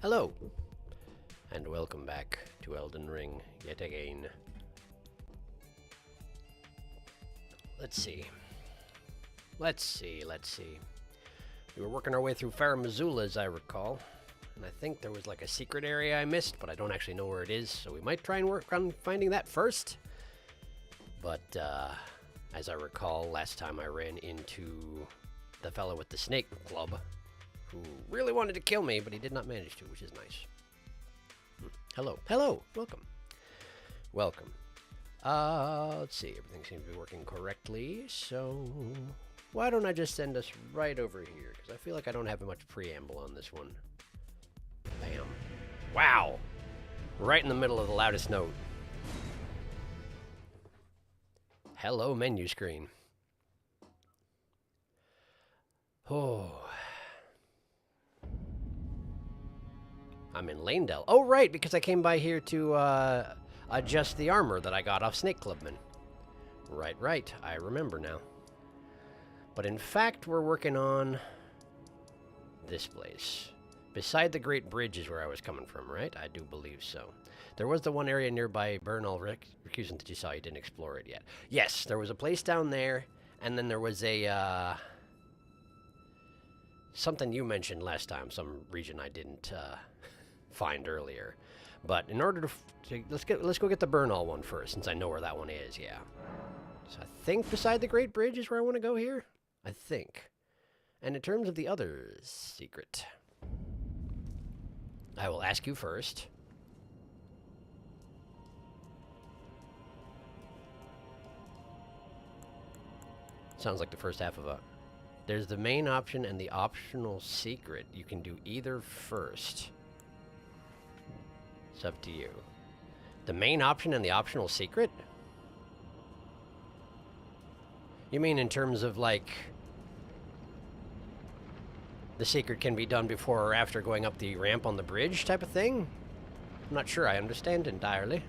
Hello, and welcome back to Elden Ring yet again. Let's see. We were working our way through Farum Azula, as I recall, and I think there was like a secret area I missed, but I don't actually know where it is, so we might try and work on finding that first. But, as I recall, last time I ran into the fellow with the snake club, who really wanted to kill me, but he did not manage to, which is nice. Hello, welcome. Let's see, everything seems to be working correctly, so why don't I just send us right over here, because I feel like I don't have much preamble on this one. Bam. Wow! Right in the middle of the loudest note. Hello, menu screen. Oh. I'm in Lanedell. Oh, right, because I came by here to adjust the armor that I got off Snake Clubman. Right. I remember now. But in fact, we're working on this place. Beside the Great Bridge is where I was coming from, right? I do believe so. There was the one area nearby Bernal Recusant that you saw. You didn't explore it yet. Yes, there was a place down there, and then there was a, something you mentioned last time, some region I didn't, find earlier. But in order to let's go get the Bernal one first, since I know where that one is. Yeah. So I think beside the Great Bridge is where I want to go here. I think. And in terms of the other secret, I will ask you first. Sounds like the first half of a. There's the main option and the optional secret. You can do either first. It's up to you. The main option and the optional secret? You mean in terms of, like, the secret can be done before or after going up the ramp on the bridge type of thing? I'm not sure I understand entirely.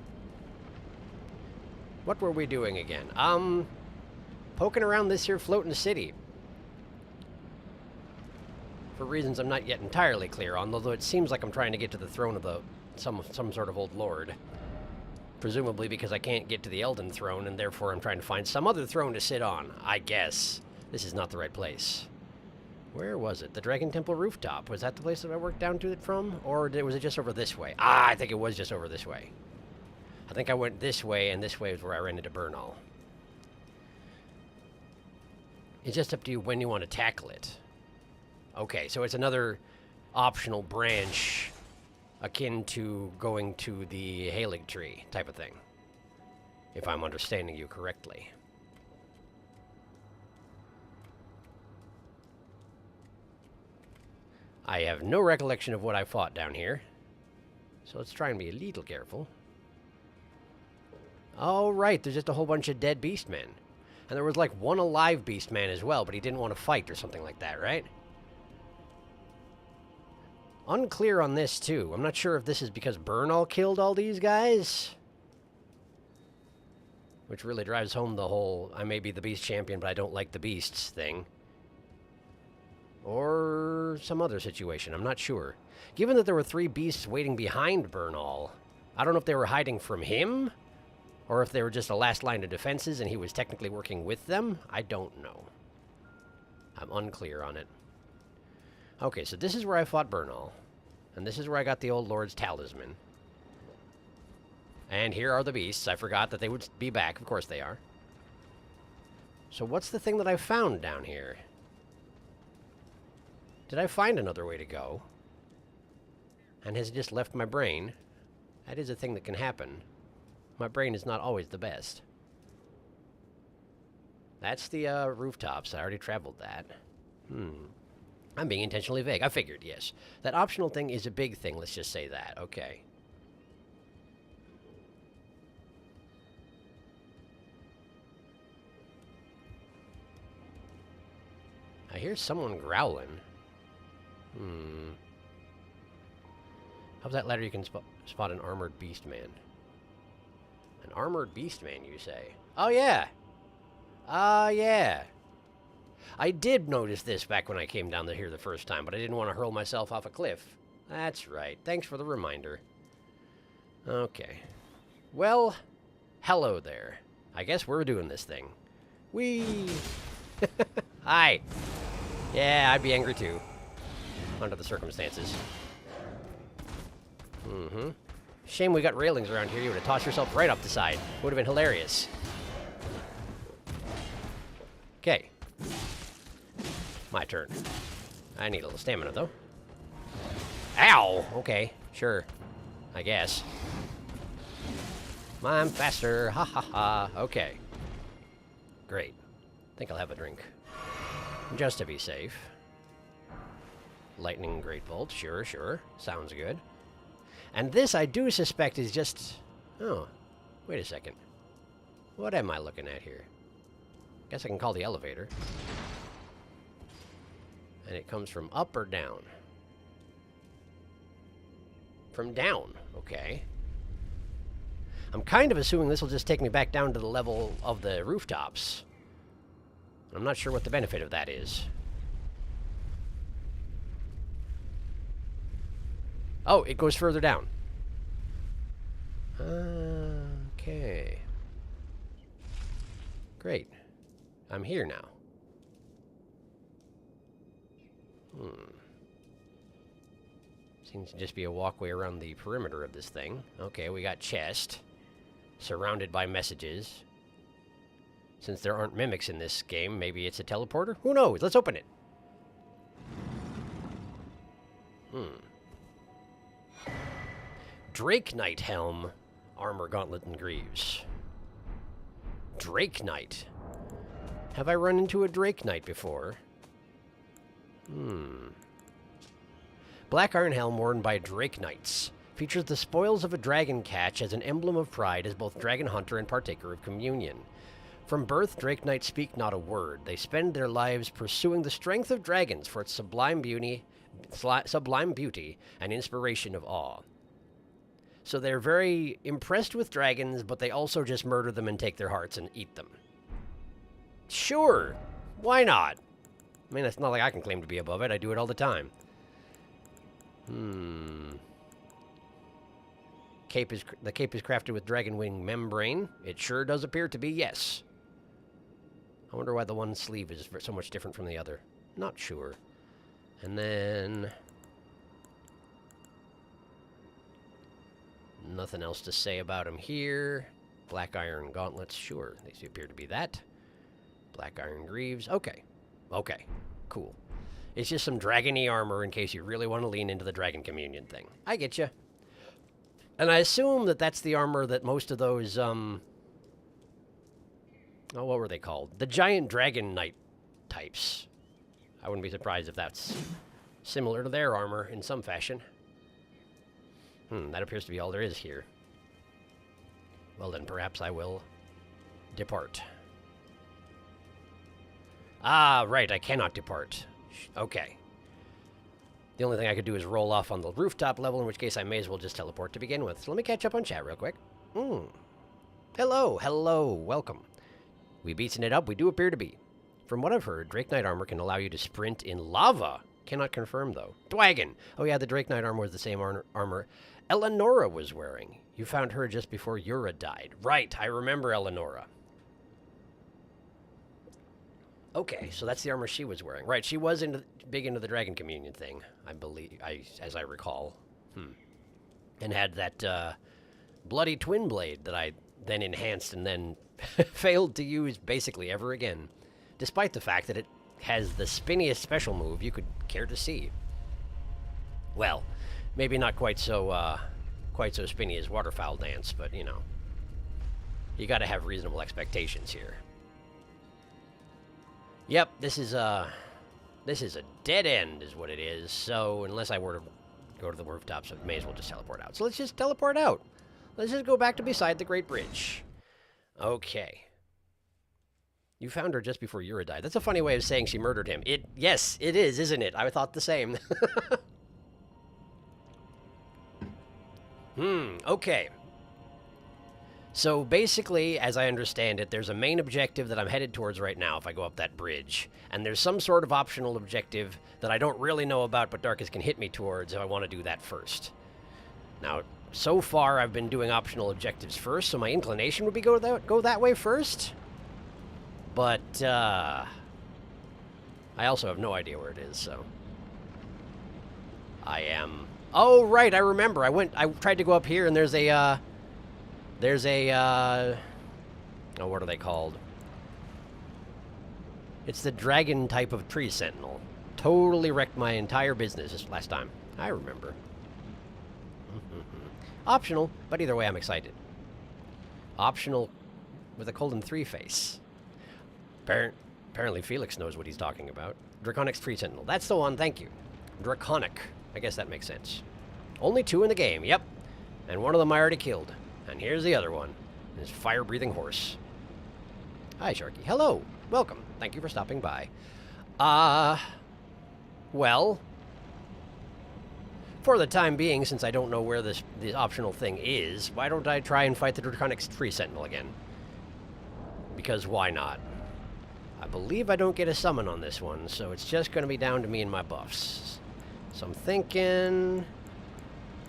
What were we doing again? Poking around this here floating city. For reasons I'm not yet entirely clear on, although it seems like I'm trying to get to the throne of the some sort of old lord. Presumably because I can't get to the Elden throne, and therefore I'm trying to find some other throne to sit on. I guess. This is not the right place. Where was it? The Dragon Temple rooftop. Was that the place that I worked down to it from? Or was it just over this way? I think it was just over this way. I think I went this way, and this way is where I ran into Bernal. It's just up to you when you want to tackle it. Okay, so it's another optional branch akin to going to the Halig tree type of thing, if I'm understanding you correctly. I have no recollection of what I fought down here, so let's try and be a little careful. Oh, right, there's just a whole bunch of dead beastmen. And there was like one alive beastman as well, but he didn't want to fight or something like that, right? Unclear on this, too. I'm not sure if this is because Bernal killed all these guys. Which really drives home the whole, I may be the beast champion, but I don't like the beasts thing. Or some other situation, I'm not sure. Given that there were 3 beasts waiting behind Bernal, I don't know if they were hiding from him, or if they were just a last line of defenses and he was technically working with them. I don't know. I'm unclear on it. Okay, so this is where I fought Bernal. And this is where I got the old lord's talisman. And here are the beasts. I forgot that they would be back. Of course they are. So what's the thing that I found down here? Did I find another way to go? And has it just left my brain? That is a thing that can happen. My brain is not always the best. That's the rooftops. I already traveled that. I'm being intentionally vague. I figured, yes. That optional thing is a big thing, let's just say that. Okay. I hear someone growling. Up that ladder you can spot an armored beastman. An armored beastman, you say? Oh, yeah. Yeah. I did notice this back when I came down here the first time, but I didn't want to hurl myself off a cliff. That's right. Thanks for the reminder. Okay. Well, hello there. I guess we're doing this thing. Whee! Hi! Yeah, I'd be angry too. Under the circumstances. Mm-hmm. Shame we got railings around here. You would have tossed yourself right off the side. Would have been hilarious. Okay. My turn. I need a little stamina, though. Ow! Okay, sure. I guess. I'm faster. Ha ha ha. Okay. Great. Think I'll have a drink. Just to be safe. Lightning Great Bolt. Sure, sure. Sounds good. And this, I do suspect, is just... Oh, wait a second. What am I looking at here? Guess I can call the elevator. And it comes from up or down? From down. Okay. I'm kind of assuming this will just take me back down to the level of the rooftops. I'm not sure what the benefit of that is. Oh, it goes further down. Okay. Great. I'm here now. Seems to just be a walkway around the perimeter of this thing. Okay, we got chest. Surrounded by messages. Since there aren't mimics in this game, maybe it's a teleporter? Who knows? Let's open it. Drake Knight Helm, Armor, Gauntlet, and Greaves. Drake Knight. Have I run into a Drake Knight before? Black Iron Helm worn by Drake Knights. Features the spoils of a dragon catch as an emblem of pride as both dragon hunter and partaker of communion. From birth, Drake Knights speak not a word. They spend their lives pursuing the strength of dragons for its sublime beauty and inspiration of awe. So they're very impressed with dragons, but they also just murder them and take their hearts and eat them. Sure, why not? I mean, it's not like I can claim to be above it. I do it all the time. The cape is crafted with dragon wing membrane. It sure does appear to be, yes. I wonder why the one sleeve is so much different from the other. Not sure. And then... nothing else to say about him here. Black iron gauntlets, sure. They appear to be that. Black iron greaves. Okay. Okay. Cool. It's just some dragony armor in case you really want to lean into the dragon communion thing. I get you. And I assume that that's the armor that most of those, oh, what were they called? The giant dragon knight types. I wouldn't be surprised if that's similar to their armor in some fashion. That appears to be all there is here. Well, then perhaps I will depart. Ah, right, I cannot depart. Okay. The only thing I could do is roll off on the rooftop level, in which case I may as well just teleport to begin with. So let me catch up on chat real quick. Hello, hello, welcome. We beaten it up, we do appear to be. From what I've heard, Drake Knight armor can allow you to sprint in lava. Cannot confirm, though. Dwagon! Oh yeah, the Drake Knight armor was the same armor Eleonora was wearing. You found her just before Yura died. Right, I remember Eleonora. Okay, so that's the armor she was wearing. Right, she was big into the Dragon Communion thing, I believe, as I recall. And had that bloody twin blade that I then enhanced and then failed to use basically ever again, despite the fact that it has the spinniest special move you could care to see. Well, maybe not quite so spinny as Waterfowl Dance, but you know, you got to have reasonable expectations here. Yep, this is a dead end, is what it is. So unless I were to go to the rooftops, I may as well just teleport out. So let's just teleport out. Let's just go back to beside the Great Bridge. Okay. You found her just before Yura died. That's a funny way of saying she murdered him. Yes, it is, isn't it? I thought the same. Okay. So basically, as I understand it, there's a main objective that I'm headed towards right now if I go up that bridge. And there's some sort of optional objective that I don't really know about, but Darkus can hit me towards if I want to do that first. Now, so far I've been doing optional objectives first, so my inclination would be go that way first. But, I also have no idea where it is, so... I am... Oh, right, I remember. I tried to go up here, and there's a, oh, what are they called? It's the dragon type of tree sentinel. Totally wrecked my entire business this last time. I remember. Optional, but either way, I'm excited. Optional with a Colden 3 face. Apparently Felix knows what he's talking about. Draconic tree sentinel. That's the one, thank you. Draconic. I guess that makes sense. Only 2 in the game, yep. And one of them I already killed. And here's the other one. This fire-breathing horse. Hi, Sharky. Hello. Welcome. Thank you for stopping by. Well, for the time being, since I don't know where this optional thing is, why don't I try and fight the Draconic Tree Sentinel again? Because why not? I believe I don't get a summon on this one, so it's just going to be down to me and my buffs. So I'm thinking...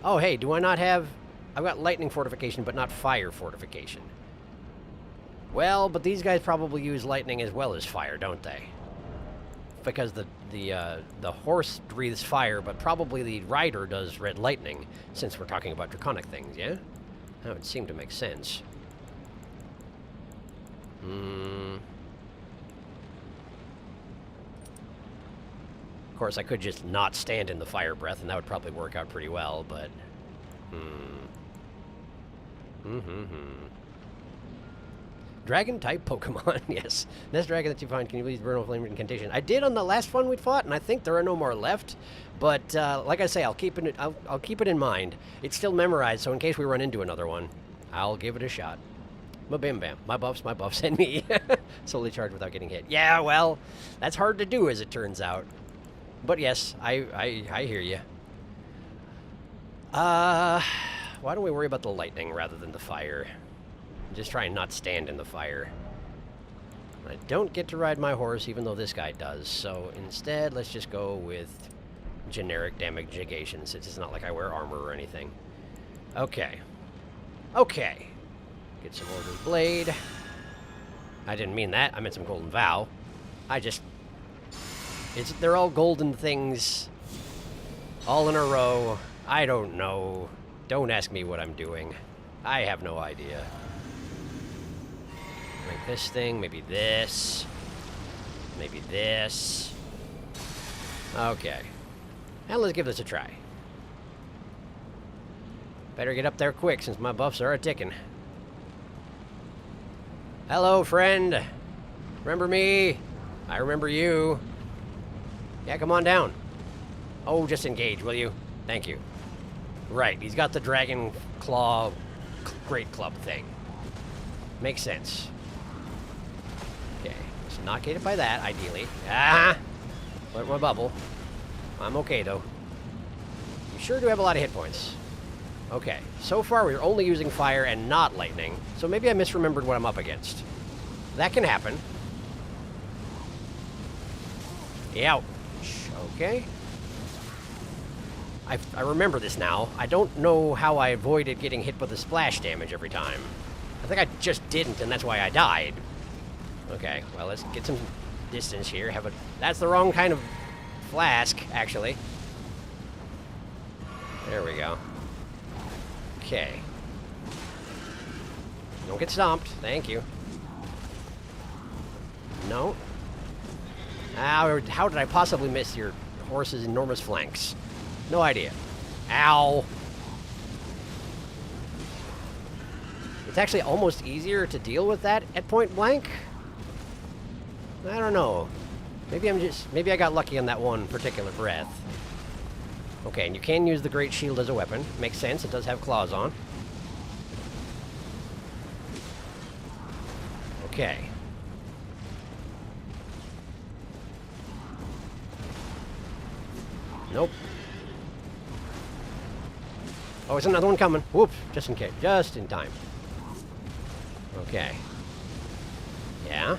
Oh, hey, do I not have... I've got lightning fortification, but not fire fortification. Well, but these guys probably use lightning as well as fire, don't they? Because the horse breathes fire, but probably the rider does red lightning, since we're talking about draconic things, yeah? That would seem to make sense. Of course, I could just not stand in the fire breath, and that would probably work out pretty well, but... Dragon-type Pokemon, yes. Next dragon that you find, can you please burn a flame incantation? I did on the last one we fought, and I think there are no more left. But like I say, I'll keep it in mind. It's still memorized, so in case we run into another one, I'll give it a shot. Bam bam. My buffs, and me. Solely charged without getting hit. Yeah, well, that's hard to do, as it turns out. But yes, I hear you. Why don't we worry about the lightning rather than the fire? Just try and not stand in the fire. I don't get to ride my horse, even though this guy does. So instead, let's just go with generic damage negation, since it's not like I wear armor or anything. Okay. Okay. Get some Order's Blade. I didn't mean that. I meant some Golden Vow. They're all golden things. All in a row. I don't know. Don't ask me what I'm doing. I have no idea. Like this thing, maybe this. Maybe this. Okay. Now let's give this a try. Better get up there quick, since my buffs are a-ticking. Hello, friend. Remember me? I remember you. Yeah, come on down. Oh, just engage, will you? Thank you. Right, he's got the dragon claw great club thing. Makes sense. Okay, so not get hit by that, ideally. Ah! Let my bubble. I'm okay, though. You sure do have a lot of hit points. Okay, so far we're only using fire and not lightning, so maybe I misremembered what I'm up against. That can happen. Ouch. Okay. I remember this now. I don't know how I avoided getting hit with the splash damage every time. I think I just didn't, and that's why I died. Okay, well, let's get some distance here. That's the wrong kind of flask, actually. There we go. Okay. Don't get stomped. Thank you. No. How did I possibly miss your horse's enormous flanks? No idea. Ow. It's actually almost easier to deal with that at point blank. I don't know. Maybe I got lucky on that one particular breath. Okay, and you can use the Great Shield as a weapon. Makes sense, it does have claws on. Okay. Nope. Oh, it's another one coming. Whoops, just in case. Just in time. Okay. Yeah.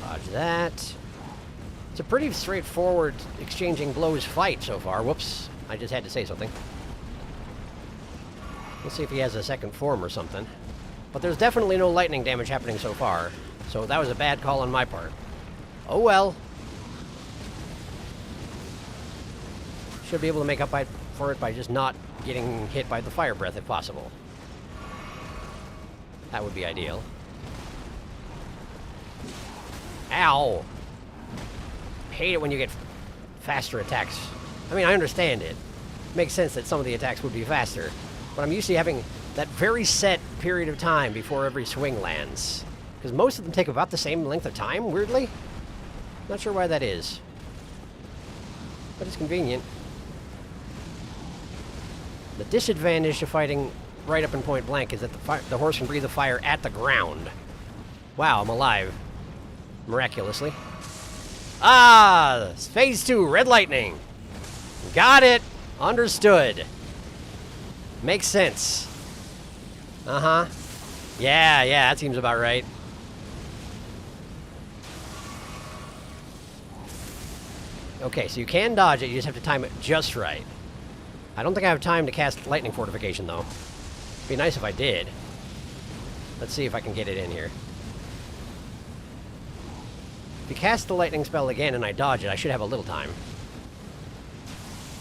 Dodge that. It's a pretty straightforward exchanging blows fight so far. Whoops. I just had to say something. Let's see if he has a second form or something. But there's definitely no lightning damage happening so far. So that was a bad call on my part. Oh well. Should be able to make up for it by just not getting hit by the fire breath if possible. That would be ideal. Ow! Hate it when you get faster attacks. I mean, I understand it. Makes sense that some of the attacks would be faster. But I'm used to having that very set period of time before every swing lands. Because most of them take about the same length of time, weirdly. Not sure why that is. But it's convenient. The disadvantage to fighting right up in point blank is that the horse can breathe the fire at the ground. Wow, I'm alive. Miraculously. Ah! Phase 2, red lightning. Got it! Understood. Makes sense. Uh-huh. Yeah, that seems about right. Okay, so you can dodge it, you just have to time it just right. I don't think I have time to cast lightning fortification, though. It'd be nice if I did. Let's see if I can get it in here. If you cast the lightning spell again and I dodge it, I should have a little time.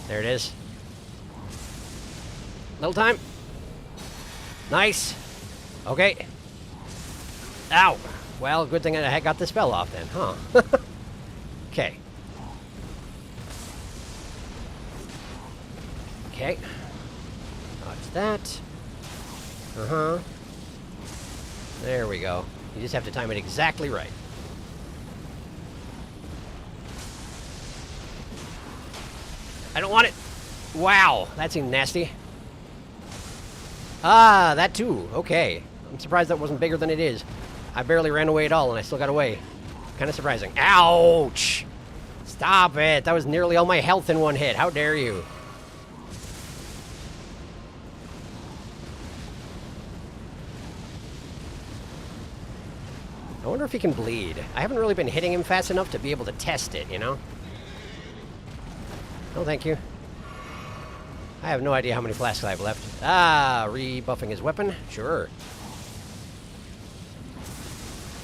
There it is. Little time. Nice. Okay. Ow. Well, good thing I got the spell off then, huh? Okay. Okay. Dodge that. Uh-huh. There we go. You just have to time it exactly right. I don't want it. Wow, that seemed nasty. Ah, that too. Okay. I'm surprised that wasn't bigger than it is. I barely ran away at all, and I still got away. Kind of surprising. Ouch! Stop it. That was nearly all my health in one hit. How dare you? I wonder if he can bleed. I haven't really been hitting him fast enough to be able to test it, you know? Oh, thank you. I have no idea how many flasks I have left. Ah, rebuffing his weapon. Sure.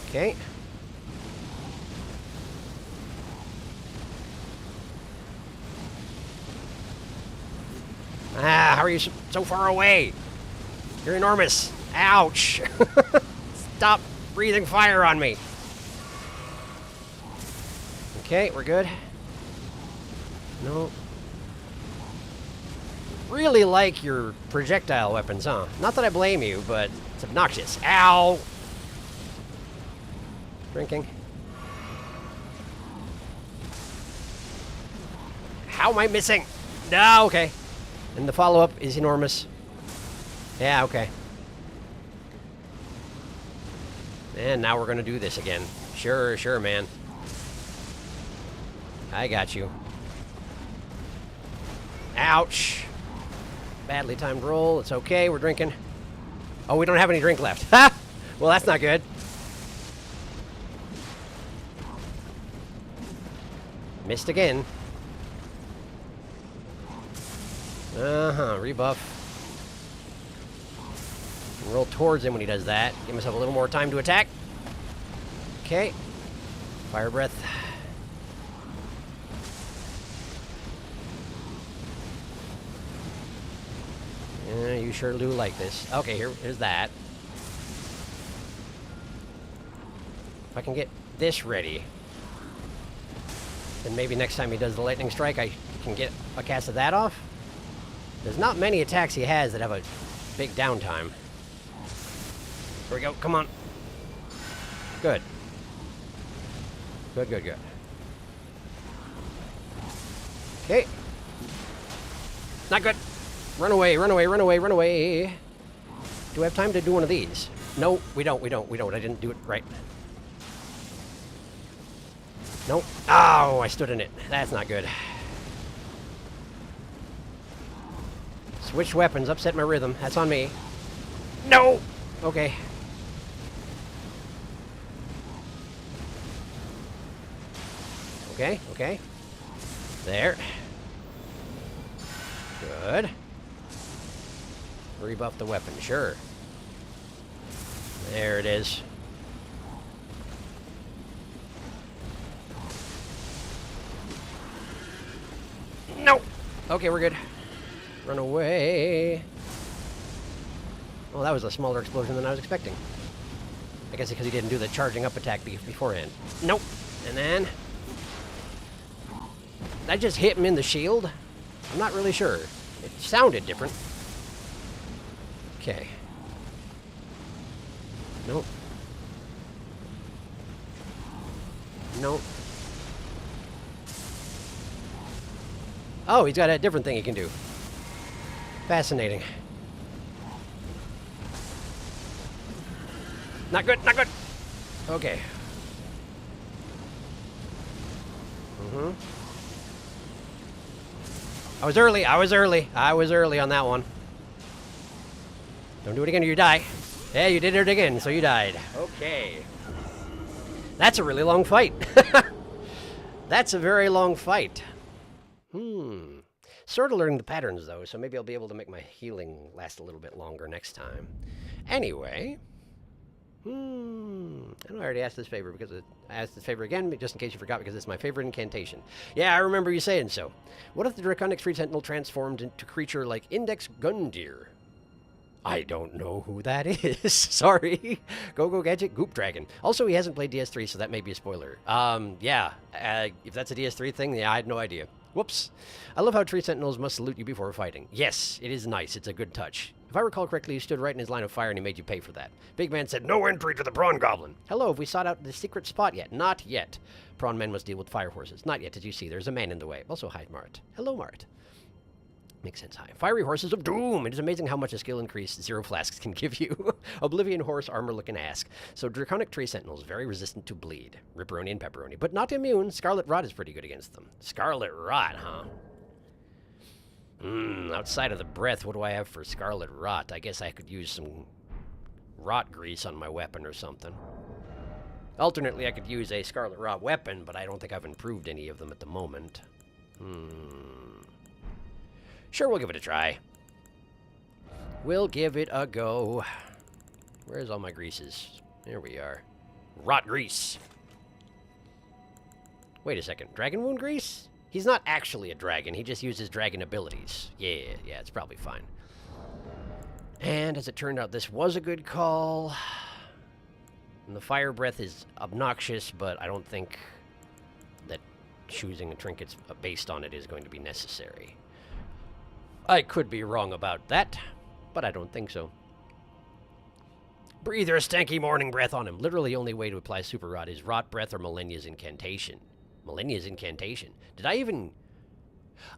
Okay. Ah, how are you so far away? You're enormous. Ouch. Stop breathing fire on me. Okay, we're good. No. Really like your projectile weapons, huh? Not that I blame you, but it's obnoxious. Ow! Drinking. How am I missing? No, okay. And the follow-up is enormous. Yeah, okay. And now we're gonna do this again. Sure, sure, man. I got you. Ouch. Badly timed roll. It's okay. We're drinking. Oh, we don't have any drink left. Ha! Well, that's not good. Missed again. Uh-huh. Rebuff. Roll towards him when he does that. Give myself a little more time to attack. Okay. Fire breath. Yeah, you sure do like this. Okay, here's that. If I can get this ready, then maybe next time he does the lightning strike, I can get a cast of that off. There's not many attacks he has that have a big downtime. Here we go. Come on. Good. Good, good, good. Okay. Not good. Run away, run away, run away, run away. Do I have time to do one of these? No, we don't. I didn't do it right. Nope. Oh, I stood in it. That's not good. Switch weapons, upset my rhythm. That's on me. No! Okay. Okay, okay. There. Good. Rebuff the weapon, sure. There it is. No! Okay, we're good. Run away. Well, that was a smaller explosion than I was expecting. I guess because he didn't do the charging up attack beforehand. Nope. And then... that just hit him in the shield? I'm not really sure. It sounded different. Okay. Nope. Nope. Oh, he's got a different thing he can do. Fascinating. Not good, not good. Okay. I was early on that one. Don't do it again or you die. Yeah, you did it again, so you died. Okay. That's a really long fight. That's a very long fight. Sort of learning the patterns, though, so maybe I'll be able to make my healing last a little bit longer next time. Anyway. I know I already asked this favor because I asked this favor again, just in case you forgot, because it's my favorite incantation. Yeah, I remember you saying so. What if the Draconic Tree Sentinel transformed into a creature like Index Gundyr? I don't know who that is. Sorry. Go Gadget Goop Dragon. Also, he hasn't played DS3, so that may be a spoiler. Yeah. If that's a DS3 thing, yeah, I had no idea. Whoops. I love how Tree Sentinels must salute you before fighting. Yes, it is nice. It's a good touch. If I recall correctly, you stood right in his line of fire and he made you pay for that. Big Man said, "No entry to the Prawn Goblin." Hello, have we sought out the secret spot yet? Not yet. Prawn men must deal with fire horses. Not yet, did you see? There's a man in the way. Also, hi, Mart. Hello, Mart. Makes sense, hi. Fiery horses of doom! It is amazing how much a skill increase Zero Flasks can give you. Oblivion horse armor looking ask. So Draconic Tree Sentinels, very resistant to bleed. Ripperoni and pepperoni. But not immune. Scarlet Rot is pretty good against them. Scarlet Rot, huh? Outside of the breath, what do I have for Scarlet Rot? I guess I could use some rot grease on my weapon or something. Alternately, I could use a Scarlet Rot weapon, but I don't think I've improved any of them at the moment. Sure, we'll give it a try. We'll give it a go. Where's all my greases? There we are. Rot grease. Wait a second. Dragon wound grease? He's not actually a dragon. He just uses dragon abilities. Yeah, it's probably fine. And as it turned out, this was a good call. And the fire breath is obnoxious, but I don't think that choosing a trinkets based on it is going to be necessary. I could be wrong about that, but I don't think so. Breathe your stanky morning breath on him. Literally, the only way to apply Super Rot is Rot Breath or Millennia's Incantation. Millennia's Incantation. Did I even...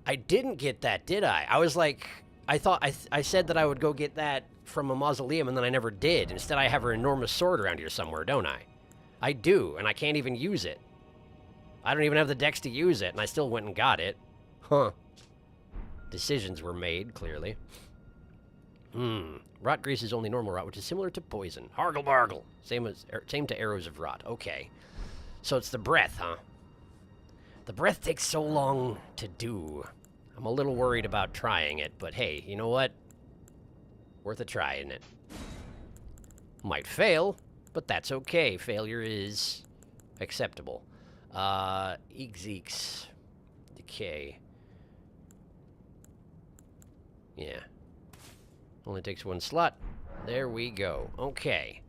I didn't get that, did I? I was like... I thought I said that I would go get that from a mausoleum, and then I never did. Instead, I have an enormous sword around here somewhere, don't I? I do, and I can't even use it. I don't even have the dex to use it, and I still went and got it. Huh. Decisions were made, clearly. Rot grease is only normal rot, which is similar to poison. Hargle bargle. Same to arrows of rot. Okay. So it's the breath, huh? The breath takes so long to do. I'm a little worried about trying it, but hey, you know what? Worth a try, isn't it? Might fail, but that's okay. Failure is acceptable. Eeks. Decay. Yeah. Only takes one slot. There we go. Okay.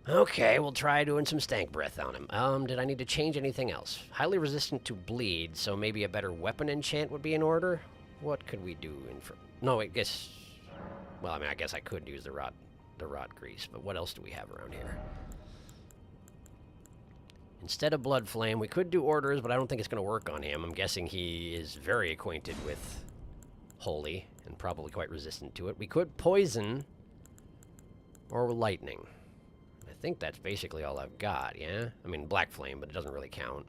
Okay, we'll try doing some stank breath on him. Did I need to change anything else? Highly resistant to bleed, so maybe a better weapon enchant would be in order? What could we do no, I guess... Well, I mean, I guess I could use the rot grease, but what else do we have around here? Instead of Blood Flame, we could do orders, but I don't think it's going to work on him. I'm guessing he is very acquainted with Holy, and probably quite resistant to it. We could Poison, or Lightning. I think that's basically all I've got, yeah? I mean, Black Flame, but it doesn't really count.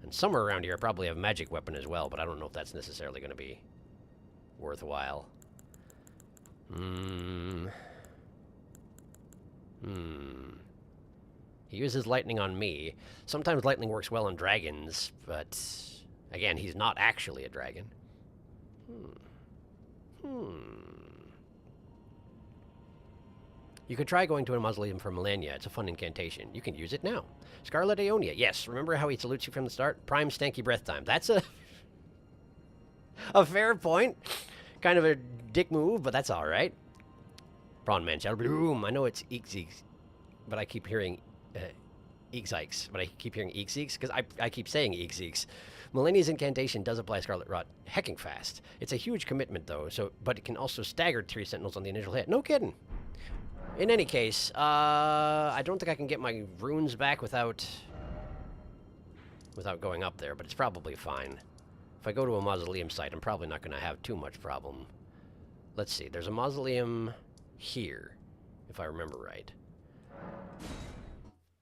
And somewhere around here I probably have Magic Weapon as well, but I don't know if that's necessarily going to be worthwhile. He uses lightning on me. Sometimes lightning works well on dragons, but again, he's not actually a dragon. You could try going to a mausoleum for millennia. It's a fun incantation. You can use it now. Scarlet Aeonia. Yes, remember how he salutes you from the start? Prime stanky breath time. That's a fair point. Kind of a dick move, but that's all right. Prawn Man, Shadow Bloom. I know it's Eek-Zeeks, but I keep hearing Eek-Zikes. But I keep hearing Eek-Zeeks because I keep saying Eek-Zeeks. Millennia's incantation does apply Scarlet Rot hecking fast. It's a huge commitment, though, but it can also stagger 3 sentinels on the initial hit. No kidding. In any case, I don't think I can get my runes back without going up there, but it's probably fine. If I go to a mausoleum site, I'm probably not going to have too much problem. Let's see. There's a mausoleum here, if I remember right.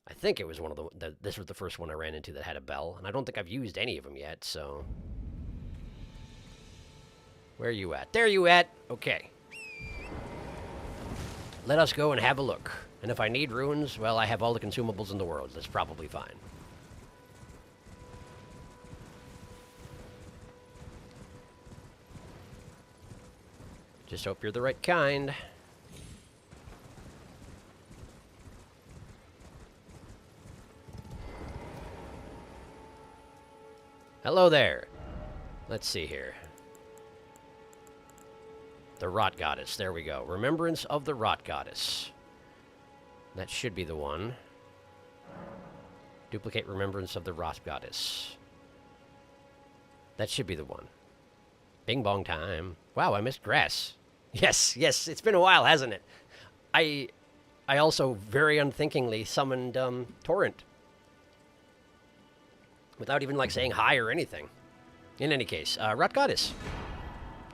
I think it was one of this was the first one I ran into that had a bell, and I don't think I've used any of them yet, so... Where are you at? There you at! Okay. Let us go and have a look. And if I need runes, well, I have all the consumables in the world. That's probably fine. Just hope you're the right kind. Hello there. Let's see here. The Rot Goddess. There we go. Remembrance of the Rot Goddess. That should be the one. Duplicate Remembrance of the Rot Goddess. That should be the one. Bing bong time. Wow, I missed grass. Yes, yes, it's been a while, hasn't it? I also very unthinkingly summoned Torrent. Without even, like, saying hi or anything. In any case, Rot Goddess.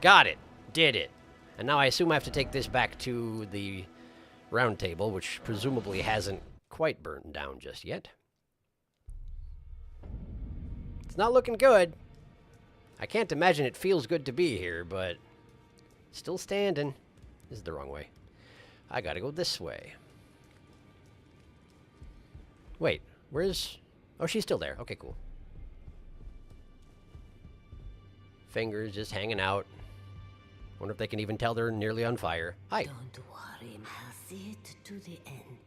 Got it. Did it. And now I assume I have to take this back to the round table, which presumably hasn't quite burnt down just yet. It's not looking good. I can't imagine it feels good to be here, but still standing. This is the wrong way. I gotta go this way. Wait, where's... Oh, she's still there. Okay, cool. Fingers just hanging out. Wonder if they can even tell they're nearly on fire. Hi. Don't worry, I'll see it to the end.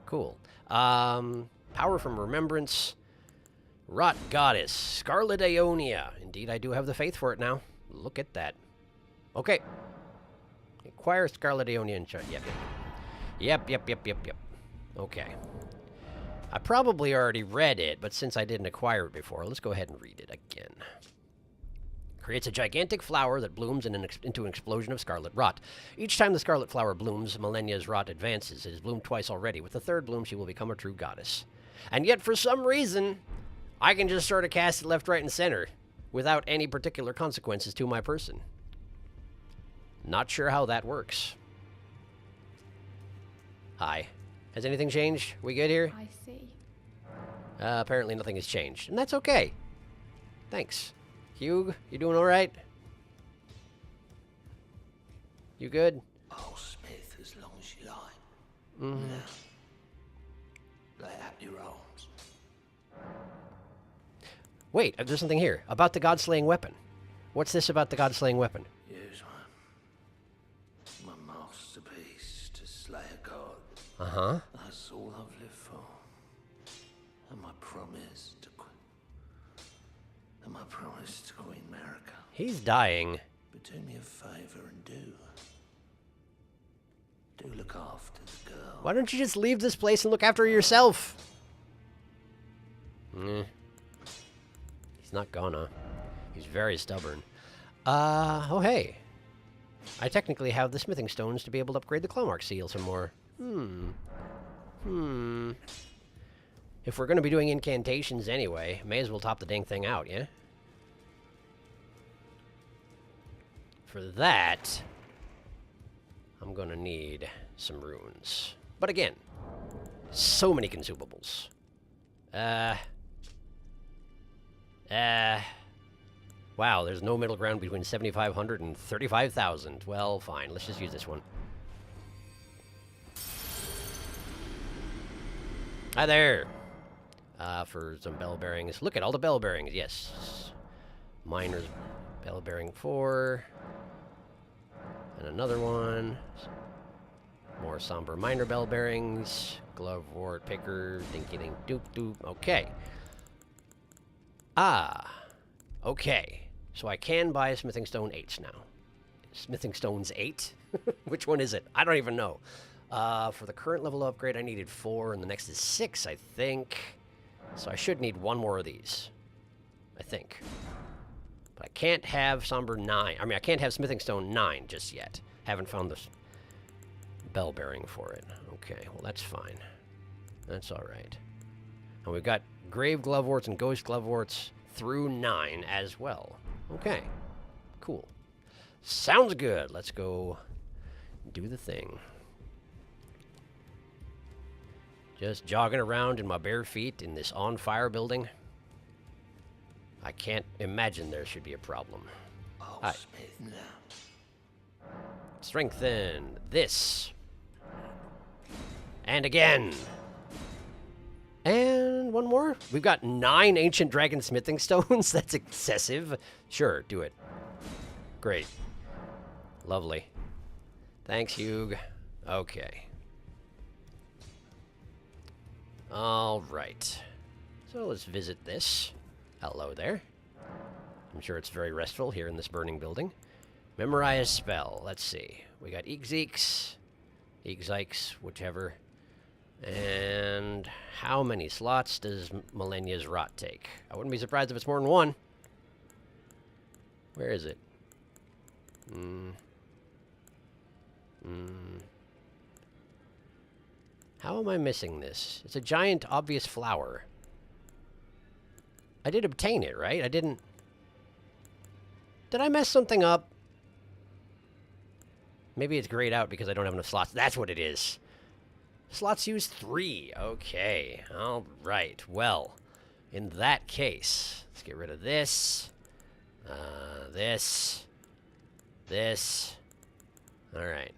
Cool. Power from Remembrance. Rot Goddess. Scarlet Aeonia. Indeed, I do have the faith for it now. Look at that. Okay. Acquire Scarlet Aeonia and chart. Yep. Yep. Okay. I probably already read it, but since I didn't acquire it before, let's go ahead and read it again. Creates a gigantic flower that blooms into an explosion of scarlet rot. Each time the scarlet flower blooms, Millennia's rot advances. It has bloomed twice already. With the third bloom, she will become a true goddess. And yet, for some reason, I can just sort of cast it left, right, and center without any particular consequences to my person. Not sure how that works. Hi. Has anything changed? We good here? I see. Apparently nothing has changed. And that's okay. Thanks. Hugh, you doing all right? You good? Oh, Smith, as long as you like. Mm-hmm. Yeah. Lay out your arms. Wait, there's something here. About the god-slaying weapon. What's this about the god-slaying weapon? Here's one. My masterpiece to slay a god. Uh-huh. That's all I've lived for. And my promise to Queen America. He's dying. But do me a favor and do look after the girl. Why don't you just leave this place and look after her yourself? He's not gonna. He's very stubborn. Oh hey. I technically have the smithing stones to be able to upgrade the clawmark seal some more. If we're gonna be doing incantations anyway, may as well top the dang thing out, yeah? For that, I'm gonna need some runes. But again, so many consumables. Wow, Wow, there's no middle ground between 7,500 and 35,000. Well, fine. Let's just use this one. Hi there. For some bell bearings. Look at all the bell bearings. Yes. Miner's bell bearing 4. And another one. More somber miner bell bearings. Glove wart picker. Dinky dink doop doop. Okay. Okay. So I can buy a smithing stone 8 now. Smithing stones 8? Which one is it? I don't even know. For the current level upgrade, I needed 4, and the next is 6, I think. So I should need 1 more of these. I think. But I can't have somber 9. I mean, I can't have smithing stone 9 just yet. Haven't found the bell bearing for it. Okay, well, that's fine. That's all right. And we've got grave gloveworts and ghost gloveworts through 9 as well. Okay, cool. Sounds good. Let's go do the thing. Just jogging around in my bare feet in this on-fire building. I can't imagine there should be a problem. I'll smith now. Strengthen this. And again. And one more. We've got 9 ancient dragon smithing stones. That's excessive. Sure, do it. Great. Lovely. Thanks, Hugh. Okay. All right. So let's visit this. Hello there. I'm sure it's very restful here in this burning building. Memorize spell. Let's see. We got Eekzeeks, Eekzikes, whichever. And how many slots does Millennia's Rot take? I wouldn't be surprised if it's more than 1. Where is it? How am I missing this? It's a giant, obvious flower. I did obtain it, right? I didn't... Did I mess something up? Maybe it's grayed out because I don't have enough slots. That's what it is. Slots use 3. Okay. All right. Well, in that case, let's get rid of this. This. All right.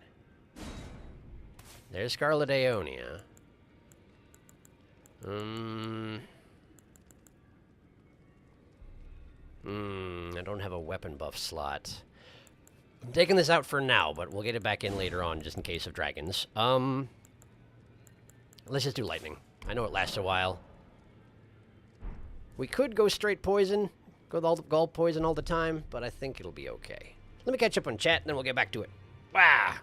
There's Scarlet Aeonia. I don't have a weapon buff slot. I'm taking this out for now, but we'll get it back in later on, just in case of dragons. Let's just do lightning. I know it lasts a while. We could go straight poison, go with all the gall poison all the time, but I think it'll be okay. Let me catch up on chat, and then we'll get back to it. Wah!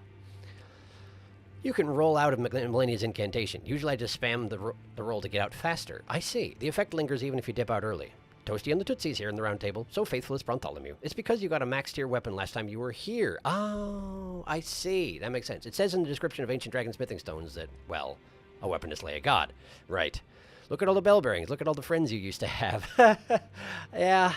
You can roll out of Millennia's incantation. Usually I just spam the roll to get out faster. I see. The effect lingers even if you dip out early. Toasty and the Tootsies here in the round table. So faithful as Bartholomew. It's because you got a max tier weapon last time you were here. Oh, I see. That makes sense. It says in the description of Ancient Dragon Smithing Stones that, well, a weapon is slay a god. Right. Look at all the bell bearings. Look at all the friends you used to have. Yeah.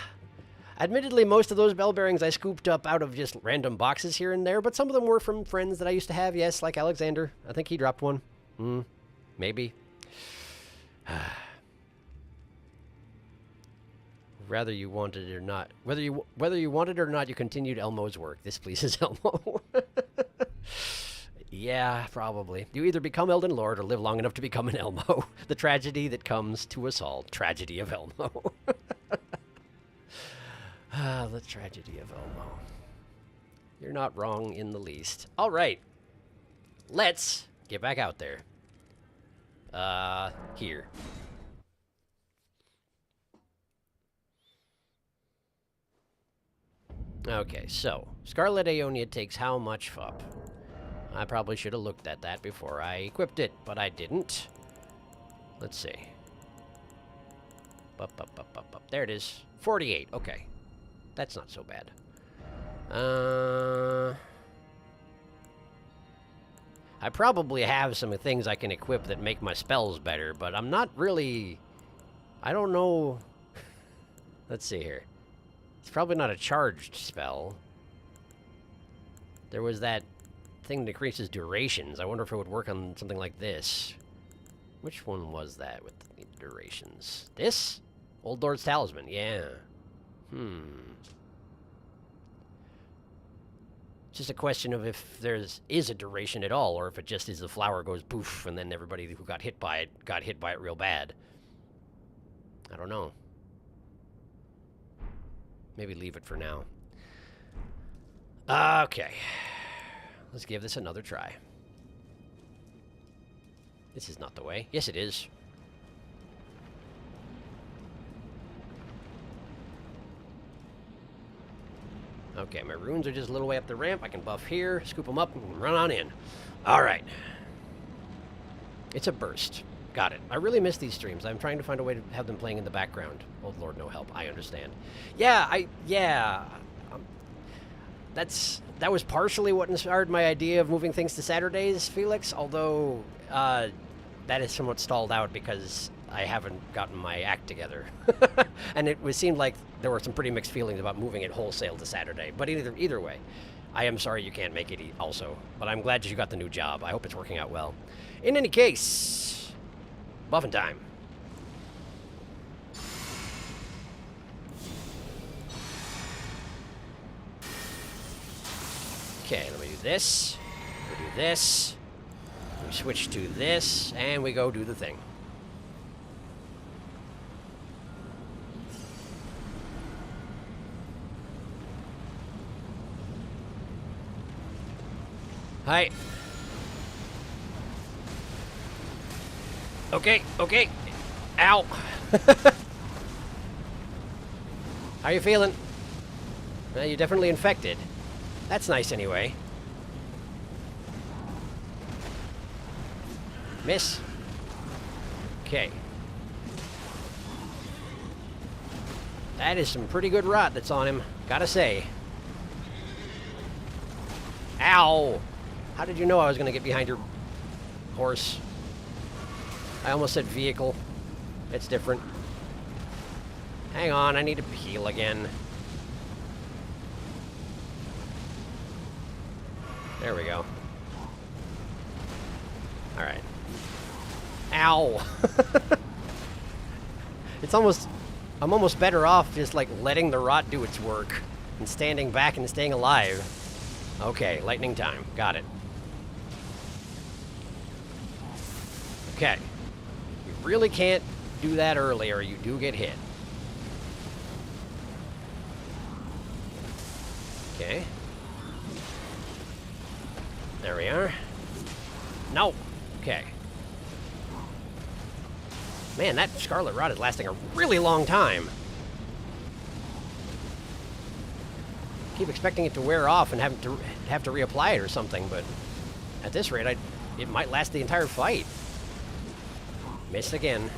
Admittedly, most of those bell bearings I scooped up out of just random boxes here and there, but some of them were from friends that I used to have, yes, like Alexander. I think he dropped one. Maybe. Whether you wanted it or not. Whether you wanted it or not, you continued Elmo's work. This pleases Elmo. Yeah, probably. You either become Elden Lord or live long enough to become an Elmo. The tragedy that comes to us all. Tragedy of Elmo. The tragedy of Elmo. You're not wrong in the least. All right. Let's get back out there. Here. Okay, so Scarlet Aeonia takes how much up? I probably should have looked at that before I equipped it, but I didn't. Let's see. There it is. 48. Okay. That's not so bad. I probably have some things I can equip that make my spells better, but I'm not really... I don't know... Let's see here. It's probably not a charged spell. There was that thing that increases durations. I wonder if it would work on something like this. Which one was that with the durations? This? Old Lord's Talisman, yeah. It's just a question of if is a duration at all, or if it just is the flower goes poof, and then everybody who got hit by it real bad. I don't know. Maybe leave it for now. Okay. Let's give this another try. This is not the way. Yes, it is. Okay, my runes are just a little way up the ramp. I can buff here, scoop them up, and run on in. All right. It's a burst. Got it. I really miss these streams. I'm trying to find a way to have them playing in the background. Oh, Lord, no help. I understand. Yeah. That was partially what inspired my idea of moving things to Saturdays, Felix, although that is somewhat stalled out because I haven't gotten my act together. And it seemed like there were some pretty mixed feelings about moving it wholesale to Saturday. But either way, I am sorry you can't make it also. But I'm glad you got the new job. I hope it's working out well. In any case, buffing time. Okay, let me do this. We do this. We switch to this, and we go do the thing. Hi. Okay. Ow. How you feeling? Well, you're definitely infected. That's nice anyway. Miss. Okay. That is some pretty good rot that's on him, gotta say. Ow! How did you know I was gonna get behind your horse? I almost said vehicle. It's different. Hang on, I need to heal again. There we go. Alright. Ow! I'm almost better off just like letting the rot do its work and standing back and staying alive. Okay, lightning time. Got it. Okay. You really can't do that early or you do get hit. Okay. There we are. No. Okay. Man, that scarlet rot is lasting a really long time. Keep expecting it to wear off and have to reapply it or something, but at this rate, it might last the entire fight. Miss again.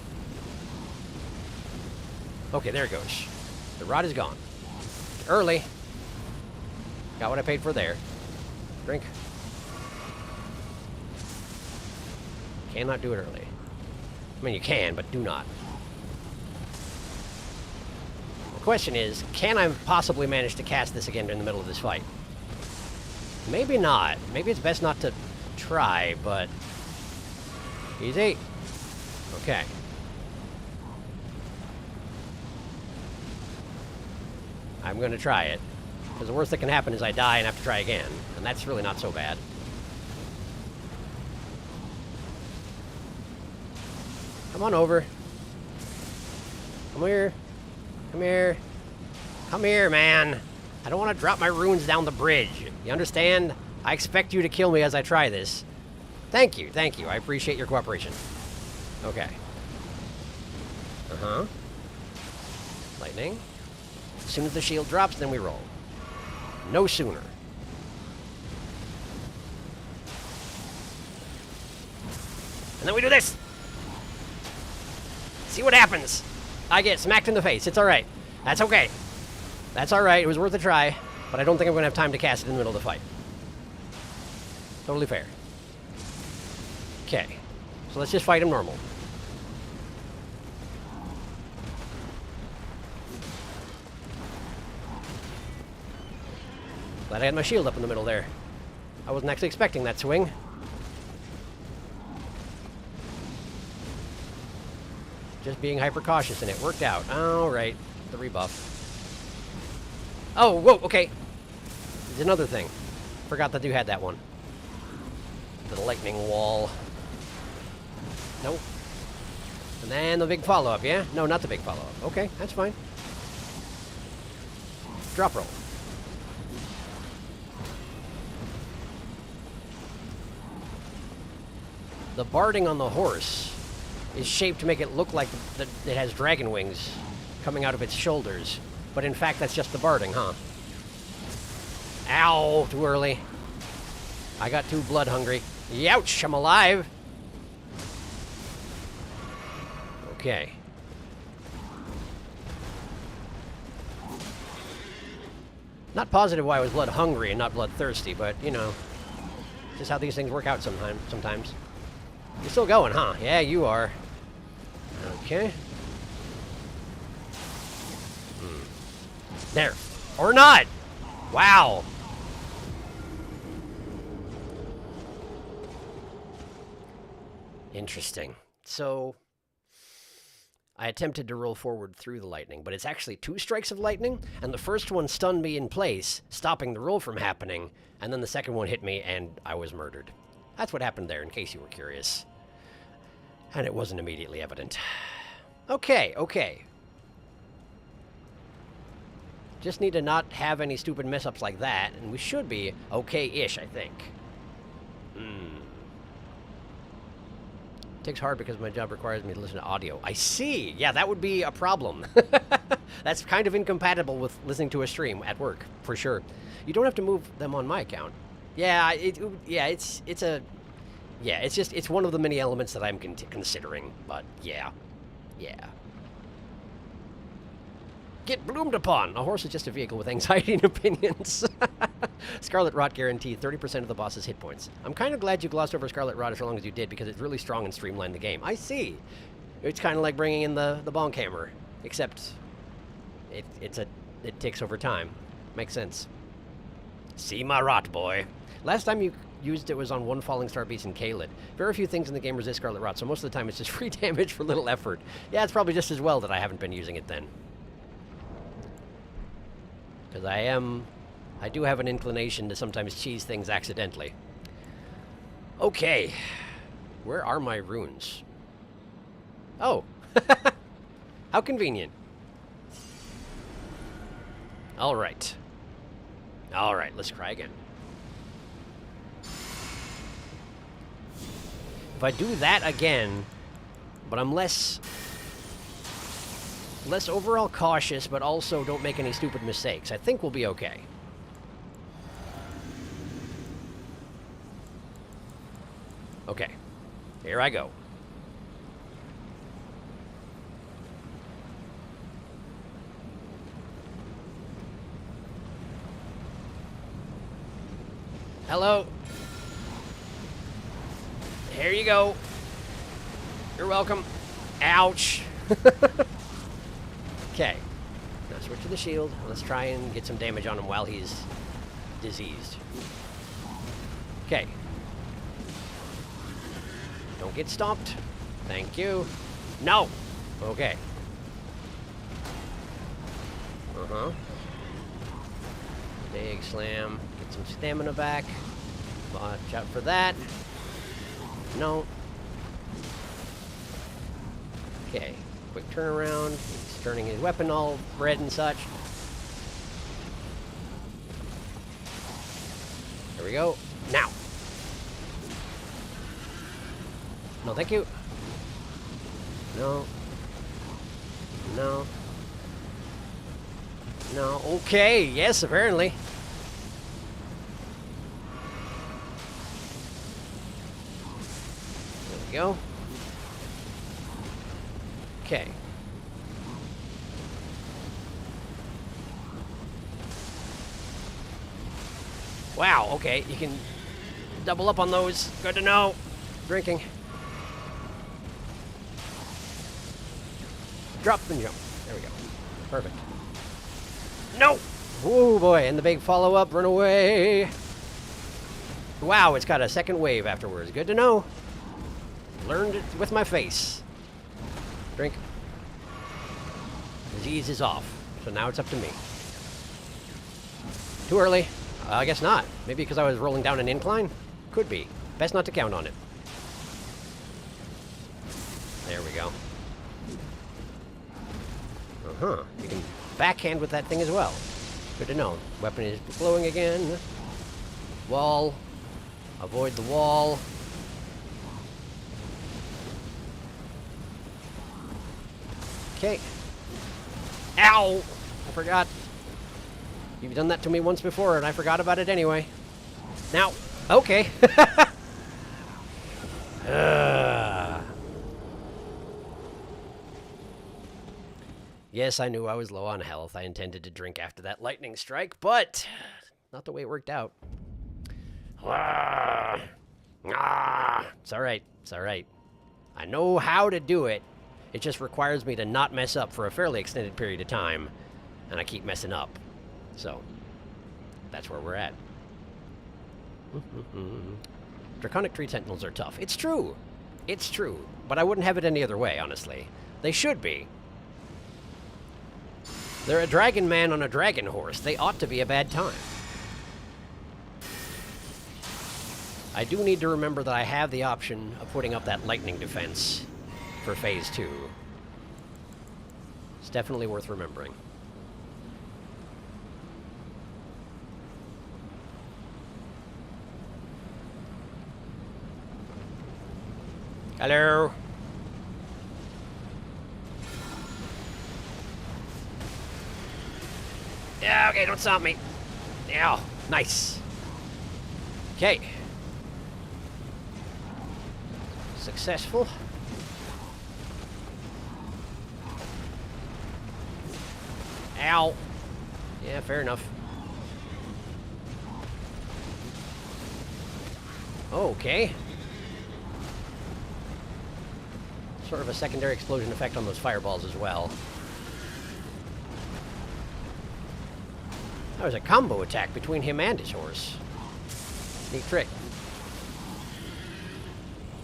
Okay, there it goes. The rot is gone. Early. Got what I paid for there. Drink. Cannot do it early. I mean, you can, but do not. The question is, can I possibly manage to cast this again in the middle of this fight? Maybe not. Maybe it's best not to try, but... Easy. Okay. I'm going to try it. Because the worst that can happen is I die and have to try again. And that's really not so bad. Come on over. Come here. Come here. Come here, man. I don't want to drop my runes down the bridge. You understand? I expect you to kill me as I try this. Thank you. Thank you. I appreciate your cooperation. Okay. Uh-huh. Lightning. As soon as the shield drops, then we roll. No sooner. And then we do this. See what happens. I get smacked in the face. It's alright. That's okay. That's alright. It was worth a try. But I don't think I'm going to have time to cast it in the middle of the fight. Totally fair. Okay. So let's just fight him normal. Glad I had my shield up in the middle there. I wasn't actually expecting that swing. Just being hyper cautious, and it worked out. Alright, the rebuff. Oh, whoa, okay. There's another thing. Forgot that you had that one. The lightning wall. Nope. And then the big follow-up, yeah? No, not the big follow-up. Okay, that's fine. Drop roll. The barding on the horse is shaped to make it look like it has dragon wings coming out of its shoulders. But in fact, that's just the barding, huh? Ow, too early. I got too blood hungry. Youch, I'm alive. Okay. Not positive why I was blood hungry and not blood thirsty, but, you know, just how these things work out sometimes. You're still going, huh? Yeah, you are. Okay. There. Or not! Wow! Interesting. So, I attempted to roll forward through the lightning, but it's actually 2 strikes of lightning, and the first one stunned me in place, stopping the roll from happening, and then the second one hit me, and I was murdered. That's what happened there, in case you were curious. And it wasn't immediately evident. Okay, okay. Just need to not have any stupid mess-ups like that, and we should be okay-ish, I think. Takes hard because my job requires me to listen to audio. I see! Yeah, that would be a problem. That's kind of incompatible with listening to a stream at work, for sure. You don't have to move them on my account. Yeah, it's one of the many elements that I'm considering, but yeah. Yeah. Get bloomed upon! A horse is just a vehicle with anxiety and opinions. Scarlet Rot guaranteed 30% of the boss's hit points. I'm kind of glad you glossed over Scarlet Rot as long as you did, because it's really strong and streamlined the game. I see. It's kind of like bringing in the bonk hammer, except it takes over time. Makes sense. See my rot, boy. Last time you used it was on one Falling Star Beast in Caelid. Very few things in the game resist Scarlet Rot, so most of the time it's just free damage for little effort. Yeah, it's probably just as well that I haven't been using it then. Because I do have an inclination to sometimes cheese things accidentally. Okay. Where are my runes? Oh. How convenient. Alright. Alright, let's try again. If I do that again, but I'm less overall cautious, but also don't make any stupid mistakes, I think we'll be okay. Okay, here I go. Hello. Here you go. You're welcome. Ouch. Okay. Now switch to the shield. Let's try and get some damage on him while he's diseased. Okay. Don't get stomped. Thank you. No! Okay. Uh-huh. Dig, slam. Get some stamina back. Watch out for that. No. Okay. Quick turnaround. He's turning his weapon all red and such. There we go. Now. No, thank you. No. No. No. Okay. Yes, apparently. There we go. Okay. Wow, okay. You can double up on those. Good to know. Drinking. Drop and jump. There we go. Perfect. No! Oh boy, and the big follow-up, run away. Wow, it's got a second wave afterwards. Good to know. Learned it with my face. Drink. Disease is off, so now it's up to me. Too early. I guess not. Maybe because I was rolling down an incline? Could be. Best not to count on it. There we go. Uh-huh. You can backhand with that thing as well. Good to know. Weapon is glowing again. Wall. Avoid the wall. Okay. Ow! I forgot. You've done that to me once before, and I forgot about it anyway. Now, okay. Yes, I knew I was low on health. I intended to drink after that lightning strike, but not the way it worked out. It's alright. It's alright. I know how to do it. It just requires me to not mess up for a fairly extended period of time, and I keep messing up. So, that's where we're at. Draconic Tree Sentinels are tough. It's true. It's true. But I wouldn't have it any other way, honestly. They should be. They're a dragon man on a dragon horse. They ought to be a bad time. I do need to remember that I have the option of putting up that lightning defense for Phase 2. It's definitely worth remembering. Hello? Yeah, okay, don't stop me. Yeah, nice. Okay. Successful. Ow. Yeah, fair enough. Okay. Sort of a secondary explosion effect on those fireballs as well. That was a combo attack between him and his horse. Neat trick.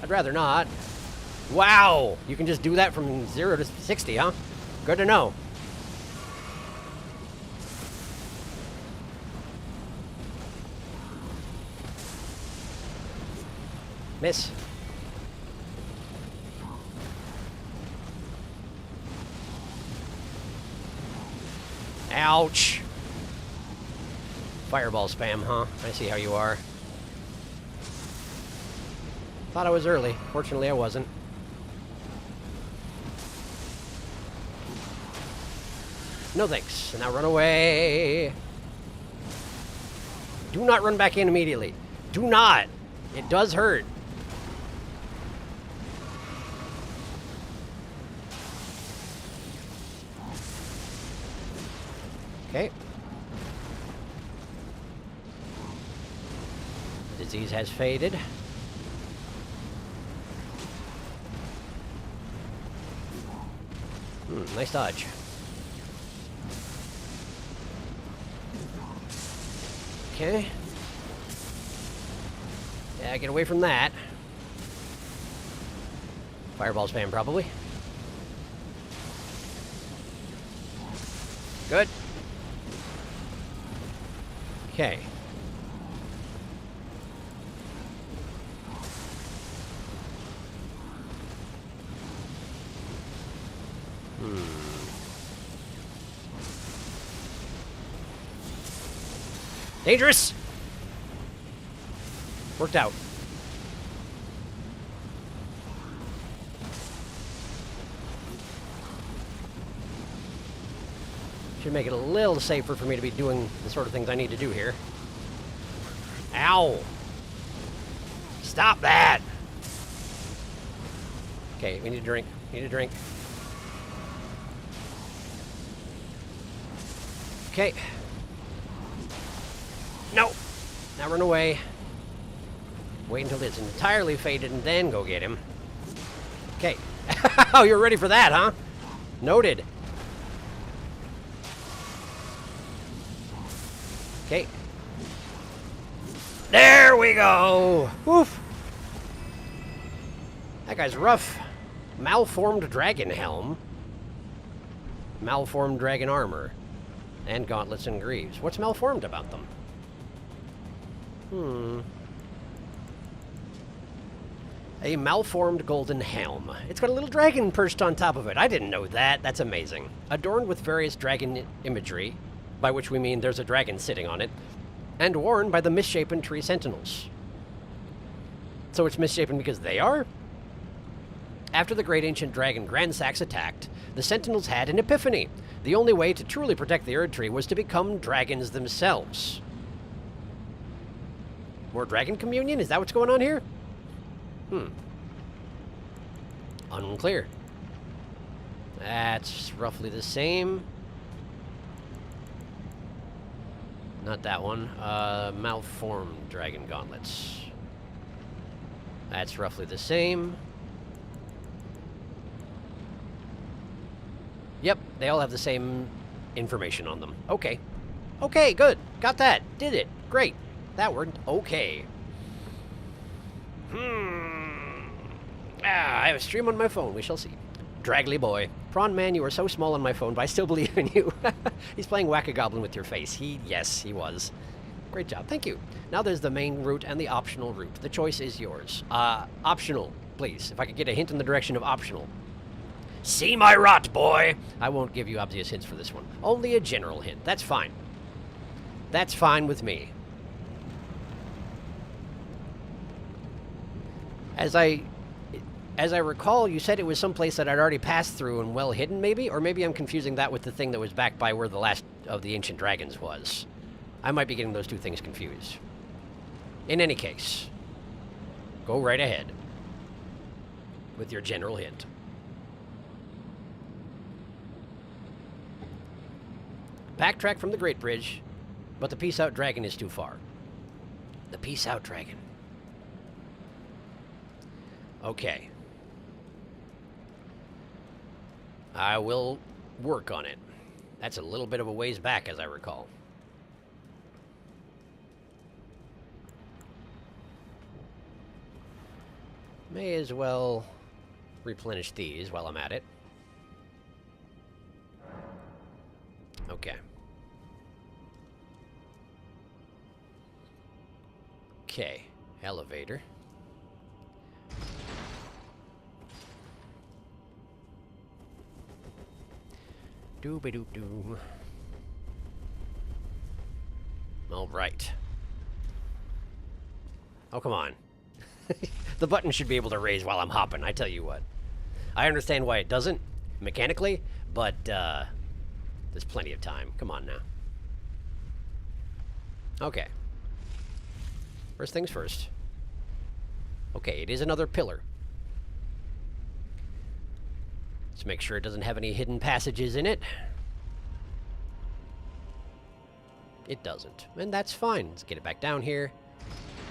I'd rather not. Wow! You can just do that from 0 to 60, huh? Good to know. Miss. Ouch. Fireball spam, huh? I see how you are. Thought I was early. Fortunately, I wasn't. No thanks. Now run away. Do not run back in immediately. Do not. It does hurt. Okay. Disease has faded. Nice dodge. Okay. Yeah, get away from that. Fireball spam, probably. Good. Okay. Dangerous! Worked out. Should make it a little safer for me to be doing the sort of things I need to do here. Ow! Stop that! Okay, we need a drink. Need a drink. Okay. No! Now run away. Wait until it's entirely faded and then go get him. Okay. Oh, you're ready for that, huh? Noted. Okay. There we go! Woof! That guy's rough. Malformed dragon helm. Malformed dragon armor. And gauntlets and greaves. What's malformed about them? A malformed golden helm. It's got a little dragon perched on top of it. I didn't know that. That's amazing. Adorned with various dragon imagery, by which we mean there's a dragon sitting on it, and worn by the misshapen tree sentinels. So it's misshapen because they are? After the great ancient dragon Grandsax attacked, the sentinels had an epiphany. The only way to truly protect the Erd Tree was to become dragons themselves. More dragon communion? Is that what's going on here? Unclear. That's roughly the same. Not that one. Malformed dragon gauntlets. That's roughly the same. Yep, they all have the same information on them. Okay. Okay, good. Got that. Did it. Great. That worked. Okay. I have a stream on my phone. We shall see. Draggly boy. Prawn man, you are so small on my phone, but I still believe in you. He's playing Whack-A-Goblin with your face. Yes, he was. Great job. Thank you. Now there's the main route and the optional route. The choice is yours. Optional, please. If I could get a hint in the direction of optional. See my rot, boy! I won't give you obvious hints for this one. Only a general hint. That's fine. That's fine with me. As I recall, you said it was someplace that I'd already passed through and well hidden, maybe? Or maybe I'm confusing that with the thing that was back by where the last of the ancient dragons was. I might be getting those two things confused. In any case, go right ahead with your general hint. Backtrack from the Great Bridge, but the Peace Out Dragon is too far. The Peace Out Dragon. Okay. I will work on it. That's a little bit of a ways back, as I recall. May as well replenish these while I'm at it. Okay. Okay. Elevator. Doo-ba-doo-doo. All right. Oh, come on. The button should be able to raise while I'm hopping, I tell you what. I understand why it doesn't, mechanically, but, there's plenty of time. Come on now. Okay. First things first. Okay, it is another pillar. Let's make sure it doesn't have any hidden passages in it. It doesn't. And that's fine. Let's get it back down here.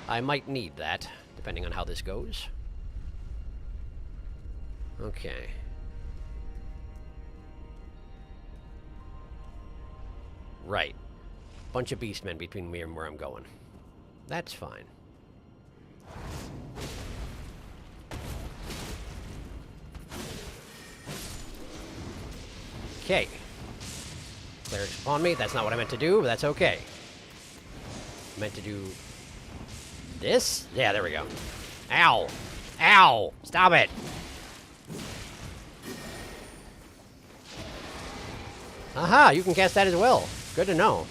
I might need that, depending on how this goes. Okay. Right. Bunch of beastmen between me and where I'm going. That's fine. Okay. Clerics upon me. That's not what I meant to do, but that's okay. I meant to do this? Yeah, there we go. Ow! Ow! Stop it! Aha! You can cast that as well. Good to know.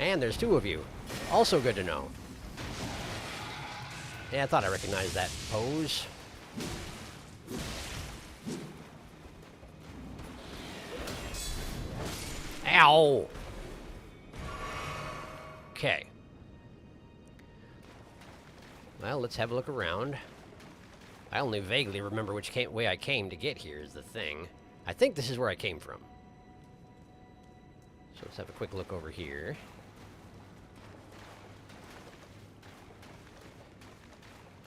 And there's two of you. Also good to know. Yeah, I thought I recognized that pose. Ow! Okay. Well, let's have a look around. I only vaguely remember which way I came to get here is the thing. I think this is where I came from. So let's have a quick look over here.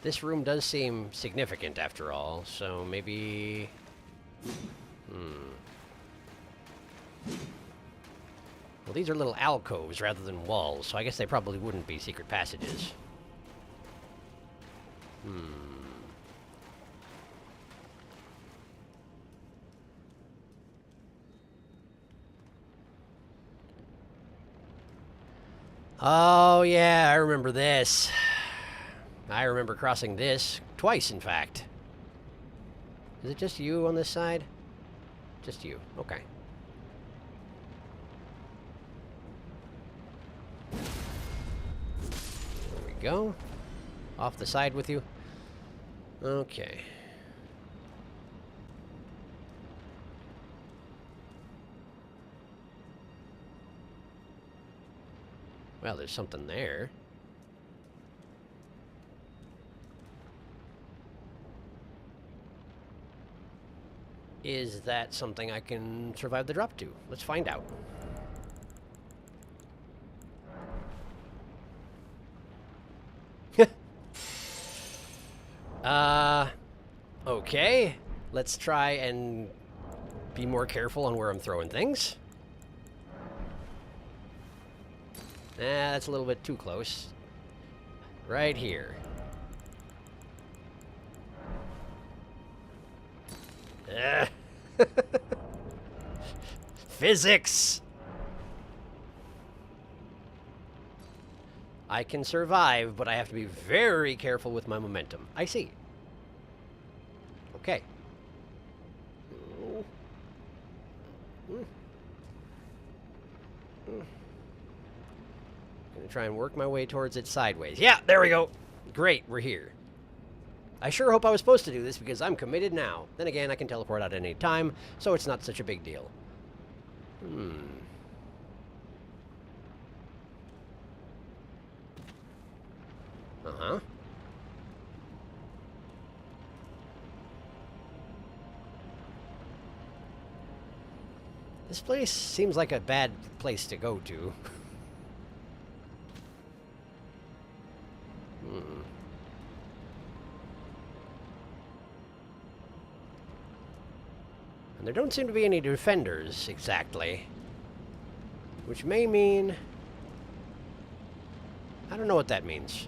This room does seem significant after all, so maybe... Well, these are little alcoves rather than walls, so I guess they probably wouldn't be secret passages. Oh, yeah, I remember this. I remember crossing this twice, in fact. Is it just you on this side? Just you. Okay. There we go. Off the side with you. Okay. Well, there's something there. Is that something I can survive the drop to? Let's find out. Okay. Let's try and be more careful on where I'm throwing things. That's a little bit too close. Right here. Physics! I can survive, but I have to be very careful with my momentum. I see. Okay. Gonna try and work my way towards it sideways. Yeah, there we go. Great, we're here. I sure hope I was supposed to do this because I'm committed now. Then again, I can teleport out at any time, so it's not such a big deal. Uh-huh. This place seems like a bad place to go to. And there don't seem to be any defenders, exactly. Which may mean... I don't know what that means.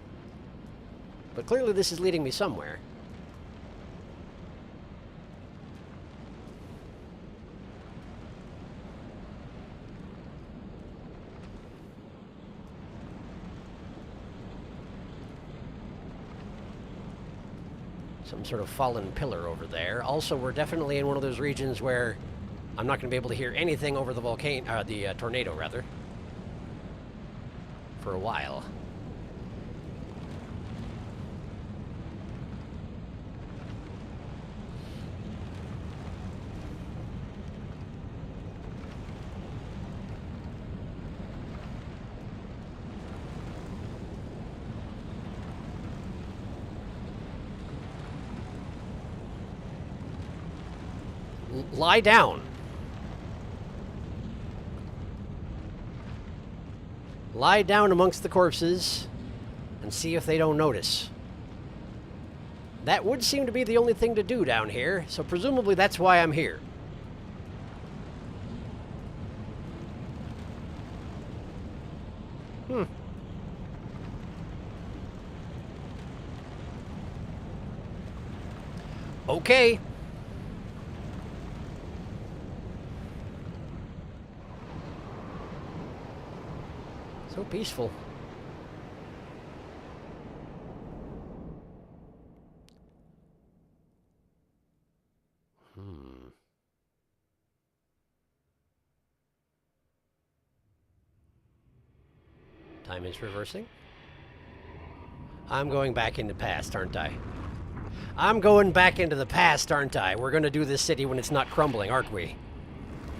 But clearly this is leading me somewhere. Some sort of fallen pillar over there. Also, we're definitely in one of those regions where I'm not going to be able to hear anything over the volcano, the tornado, rather, for a while. Lie down. Lie down amongst the corpses and see if they don't notice. That would seem to be the only thing to do down here, so presumably that's why I'm here. Okay. So peaceful. Time is reversing. I'm going back into the past, aren't I? I'm going back into the past, aren't I? We're going to do this city when it's not crumbling, aren't we?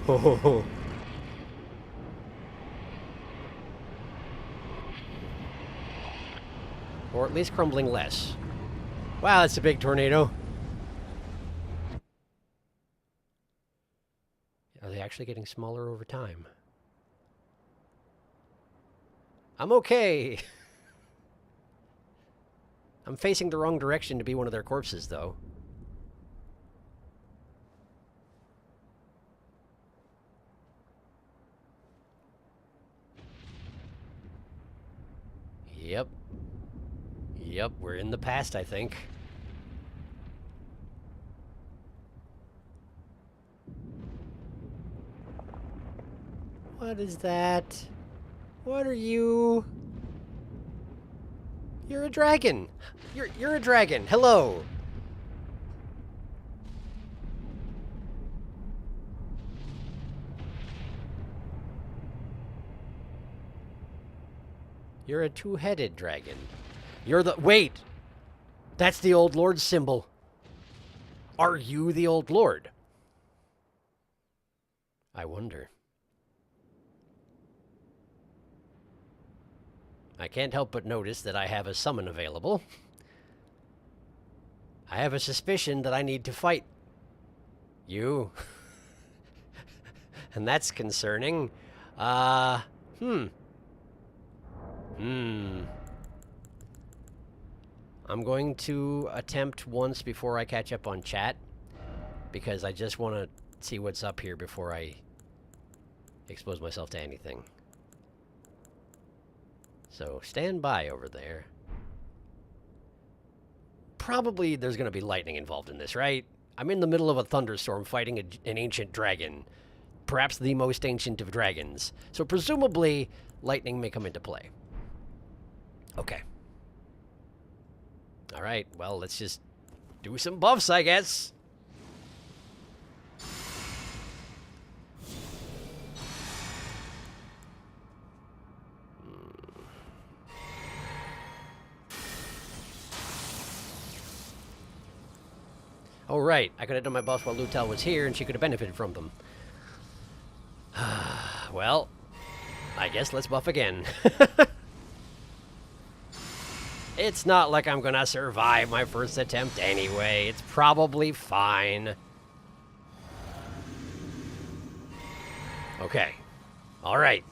Ho ho ho. Or at least crumbling less. Wow, that's a big tornado. Are they actually getting smaller over time? I'm okay. I'm facing the wrong direction to be one of their corpses, though. Yep. Yep, we're in the past, I think. What is that? What are you? You're a dragon. You're a dragon. Hello. You're a two-headed dragon. You're the... Wait! That's the Old Lord's symbol. Are you the Old Lord? I wonder. I can't help but notice that I have a summon available. I have a suspicion that I need to fight you. And that's concerning. I'm going to attempt once before I catch up on chat, because I just want to see what's up here before I expose myself to anything. So stand by over there. Probably there's going to be lightning involved in this, right? I'm in the middle of a thunderstorm fighting an ancient dragon. Perhaps the most ancient of dragons. So presumably, lightning may come into play. Okay. Alright, well, let's just do some buffs, I guess. Oh, right. I could have done my buffs while Lutel was here, and she could have benefited from them. Well, I guess let's buff again. It's not like I'm gonna survive my first attempt anyway. It's probably fine. Okay. Alright.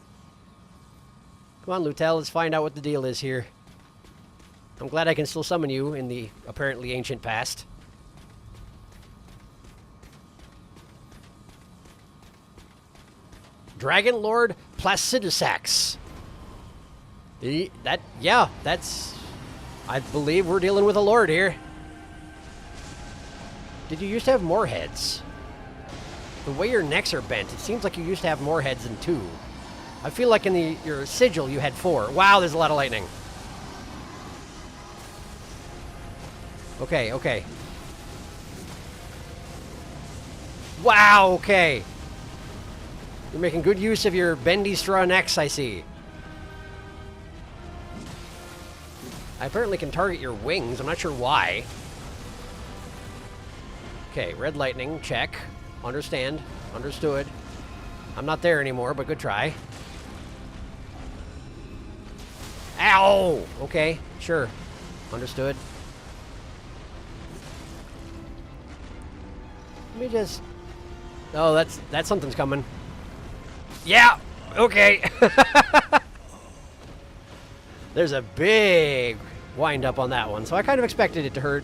Come on, Lutel, let's find out what the deal is here. I'm glad I can still summon you in the apparently ancient past. Dragon Lord Placidusax. Yeah, that's... I believe we're dealing with a lord here. Did you used to have more heads? The way your necks are bent, it seems like you used to have more heads than 2. I feel like in your sigil you had 4. Wow, there's a lot of lightning. Okay, okay. Wow, okay. You're making good use of your bendy straw necks, I see. I apparently can target your wings. I'm not sure why. Okay, red lightning, check. Understand. Understood. I'm not there anymore, but good try. Ow! Okay, sure. Understood. Let me just... Oh, that's something's coming. Yeah! Okay! There's a big wind up on that one, so I kind of expected it to hurt.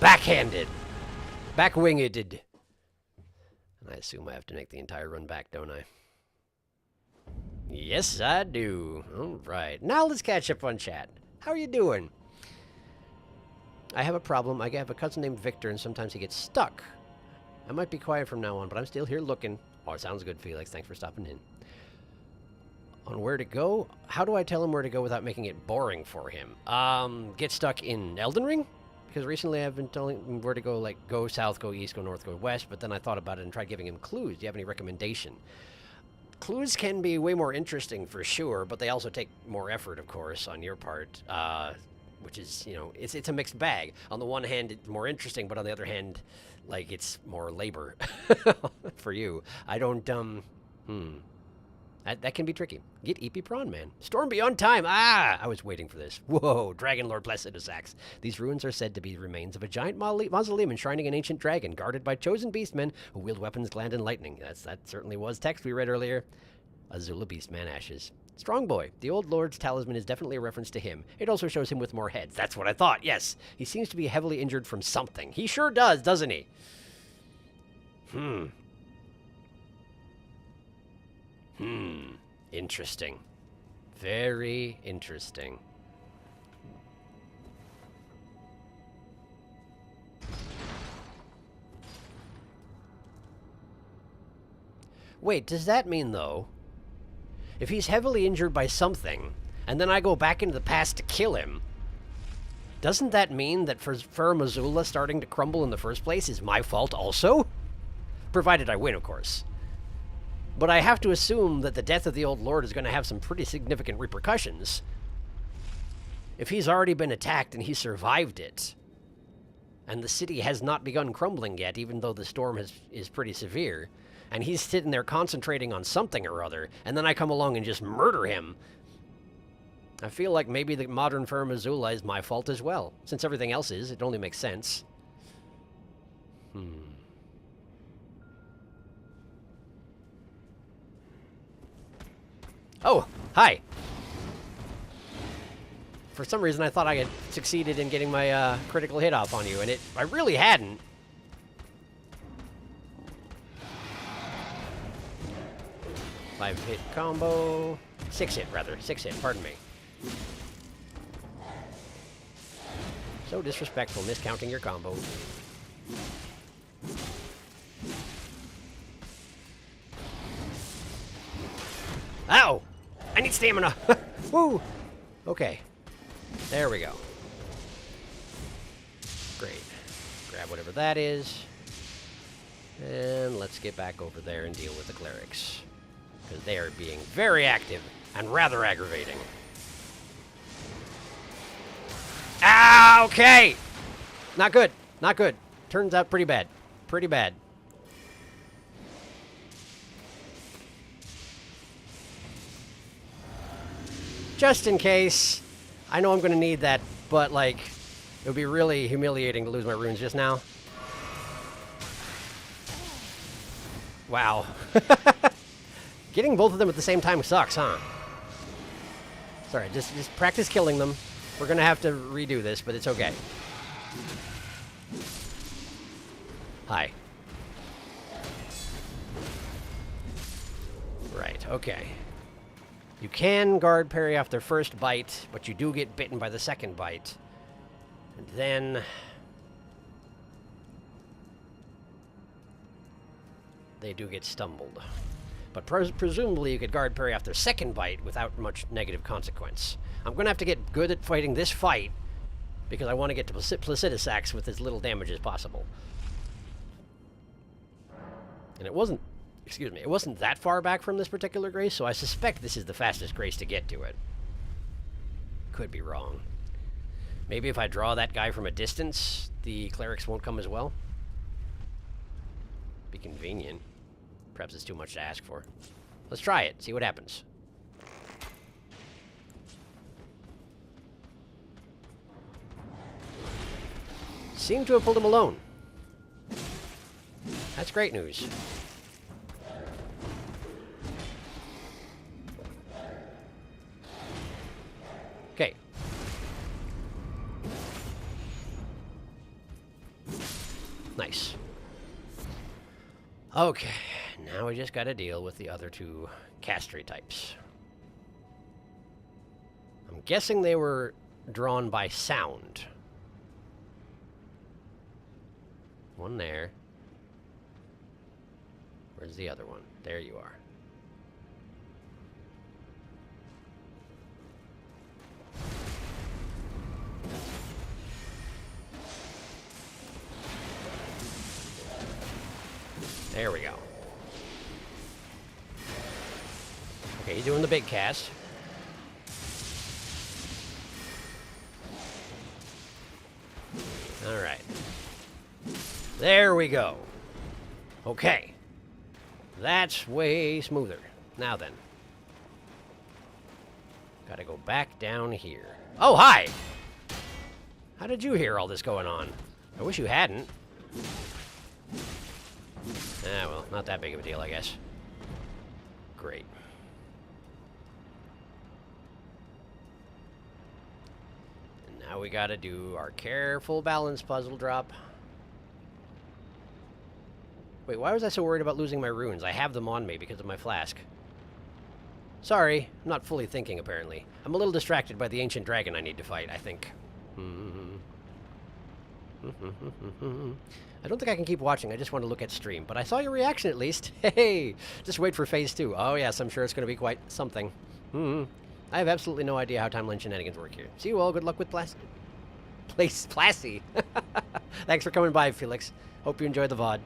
Backhanded. Back-winged. And I assume I have to make the entire run back, don't I? Yes, I do. All right. Now let's catch up on chat. How are you doing? I have a problem. I have a cousin named Victor, and sometimes he gets stuck. I might be quiet from now on, but I'm still here looking. Oh, it sounds good, Felix. Thanks for stopping in. On where to go? How do I tell him where to go without making it boring for him? Get stuck in Elden Ring? Because recently I've been telling him where to go, like, go south, go east, go north, go west, but then I thought about it and tried giving him clues. Do you have any recommendation? Clues can be way more interesting for sure, but they also take more effort, of course, on your part, which is, you know, it's a mixed bag. On the one hand, it's more interesting, but on the other hand, like, it's more labor for you. I don't, That can be tricky. Get EP Prawn, man. Storm beyond time. Ah! I was waiting for this. Whoa, Dragon Lord Placidusax. These ruins are said to be remains of a giant mausoleum enshrining an ancient dragon, guarded by chosen beastmen who wield weapons, land, and lightning. That certainly was text we read earlier. Azula Beastman Ashes. Strong Boy. The old lord's talisman is definitely a reference to him. It also shows him with more heads. That's what I thought, yes. He seems to be heavily injured from something. He sure does, doesn't he? Interesting. Very interesting. Wait, does that mean, though, If he's heavily injured by something, and then I go back into the past to kill him, doesn't that mean that for Missoula starting to crumble in the first place is my fault also? Provided I win, of course. But I have to assume that the death of the old lord is going to have some pretty significant repercussions. If he's already been attacked and he survived it, and the city has not begun crumbling yet, even though the storm is pretty severe, and he's sitting there concentrating on something or other, and then I come along and just murder him, I feel like maybe the modern Fair Missoula is my fault as well. Since everything else is, it only makes sense. Oh, hi. For some reason, I thought I had succeeded in getting my critical hit off on you, and I really hadn't. Five-hit combo. Six-hit, rather. Six-hit, pardon me. So disrespectful, miscounting your combo. Ow! I need stamina! Woo! Okay. There we go. Great. Grab whatever that is. And let's get back over there and deal with the clerics. Because they are being very active and rather aggravating. Ah, okay! Not good. Not good. Turns out pretty bad. Pretty bad. Just in case. I know I'm going to need that, but, like, it would be really humiliating to lose my runes just now. Wow. Getting both of them at the same time sucks, huh? Sorry, just practice killing them. We're going to have to redo this, but it's okay. Hi. Right, okay. You can guard parry off their first bite, but you do get bitten by the second bite. And then... they do get stumbled. But presumably you could guard parry off their second bite without much negative consequence. I'm going to have to get good at fighting this fight, because I want to get to Placidus Axe with as little damage as possible. And it wasn't... excuse me, it wasn't that far back from this particular grace, so I suspect this is the fastest grace to get to it. Could be wrong. Maybe if I draw that guy from a distance, the clerics won't come as well. Be convenient. Perhaps it's too much to ask for. Let's try it, see what happens. Seem to have pulled him alone. That's great news. Okay. Nice. Okay, now we just got to deal with the other two castery types. I'm guessing they were drawn by sound. One there. Where's the other one? There you are. There we go. Okay, he's doing the big cast. All right. There we go. Okay. That's way smoother. Now then. Gotta go back down here. Oh, hi! How did you hear all this going on? I wish you hadn't. Ah, well, not that big of a deal, I guess. Great. And now we gotta do our careful balance puzzle drop. Wait, why was I so worried about losing my runes? I have them on me because of my flask. Sorry, I'm not fully thinking, apparently. I'm a little distracted by the ancient dragon I need to fight, I think. I don't think I can keep watching. I just want to look at stream. But I saw your reaction at least. Hey, just wait for phase 2. Oh, yes, I'm sure it's going to be quite something. I have absolutely no idea how timeline shenanigans work here. See you all. Good luck with Plassy. Thanks for coming by, Felix. Hope you enjoyed the VOD.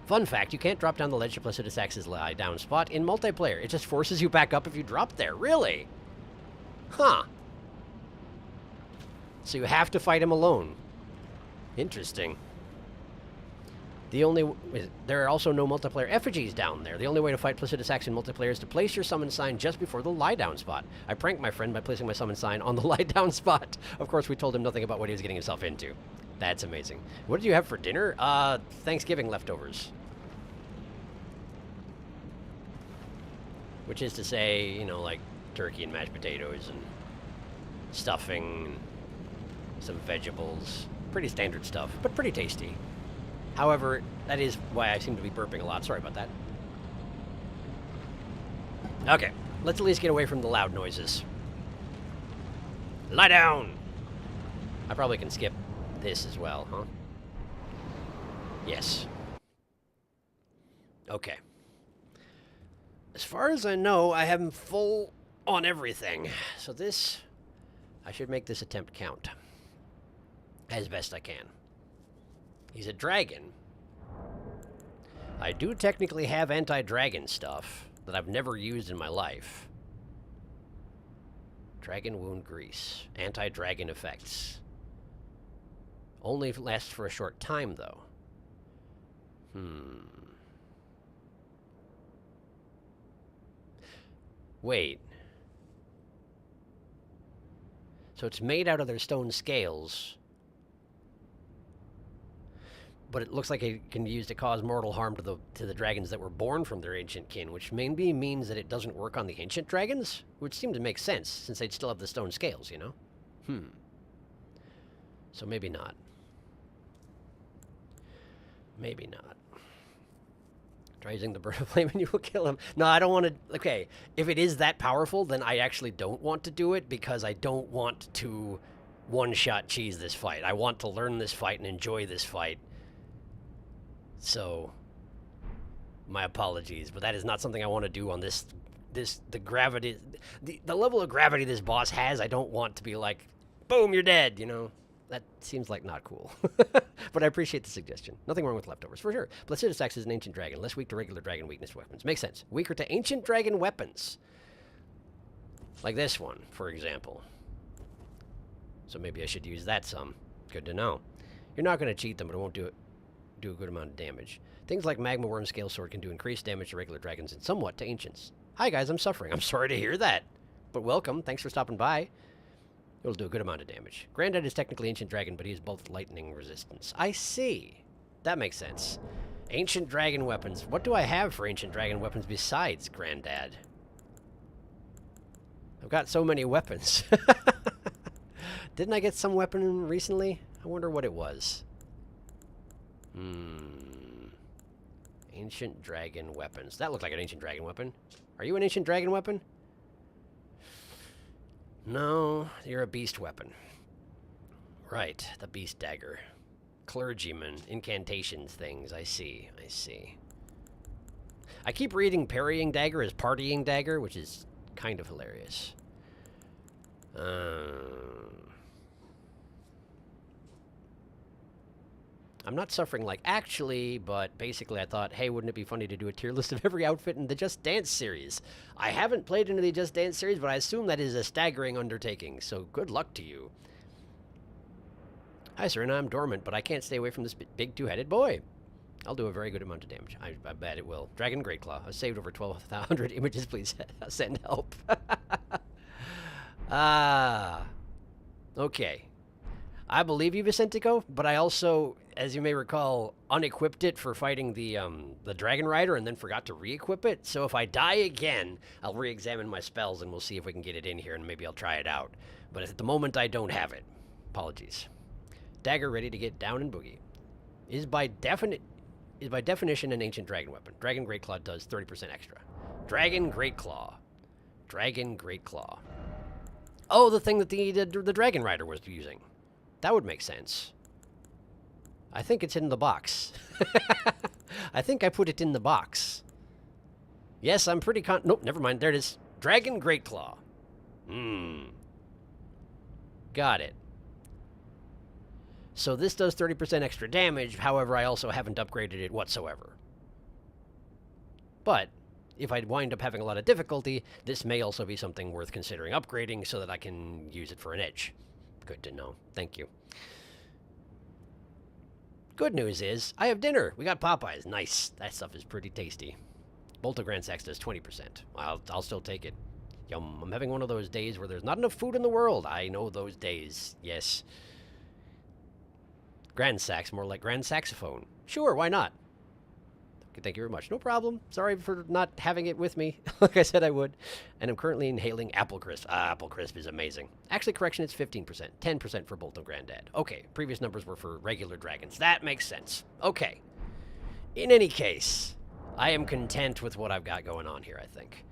Fun fact, you can't drop down the ledge to Placidus X's lie down spot in multiplayer. It just forces you back up if you drop there. Really? Huh. So you have to fight him alone. Interesting. There are also no multiplayer effigies down there. The only way to fight Placidus X in multiplayer is to place your summon sign just before the lie down spot. I pranked my friend by placing my summon sign on the lie down spot. Of course, we told him nothing about what he was getting himself into. That's amazing. What did you have for dinner? Thanksgiving leftovers. Which is to say, you know, like turkey and mashed potatoes and stuffing and some vegetables. Pretty standard stuff, but pretty tasty. However, that is why I seem to be burping a lot. Sorry about that. Okay, let's at least get away from the loud noises. Lie down! I probably can skip this as well, huh? Yes. Okay. As far as I know, I have him full on everything. So this, I should make this attempt count. As best I can. He's a dragon. I do technically have anti-dragon stuff that I've never used in my life. Dragon wound grease. Anti-dragon effects. Only if it lasts for a short time, though. Wait. So it's made out of their stone scales. But it looks like it can be used to cause mortal harm to the dragons that were born from their ancient kin, which maybe means that it doesn't work on the ancient dragons, which seemed to make sense, since they'd still have the stone scales, you know? So maybe not. Maybe not. Try using the bird of flame and you will kill him. No, I don't want to... Okay, if it is that powerful, then I actually don't want to do it, because I don't want to one-shot cheese this fight. I want to learn this fight and enjoy this fight. So, my apologies, but that is not something I want to do on the gravity, the level of gravity this boss has. I don't want to be like, boom, you're dead, you know? That seems like not cool. But I appreciate the suggestion. Nothing wrong with leftovers, for sure. Placidus X is an ancient dragon, less weak to regular dragon weakness weapons. Makes sense. Weaker to ancient dragon weapons. Like this one, for example. So maybe I should use that some. Good to know. You're not going to cheat them, but it won't do a good amount of damage. Things like Magma Worm Scale Sword can do increased damage to regular dragons and somewhat to ancients. Hi guys, I'm suffering. I'm sorry to hear that. But welcome. Thanks for stopping by. It'll do a good amount of damage. Granddad is technically ancient dragon, but he has both lightning resistance. I see. That makes sense. Ancient dragon weapons. What do I have for ancient dragon weapons besides Granddad? I've got so many weapons. Didn't I get some weapon recently? I wonder what it was. Ancient dragon weapons. That looked like an ancient dragon weapon. Are you an ancient dragon weapon? No, you're a beast weapon. Right, the beast dagger. Clergyman, incantations things. I see, I see. I keep reading parrying dagger as partying dagger, which is kind of hilarious. I'm not suffering like actually, but basically I thought, hey, wouldn't it be funny to do a tier list of every outfit in the Just Dance series? I haven't played into the Just Dance series, but I assume that is a staggering undertaking, so good luck to you. Hi, Serena, I'm dormant, but I can't stay away from this big two-headed boy. I'll do a very good amount of damage. I bet it will. Dragon Greatclaw. I've saved over 1,200 images. Please send help. Okay. I believe you, Vicentico, but I also, as you may recall, unequipped it for fighting the Dragon Rider and then forgot to re-equip it. So if I die again, I'll re-examine my spells and we'll see if we can get it in here and maybe I'll try it out. But at the moment, I don't have it. Apologies. Dagger ready to get down and boogie. Is by definition an ancient dragon weapon. Dragon Greatclaw does 30% extra. Dragon Greatclaw. Dragon Greatclaw. Oh, the thing that the Dragon Rider was using. That would make sense. I think it's in the box. I think I put it in the box. Yes, I'm pretty nope, never mind. There it is. Dragon Great Claw. Got it. So this does 30% extra damage. However, I also haven't upgraded it whatsoever. But if I wind up having a lot of difficulty, this may also be something worth considering upgrading so that I can use it for an edge. Good to know. Thank you. Good news is, I have dinner. We got Popeyes. Nice. That stuff is pretty tasty. Bolt of Grand Sax does 20%. I'll still take it. Yum. I'm having one of those days where there's not enough food in the world. I know those days. Yes. Grand Sax, more like Grand Saxophone. Sure, why not? Thank you very much. No problem. Sorry for not having it with me, like I said I would. And I'm currently inhaling Apple Crisp. Apple Crisp is amazing. Actually, correction, it's 15%. 10% for Bolt of Granddad. Okay, previous numbers were for regular dragons. That makes sense. Okay. In any case, I am content with what I've got going on here, I think.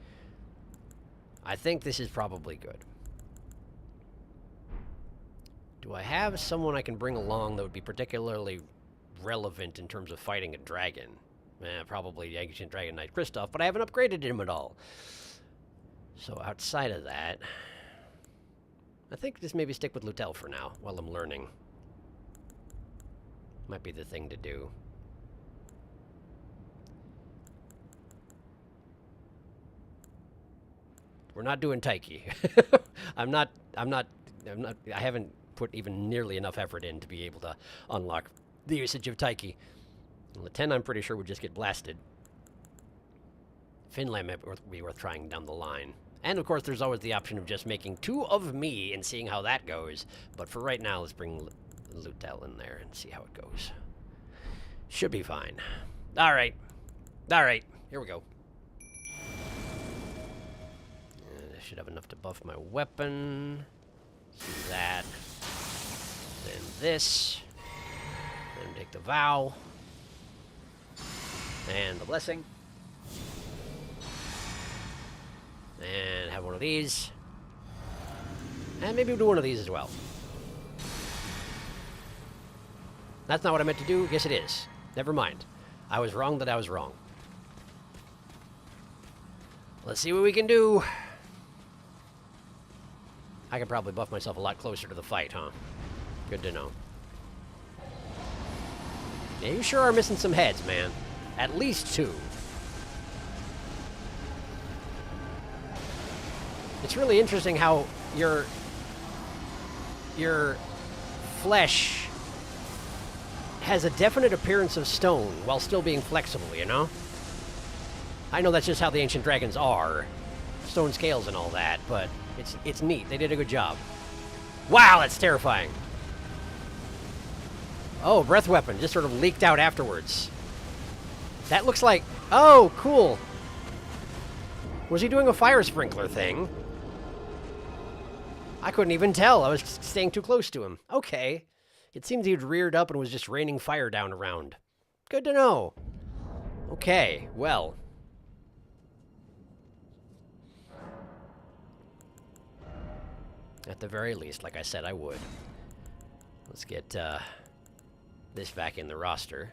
I think this is probably good. Do I have someone I can bring along that would be particularly relevant in terms of fighting a dragon? Probably Ancient Dragon Knight Kristoff, but I haven't upgraded him at all. So outside of that, I think just maybe stick with Lutel for now, while I'm learning. Might be the thing to do. We're not doing Taiki. I haven't put even nearly enough effort in to be able to unlock the usage of Taiki. Well, the 10, I'm pretty sure, would just get blasted. Finland might be worth trying down the line. And, of course, there's always the option of just making 2 of me and seeing how that goes. But for right now, let's bring Lutel in there and see how it goes. Should be fine. All right. All right. Here we go. And I should have enough to buff my weapon. Let's do that. Then this. Then take the vow. And the blessing. And have one of these. And maybe we'll do one of these as well. That's not what I meant to do. Yes, it is. Never mind. I was wrong that I was wrong. Let's see what we can do. I could probably buff myself a lot closer to the fight, huh? Good to know. Yeah, you sure are missing some heads, man. At least 2. It's really interesting how your flesh has a definite appearance of stone while still being flexible, you know? I know that's just how the ancient dragons are. Stone scales and all that, but it's neat. They did a good job. Wow, that's terrifying. Oh, breath weapon just sort of leaked out afterwards. That looks like... Oh, cool. Was he doing a fire sprinkler thing? I couldn't even tell. I was staying too close to him. Okay. It seems he'd reared up and was just raining fire down around. Good to know. Okay, well. At the very least, like I said I would. Let's get this back in the roster.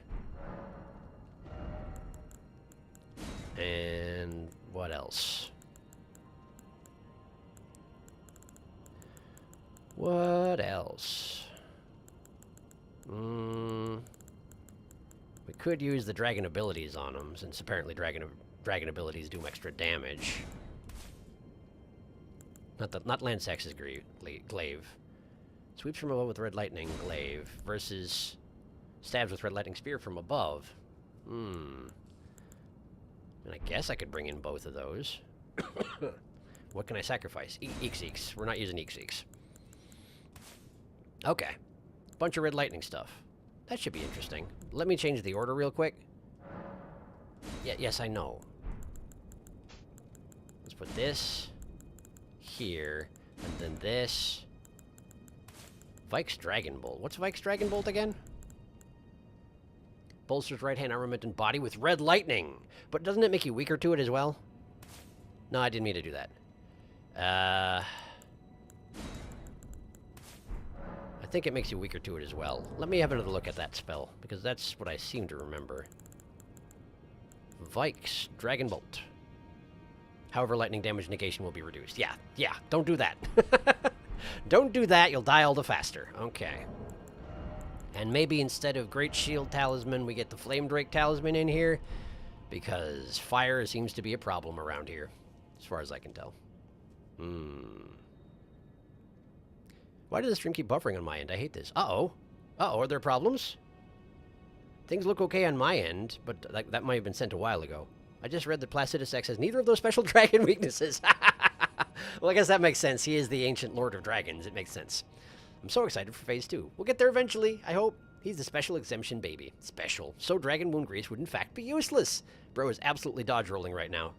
And what else? What else? We could use the dragon abilities on them, since apparently dragon abilities do extra damage. Not Lansax's glaive. Sweeps from above with red lightning glaive versus stabs with red lightning spear from above. And I guess I could bring in both of those. What can I sacrifice? Eeks. We're not using Eeks. Okay. Bunch of red lightning stuff. That should be interesting. Let me change the order real quick. Yes, I know. Let's put this here, and then this. Vike's Dragon Bolt. What's Vike's Dragon Bolt again? Bolsters right-hand armament and body with red lightning. But doesn't it make you weaker to it as well? No, I didn't mean to do that. I I think it makes you weaker to it as well. Let me have another look at that spell, because that's what I seem to remember. Vikes, Dragon Bolt. However, lightning damage negation will be reduced. Yeah, don't do that. Don't do that, you'll die all the faster. Okay. And maybe instead of Great Shield Talisman, we get the Flame Drake Talisman in here, because fire seems to be a problem around here, as far as I can tell. Why does the stream keep buffering on my end? I hate this. Uh-oh. Uh-oh, are there problems? Things look okay on my end, but that might have been sent a while ago. I just read that Placidus X has neither of those special dragon weaknesses. Well, I guess that makes sense. He is the ancient Lord of Dragons. It makes sense. I'm so excited for Phase 2. We'll get there eventually, I hope. He's the special exemption baby. Special. So Dragon Wound Grease would in fact be useless. Bro is absolutely dodge rolling right now.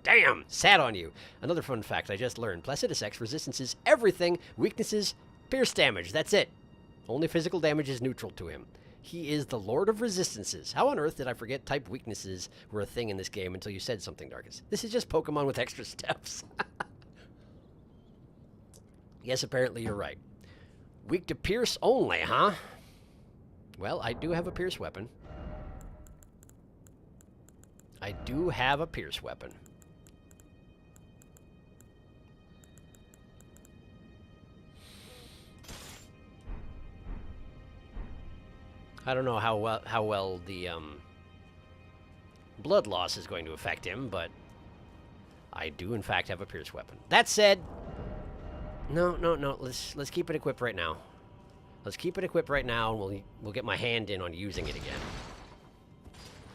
Damn! Sad on you. Another fun fact I just learned. Placidus X resistances everything. Weaknesses, pierce damage. That's it. Only physical damage is neutral to him. He is the Lord of Resistances. How on earth did I forget type weaknesses were a thing in this game until you said something, Darkus? This is just Pokemon with extra steps. Yes, apparently you're right. Weak to pierce only, huh? Well, I do have a pierce weapon. I do have a pierce weapon. I don't know how well the blood loss is going to affect him, but I do in fact have a pierce weapon. That said, no. Let's keep it equipped right now. Let's keep it equipped right now, and we'll get my hand in on using it again,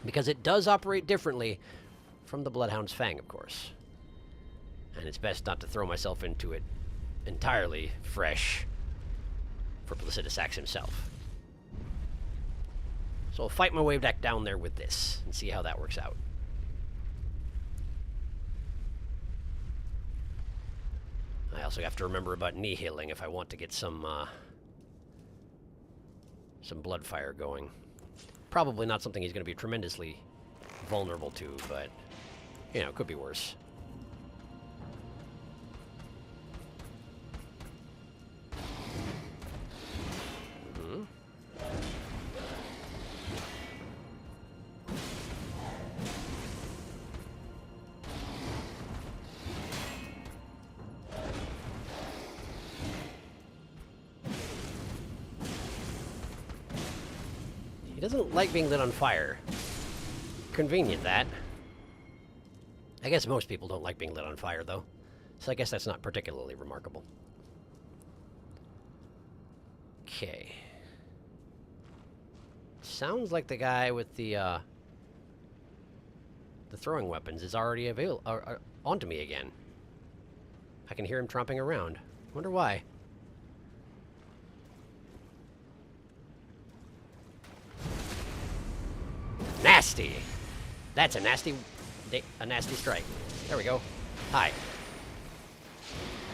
because it does operate differently from the Bloodhound's Fang, of course, and it's best not to throw myself into it entirely fresh for Placidus X himself. So I'll fight my way back down there with this and see how that works out. I also have to remember about knee healing if I want to get some blood fire going. Probably not something he's going to be tremendously vulnerable to, but, you know, it could be worse. He doesn't like being lit on fire. Convenient, that. I guess most people don't like being lit on fire, though. So I guess that's not particularly remarkable. Okay. Sounds like the guy with the throwing weapons is already onto me again. I can hear him tromping around. Wonder why. Nasty! That's a nasty strike. There we go. Hi.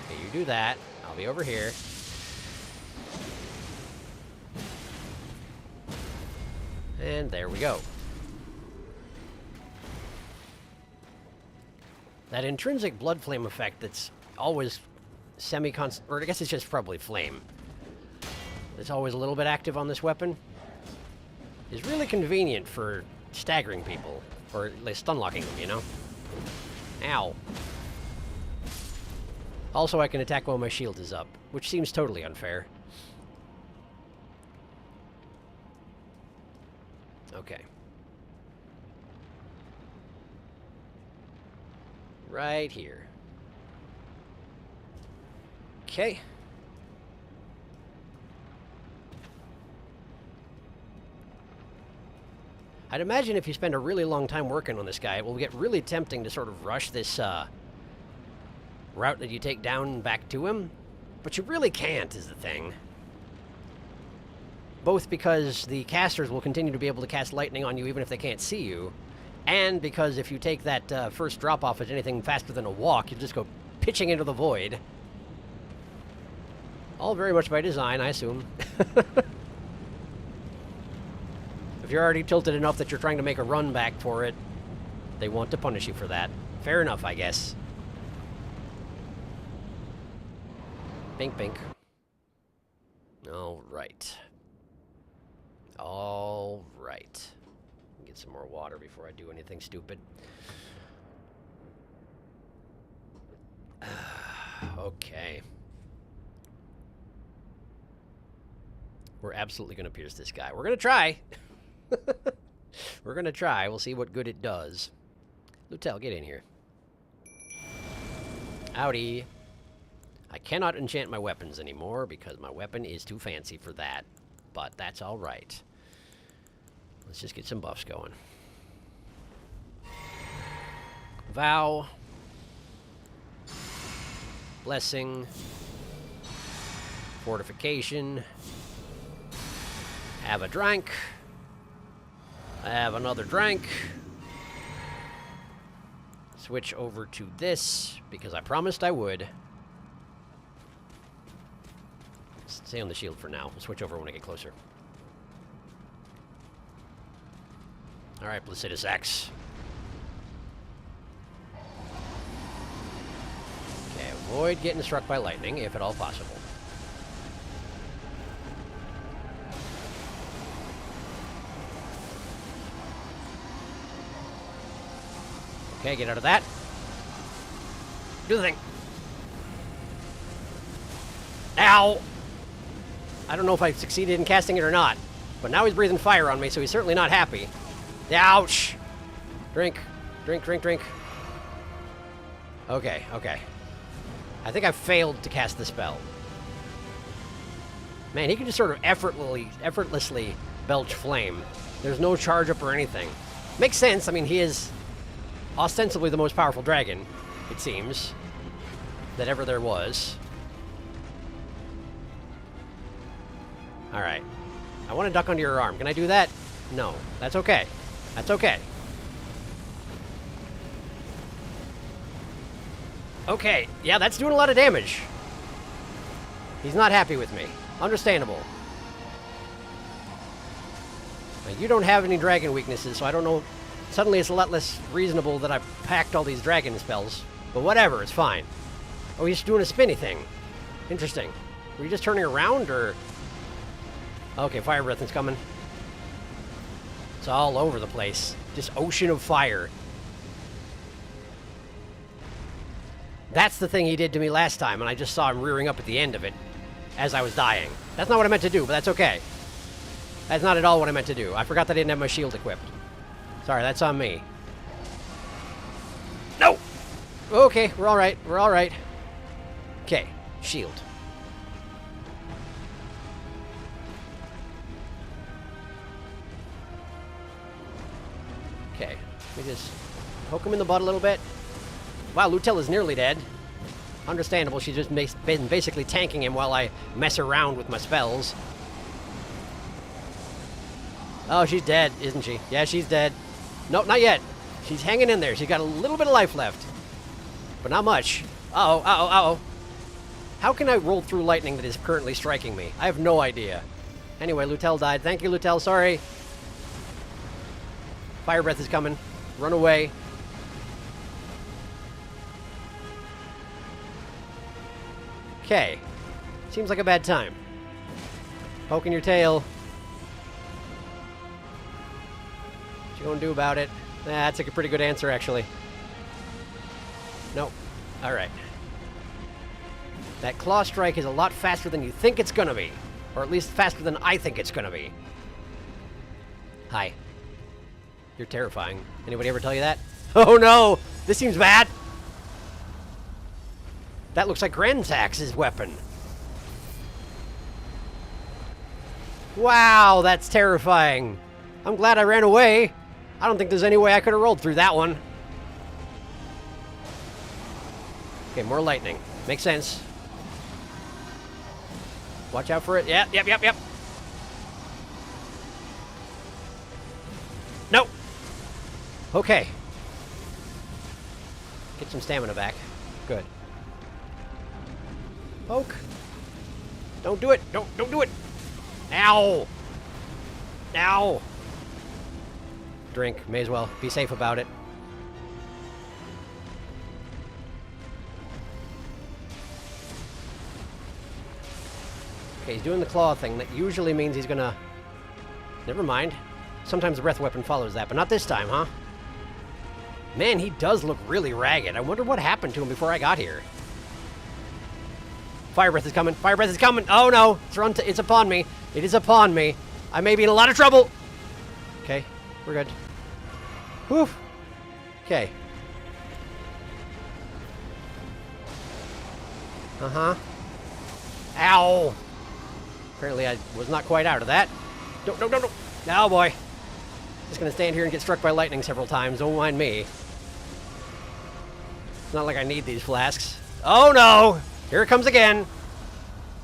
Okay, you do that. I'll be over here. And there we go. That intrinsic blood flame effect that's always semi-constant, or I guess it's just probably flame. It's always a little bit active on this weapon. Is really convenient for staggering people, or at least stun locking them, you know? Ow. Also, I can attack while my shield is up, which seems totally unfair. Okay. Right here. Okay. I'd imagine if you spend a really long time working on this guy, it will get really tempting to sort of rush this route that you take down back to him. But you really can't, is the thing. Both because the casters will continue to be able to cast lightning on you even if they can't see you, and because if you take that first drop-off as anything faster than a walk, you'll just go pitching into the void. All very much by design, I assume. If you're already tilted enough that you're trying to make a run back for it, they want to punish you for that. Fair enough, I guess. Bink, bink. All right. All right. Get some more water before I do anything stupid. Okay. We're absolutely going to pierce this guy. We're going to try. We're going to try. We'll see what good it does. Lutel, get in here. Howdy. I cannot enchant my weapons anymore because my weapon is too fancy for that. But that's all right. Let's just get some buffs going. Vow. Blessing. Fortification. Have a drink. Have another drink. Switch over to this, because I promised I would. Stay on the shield for now. We'll switch over when I get closer. Alright, Placidus X. Okay, avoid getting struck by lightning, if at all possible. Okay, get out of that. Do the thing. Ow! I don't know if I succeeded in casting it or not, but now he's breathing fire on me, so he's certainly not happy. Ouch! Drink. Drink, drink, drink. Okay, okay. I think I failed to cast the spell. Man, he can just sort of effortlessly belch flame. There's no charge up or anything. Makes sense. I mean, he is ostensibly the most powerful dragon, it seems, that ever there was. Alright. I want to duck under your arm. Can I do that? No. That's okay. That's okay. Okay. Yeah, that's doing a lot of damage. He's not happy with me. Understandable. Now, you don't have any dragon weaknesses, so I don't know. Suddenly it's a lot less reasonable that I packed all these dragon spells. But whatever, it's fine. Oh, he's doing a spinny thing. Interesting. Were you just turning around, or... Okay, fire breath is coming. It's all over the place. Just ocean of fire. That's the thing he did to me last time, and I just saw him rearing up at the end of it as I was dying. That's not what I meant to do, but that's okay. That's not at all what I meant to do. I forgot that I didn't have my shield equipped. Sorry, that's on me. No! Okay, we're all right. We're all right. Okay, shield. Okay, let me just poke him in the butt a little bit. Wow, Lutel is nearly dead. Understandable, she's just been basically tanking him while I mess around with my spells. Oh, she's dead, isn't she? Yeah, she's dead. Nope, not yet. She's hanging in there. She's got a little bit of life left. But not much. Uh-oh, uh-oh, uh-oh. How can I roll through lightning that is currently striking me? I have no idea. Anyway, Lutel died. Thank you, Lutel. Sorry. Fire breath is coming. Run away. Okay. Seems like a bad time. Poking your tail. What you gonna do about it? That's like a pretty good answer, actually. Nope. Alright. That claw strike is a lot faster than you think it's gonna be. Or at least faster than I think it's gonna be. Hi. You're terrifying. Anybody ever tell you that? Oh no! This seems bad! That looks like Grantax's weapon. Wow, that's terrifying. I'm glad I ran away. I don't think there's any way I could have rolled through that one. Okay, more lightning. Makes sense. Watch out for it. Yep, yep, yep, yep. Nope. Okay. Get some stamina back. Good. Poke. Don't do it. Don't do it. Ow. Ow. Drink. May as well. Be safe about it. Okay, he's doing the claw thing. That usually means he's gonna... Never mind. Sometimes the breath weapon follows that, but not this time, huh? Man, he does look really ragged. I wonder what happened to him before I got here. Fire breath is coming. Fire breath is coming. Oh no, it's upon me. It is upon me. I may be in a lot of trouble. Okay, we're good. Whew. Okay. Uh-huh. Ow. Apparently I was not quite out of that. No. Oh boy. Just gonna stand here and get struck by lightning several times. Don't mind me. It's not like I need these flasks. Oh no! Here it comes again.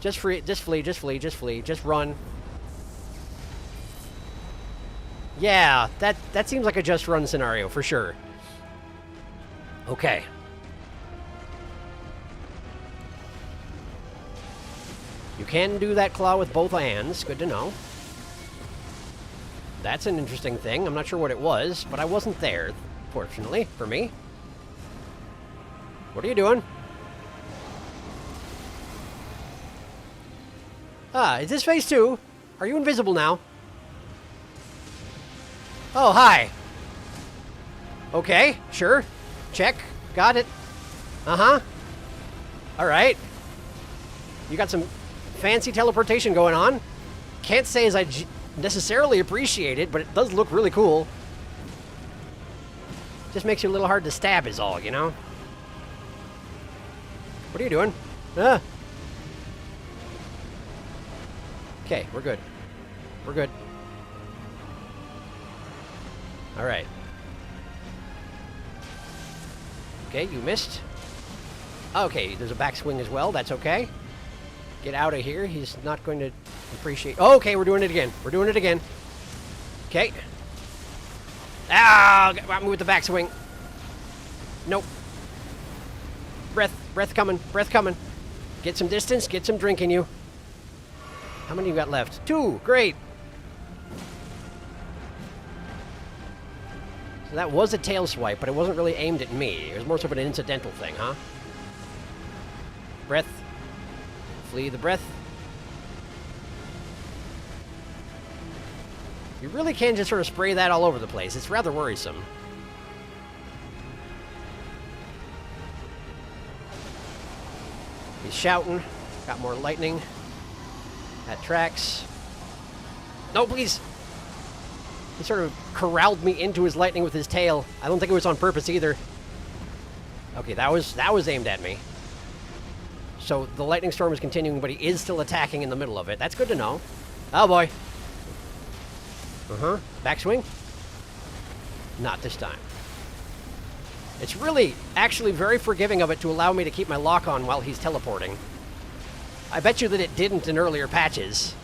Just flee, just flee, just run. Yeah, that seems like a just run scenario for sure. Okay. You can do that claw with both hands. Good to know. That's an interesting thing. I'm not sure what it was, but I wasn't there, fortunately, for me. What are you doing? Ah, is this phase 2? Are you invisible now? Oh, hi. Okay, sure. Check. Got it. Uh-huh. Alright. You got some fancy teleportation going on. Can't say as I necessarily appreciate it, but it does look really cool. Just makes you a little hard to stab is all, you know? What are you doing? Okay, we're good. We're good. Alright. Okay, you missed. Okay, there's a backswing as well. That's okay. Get out of here. He's not going to appreciate... Oh, okay, we're doing it again. We're doing it again. Okay. Ah! Got me with the backswing. Nope. Breath coming. Breath coming. Get some distance. Get some drink in you. How many you got left? 2. Great. So that was a tail swipe, but it wasn't really aimed at me. It was more sort of an incidental thing, huh? Breath. Flee the breath. You really can just sort of spray that all over the place. It's rather worrisome. He's shouting. Got more lightning. That tracks. No, please! He sort of corralled me into his lightning with his tail. I don't think it was on purpose either. Okay, that was aimed at me. So the lightning storm is continuing, but he is still attacking in the middle of it. That's good to know. Oh boy. Uh-huh. Backswing? Not this time. It's really, actually very forgiving of it to allow me to keep my lock on while he's teleporting. I bet you that it didn't in earlier patches.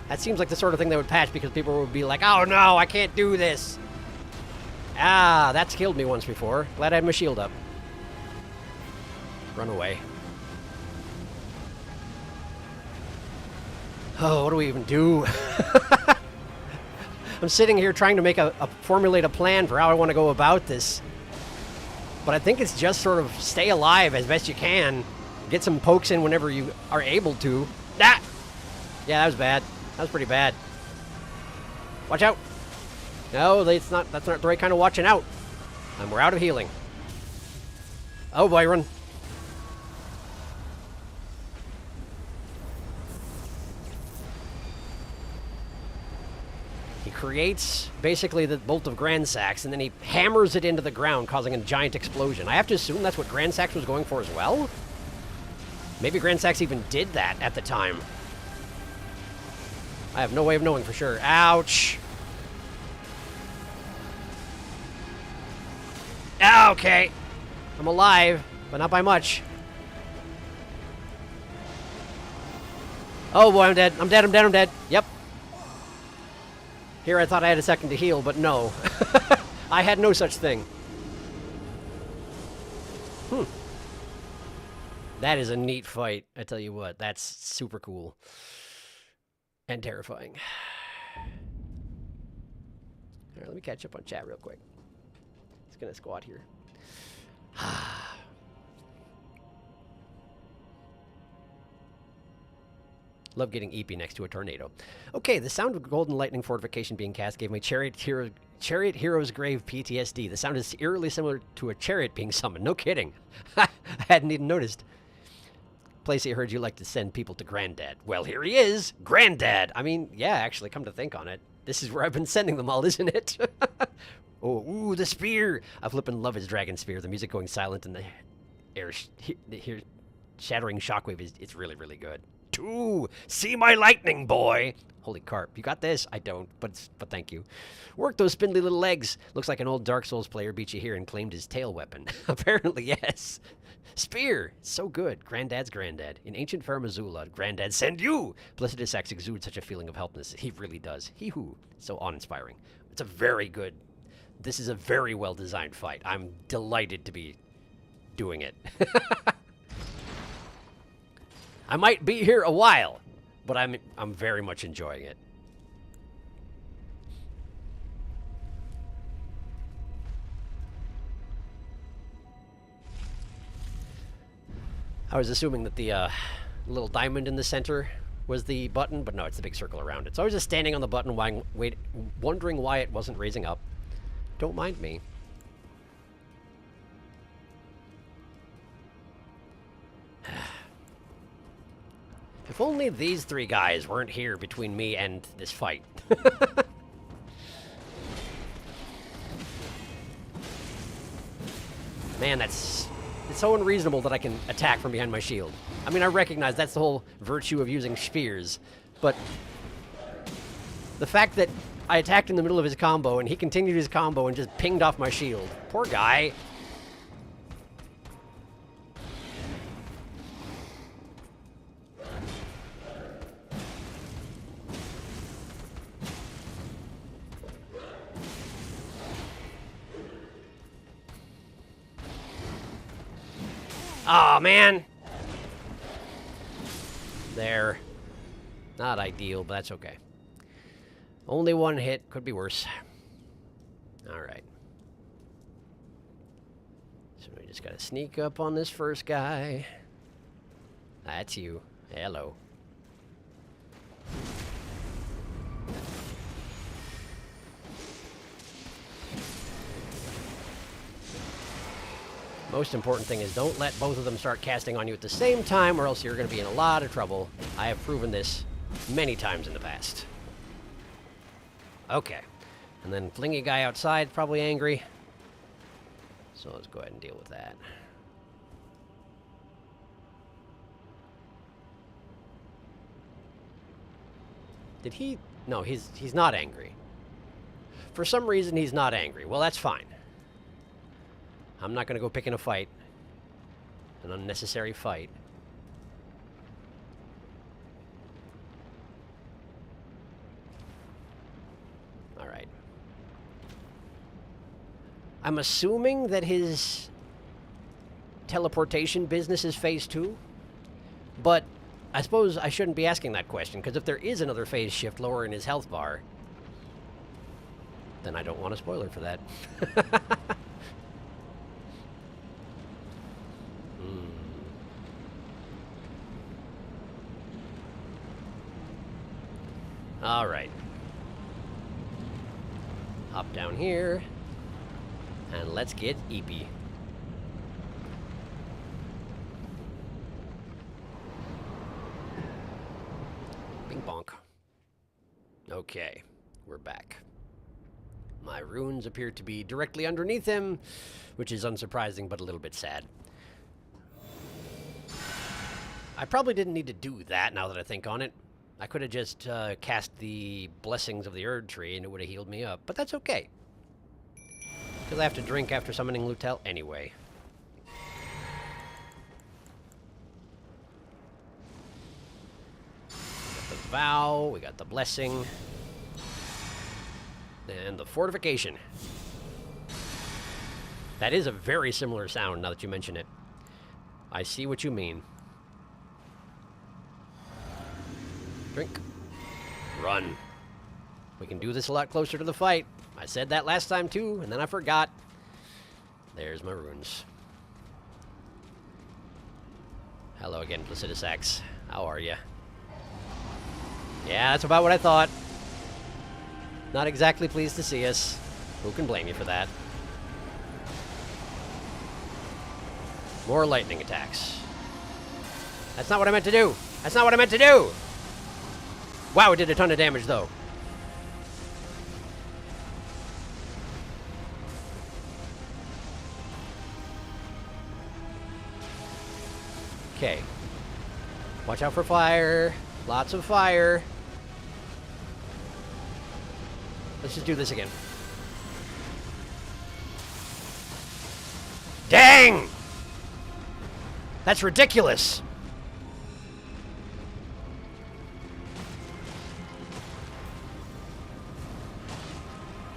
That seems like the sort of thing they would patch because people would be like, oh no, I can't do this. Ah, that's killed me once before. Glad I had my shield up. Run away. Oh, what do we even do? I'm sitting here trying to formulate a plan for how I want to go about this. But I think it's just sort of stay alive as best you can. Get some pokes in whenever you are able to. Ah! Yeah, that was bad. That was pretty bad. Watch out. No, that's not the right kind of watching out. And we're out of healing. Oh boy, run. He creates basically the bolt of Grand Sax, and then he hammers it into the ground, causing a giant explosion. I have to assume that's what Grand Sax was going for as well? Maybe Grand Sax even did that at the time. I have no way of knowing for sure. Ouch! Okay. I'm alive, but not by much. Oh boy, I'm dead. I'm dead. Yep. Here I thought I had a second to heal, but no. I had no such thing. That is a neat fight, I tell you what. That's super cool. And terrifying. Alright, let me catch up on chat real quick. Just gonna squat here. Love getting EP next to a tornado. Okay, the sound of golden lightning fortification being cast gave my chariot hero's grave PTSD. The sound is eerily similar to a chariot being summoned. No kidding. I hadn't even noticed. Placey, I heard you like to send people to Granddad. Well, here he is. Granddad. I mean, yeah, actually, come to think on it. This is where I've been sending them all, isn't it? Oh, ooh, the spear. I flippin' love his dragon spear. The music going silent and the air shattering shockwave is it's really, really good. 2. See my lightning, boy. Holy carp. You got this? I don't, but thank you. Work those spindly little legs. Looks like an old Dark Souls player beat you here and claimed his tail weapon. Apparently, yes. Spear. So good. Granddad's granddad. In ancient Fair Missoula, Granddad send you. Blessed Sex exudes such a feeling of helplessness. He really does. Hee-hoo. So awe-inspiring. It's a very good... This is a very well-designed fight. I'm delighted to be doing it. I might be here a while, but I'm very much enjoying it. I was assuming that the little diamond in the center was the button, but no, it's the big circle around it. So I was just standing on the button, wondering why it wasn't raising up. Don't mind me. If only these 3 guys weren't here between me and this fight. Man, it's so unreasonable that I can attack from behind my shield. I mean, I recognize that's the whole virtue of using spears, but the fact that I attacked in the middle of his combo and he continued his combo and just pinged off my shield. Poor guy. Aw, oh, man. There. Not ideal, but that's okay. Only 1 hit. Could be worse. Alright. So we just gotta sneak up on this first guy. That's you. Hello. Most important thing is don't let both of them start casting on you at the same time or else you're going to be in a lot of trouble. I have proven this many times in the past. Okay. And then flingy guy outside, probably angry. So let's go ahead and deal with that. Did he? No, he's not angry. For some reason, he's not angry. Well, that's fine. I'm not going to go pick in a fight. An unnecessary fight. Alright. I'm assuming that his teleportation business is phase 2. But I suppose I shouldn't be asking that question, because if there is another phase shift lower in his health bar, then I don't want a spoiler for that. Alright. Hop down here. And let's get eepy. Bing bonk. Okay, we're back. My runes appear to be directly underneath him, which is unsurprising but a little bit sad. I probably didn't need to do that now that I think on it. I could have just cast the Blessings of the Erd Tree and it would have healed me up, but that's okay. Because I have to drink after summoning Lutel anyway. We got the Vow, we got the Blessing, and the Fortification. That is a very similar sound now that you mention it. I see what you mean. Drink. Run. We can do this a lot closer to the fight. I said that last time too, and then I forgot. There's my runes. Hello again, Placidusax. How are ya? Yeah, that's about what I thought. Not exactly pleased to see us. Who can blame you for that? More lightning attacks. That's not what I meant to do. That's not what I meant to do. Wow, it did a ton of damage, though. Okay. Watch out for fire. Lots of fire. Let's just do this again. Dang! That's ridiculous.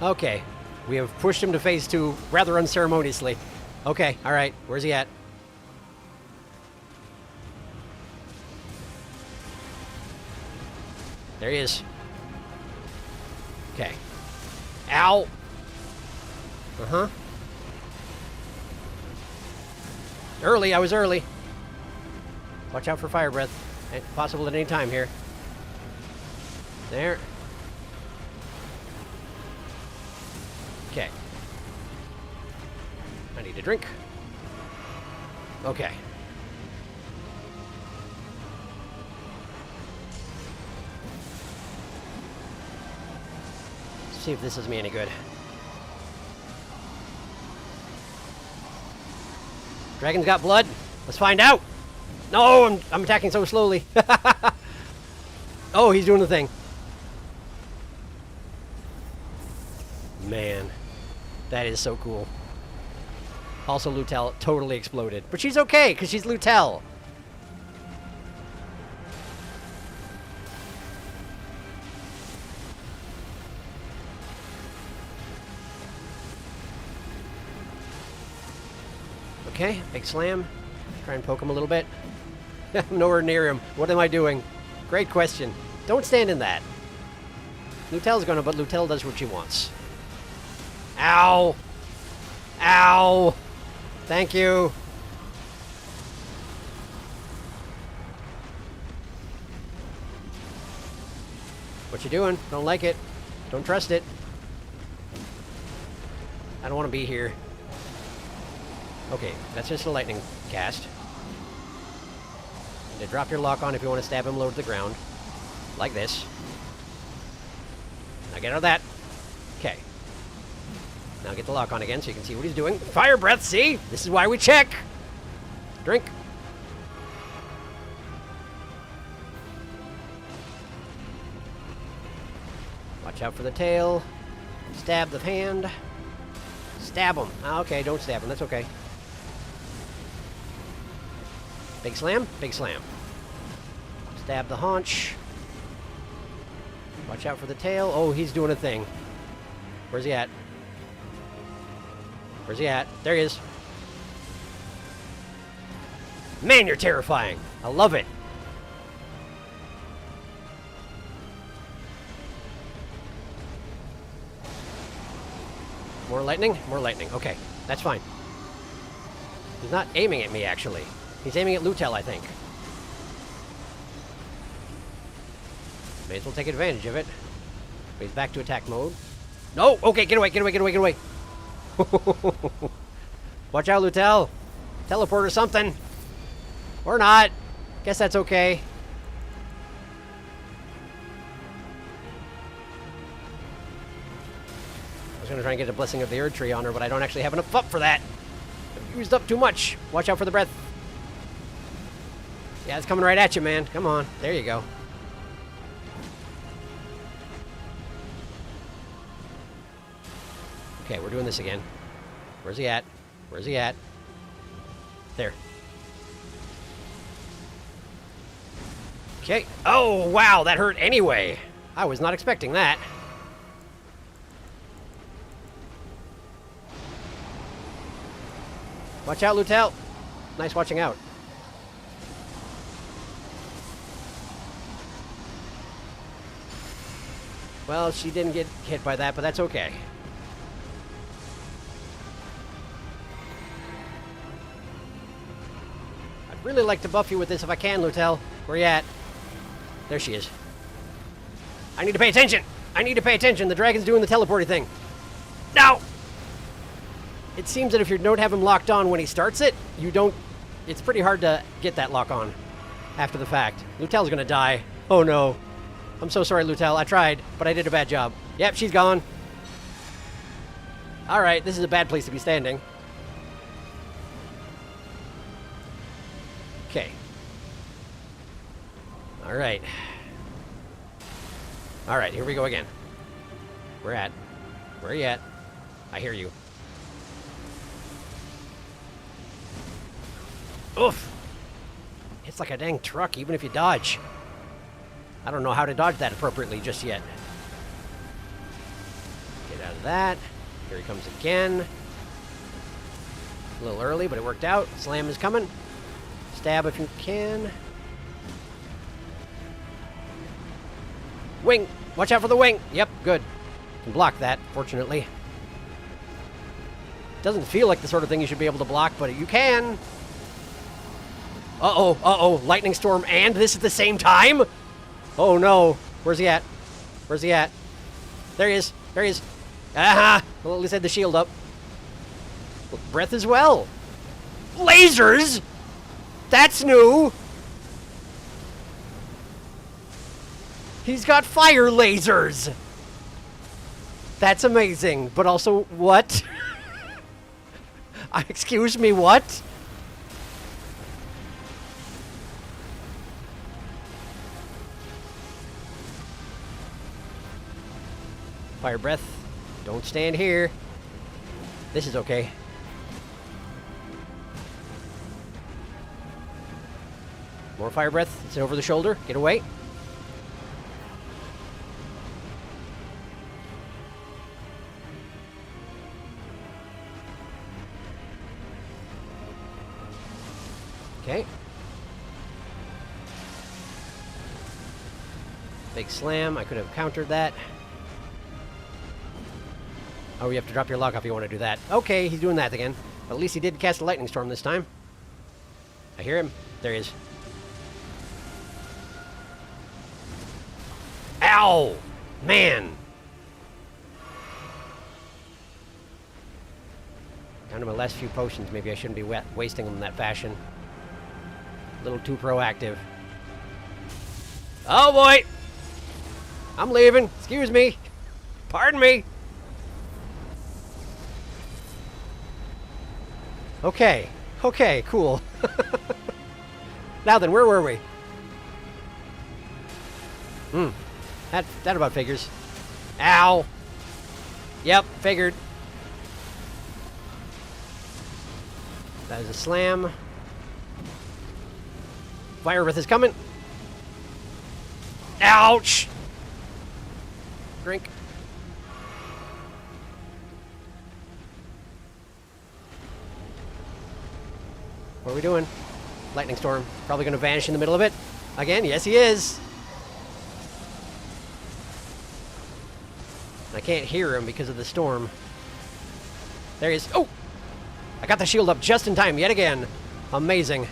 Okay. We have pushed him to phase 2 rather unceremoniously. Okay, alright. Where's he at? There he is. Okay. Ow! Uh-huh. Early, I was early. Watch out for fire breath. Possible at any time here. There. Okay. I need a drink. Okay. See if this does me any good. Dragon's got blood. Let's find out. No, I'm attacking so slowly. Oh, he's doing the thing. Man, that is so cool. Also, Lutel totally exploded. But she's okay, because she's Lutel. Okay, big slam. Try and poke him a little bit. I'm nowhere near him. What am I doing? Great question. Don't stand in that. Lutel's gonna, but Lutel does what she wants. Ow! Ow! Thank you. What you doing? Don't like it. Don't trust it. I don't want to be here. Okay, that's just a lightning cast. And to drop your lock on if you want to stab him low to the ground. Like this. Now get out of that. Okay. Now get the lock on again so you can see what he's doing. Fire breath, see? This is why we check. Drink. Watch out for the tail. Stab the hand. Stab him. Okay, don't stab him. That's okay. Big slam. Big slam. Stab the haunch. Watch out for the tail. Oh, he's doing a thing. Where's he at? Where's he at? There he is. Man, you're terrifying. I love it. More lightning? More lightning. Okay, that's fine. He's not aiming at me, actually. He's aiming at Lutel, I think. May as well take advantage of it. But he's back to attack mode. No! Okay, get away, get away, get away, get away! Watch out, Lutel! Teleport or something! Or not! Guess that's okay. I was gonna try and get a blessing of the Erd Tree on her, but I don't actually have enough up for that. I've used up too much. Watch out for the breath. Yeah, it's coming right at you, man. Come on. There you go. Okay, we're doing this again. Where's he at? Where's he at? There. Okay. Oh, wow, that hurt anyway. I was not expecting that. Watch out, Lutel. Nice watching out. Well, she didn't get hit by that, but that's okay. I'd really like to buff you with this if I can, Lutel. Where you at? There she is. I need to pay attention. I need to pay attention. The dragon's doing the teleporting thing. No! It seems that if you don't have him locked on when he starts it, you don't... It's pretty hard to get that lock on after the fact. Lutel's gonna die. Oh no. I'm so sorry, Lutel. I tried, but I did a bad job. Yep, she's gone. Alright, this is a bad place to be standing. Okay. Alright. Alright, here we go again. Where at? Where are you at? I hear you. Oof! It's like a dang truck, even if you dodge. I don't know how to dodge that appropriately just yet. Get out of that. Here he comes again. A little early, but it worked out. Slam is coming. Stab if you can. Wing! Watch out for the wing! Yep, good. Can block that, fortunately. Doesn't feel like the sort of thing you should be able to block, but you can. Uh-oh, uh-oh. Lightning storm and this at the same time? Oh no. Where's he at? Where's he at? There he is. There he is. Aha! Well, at least I had the shield up. Breath as well. Lasers? That's new. He's got fire lasers. That's amazing. But also, what? Excuse me, what? Fire breath. Don't stand here. This is okay. More fire breath. It's over the shoulder. Get away. Okay. Big slam. I could have countered that. Oh, you have to drop your lock off if you want to do that. Okay, he's doing that again. But at least he did cast a lightning storm this time. I hear him. There he is. Ow! Man! Down to my last few potions. Maybe I shouldn't be wasting them in that fashion. A little too proactive. Oh boy! I'm leaving. Excuse me. Pardon me. Okay. Okay, cool. Now then, where were we? That about figures. Ow! Yep, figured. That is a slam. Fire breath is coming. Ouch! Drink. What are we doing? Lightning storm. Probably going to vanish in the middle of it. Again, yes he is. I can't hear him because of the storm. There he is. Oh! I got the shield up just in time, yet again. Amazing.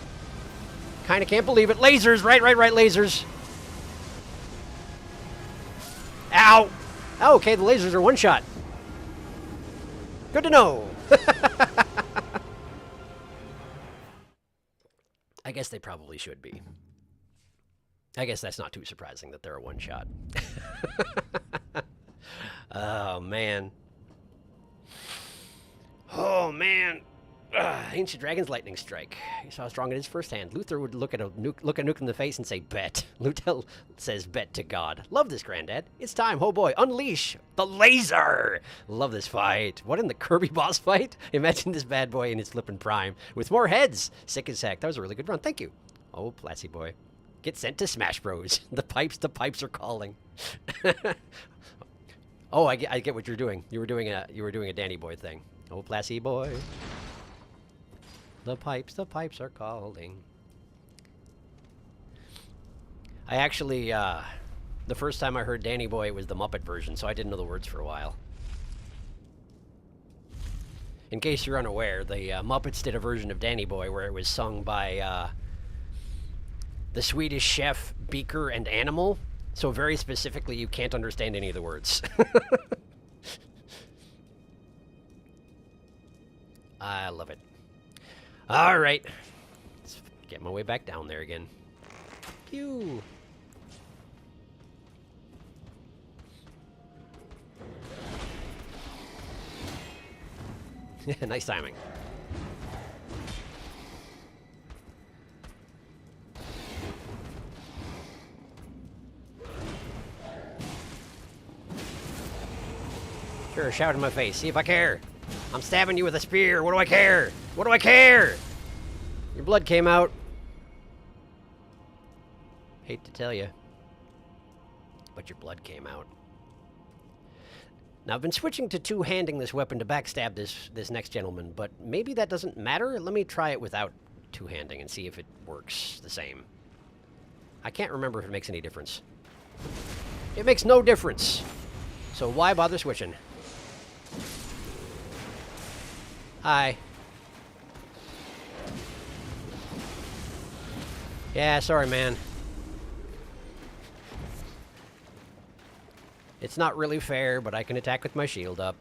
Kinda can't believe it. Lasers! Right, lasers. Ow! Oh, okay, the lasers are one shot. Good to know. I guess they probably should be. I guess that's not too surprising that they're a one shot. Oh, man. Oh, man. Ancient Dragon's Lightning Strike. You saw how strong it is firsthand. Luther would look at Nuke in the face and say, bet. Lutel says, bet to God. Love this, Granddad. It's time. Oh, boy. Unleash the laser. Love this fight. What in the Kirby boss fight? Imagine this bad boy in its flippin' prime. With more heads. Sick as heck. That was a really good run. Thank you. Oh, Plassy boy. Get sent to Smash Bros. The pipes are calling. Oh, I get what you're doing. You were doing a Danny Boy thing. Oh, Plassy boy. The pipes are calling. I actually, the first time I heard Danny Boy was the Muppet version, so I didn't know the words for a while. In case you're unaware, the Muppets did a version of Danny Boy where it was sung by the Swedish chef Beaker and Animal, So very specifically, you can't understand any of the words. I love it. All right. Let's get my way back down there again. Pew. Nice timing. Sure, shout in my face. See if I care. I'm stabbing you with a spear. What do I care? What do I care? Your blood came out. Hate to tell you, but your blood came out. Now, I've been switching to two-handing this weapon to backstab this next gentleman, but maybe that doesn't matter. Let me try it without two-handing and see if it works the same. I can't remember if it makes any difference. It makes no difference. So why bother switching? Hi. Yeah, sorry, man. It's not really fair, but I can attack with my shield up.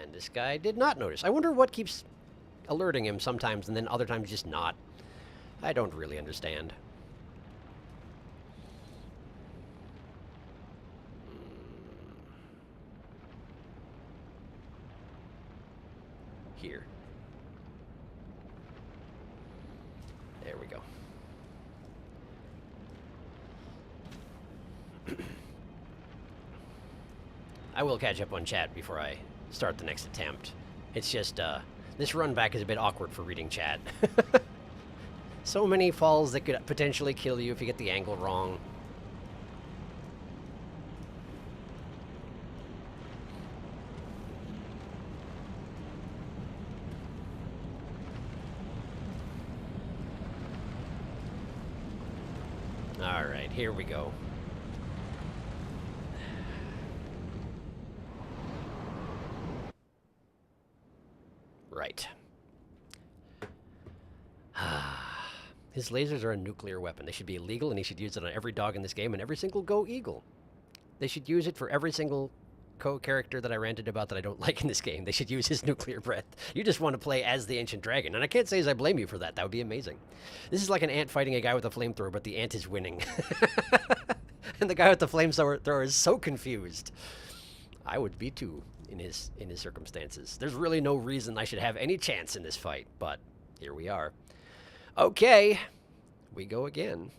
And this guy did not notice. I wonder what keeps alerting him sometimes and then other times just not. I don't really understand. Here. There we go. I will catch up on chat before I start the next attempt. It's just, this run back is a bit awkward for reading chat. So many falls that could potentially kill you if you get the angle wrong. Alright, here we go. Right. His lasers are a nuclear weapon. They should be illegal, and he should use it on every dog in this game and every single Go Eagle. They should use it for every single character that I ranted about that I don't like in this game. They should use his nuclear breath. You just want to play as the Ancient Dragon, and I can't say as I blame you for that. That would be amazing. This is like an ant fighting a guy with a flamethrower, but the ant is winning. And the guy with the flamethrower is so confused. I would be too in his circumstances. There's really no reason I should have any chance in this fight, but here we are. Okay, we go again.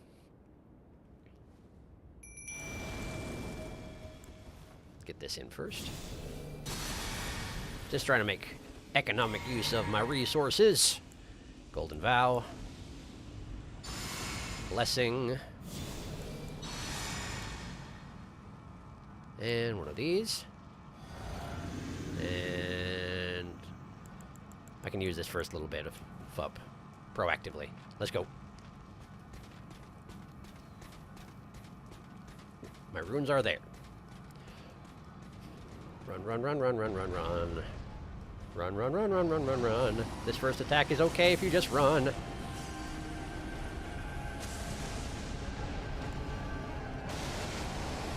Get this in first. Just trying to make economic use of my resources. Golden Vow. Blessing. And one of these. And I can use this first little bit of FUP proactively. Let's go. My runes are there. Run, run, run, run, run, run, run. Run, run, run, run, run, run, run. This first attack is okay if you just run.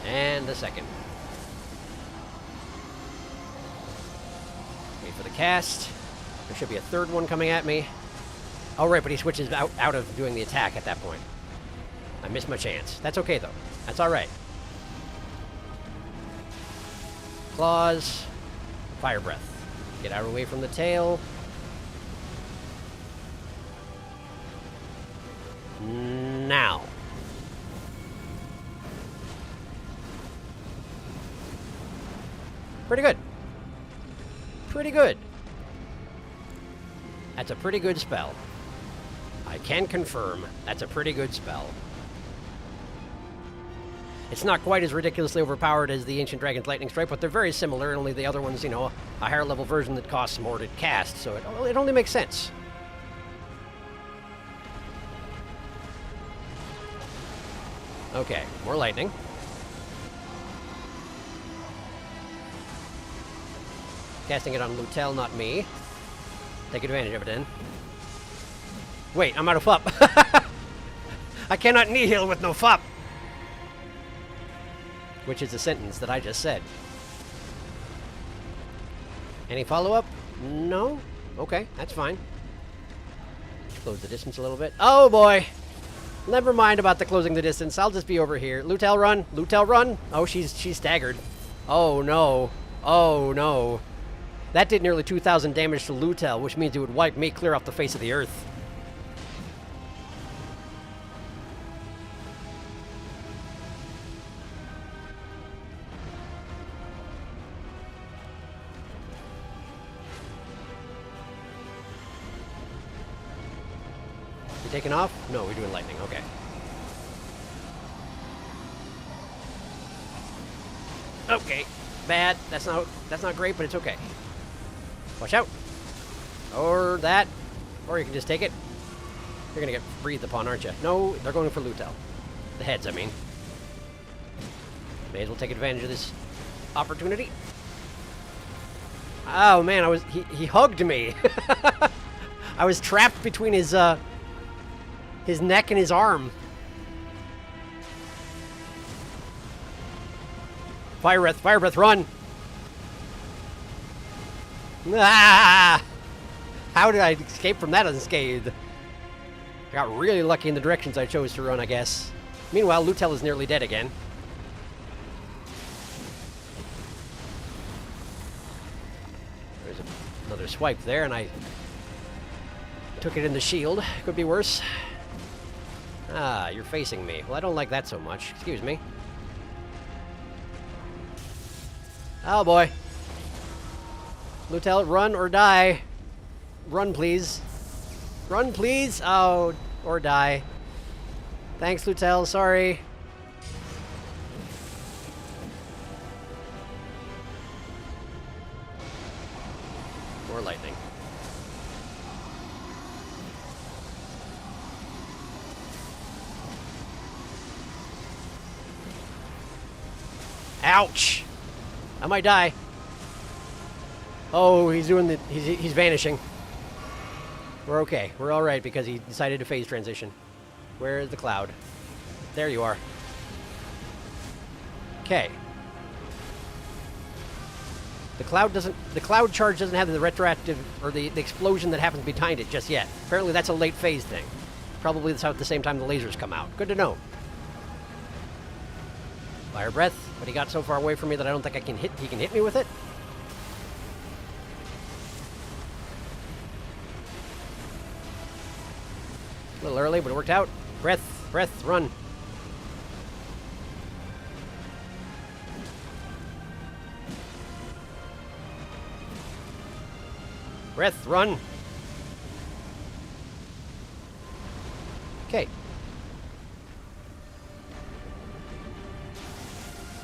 And the second. Wait for the cast. There should be a third one coming at me. Oh, right, but he switches out of doing the attack at that point. I missed my chance. That's okay, though. That's all right. Claws. Fire breath. Get out away from the tail. Now. Pretty good. Pretty good. That's a pretty good spell. I can confirm that's a pretty good spell. It's not quite as ridiculously overpowered as the Ancient Dragon's Lightning Strike, but they're very similar, only the other one's, you know, a higher level version that costs more to cast, so it only makes sense. Okay, more lightning. Casting it on Lutel, not me. Take advantage of it then. Wait, I'm out of FUP. I cannot knee heal with no fop. Which is a sentence that I just said. Any follow-up? No? Okay, that's fine. Close the distance a little bit. Oh boy! Never mind about the closing the distance. I'll just be over here. Lutel, run! Lutel, run! Oh, she's staggered. Oh no. Oh no. That did nearly 2,000 damage to Lutel, which means it would wipe me clear off the face of the earth. You taking off? No, we're doing lightning. Okay. Okay. Bad. That's not great, but it's okay. Watch out. Or that. Or you can just take it. You're gonna get breathed upon, aren't you? No, they're going for Lutel. The heads, I mean. May as well take advantage of this opportunity. Oh man, he hugged me. I was trapped between his neck and his arm. Fire breath, run! Ah! How did I escape from that unscathed? I got really lucky in the directions I chose to run, I guess. Meanwhile, Lutel is nearly dead again. There's another swipe there, and I took it in the shield. Could be worse. Ah, you're facing me. Well, I don't like that so much. Excuse me. Oh boy. Lutel, run or die. Run, please. Run, please. Oh, or die. Thanks, Lutel. Sorry. More lightning. Ouch! I might die. Oh, he's doing the... He's vanishing. We're okay. We're all right because he decided to phase transition. Where is the cloud? There you are. Okay. The cloud charge doesn't have the retroactive or the explosion that happens behind it just yet. Apparently that's a late phase thing. Probably that's at the same time the lasers come out. Good to know. Fire breath, but he got so far away from me that I don't think he can hit me with it. A little early, but it worked out. Breath, run. Breath, run. Okay.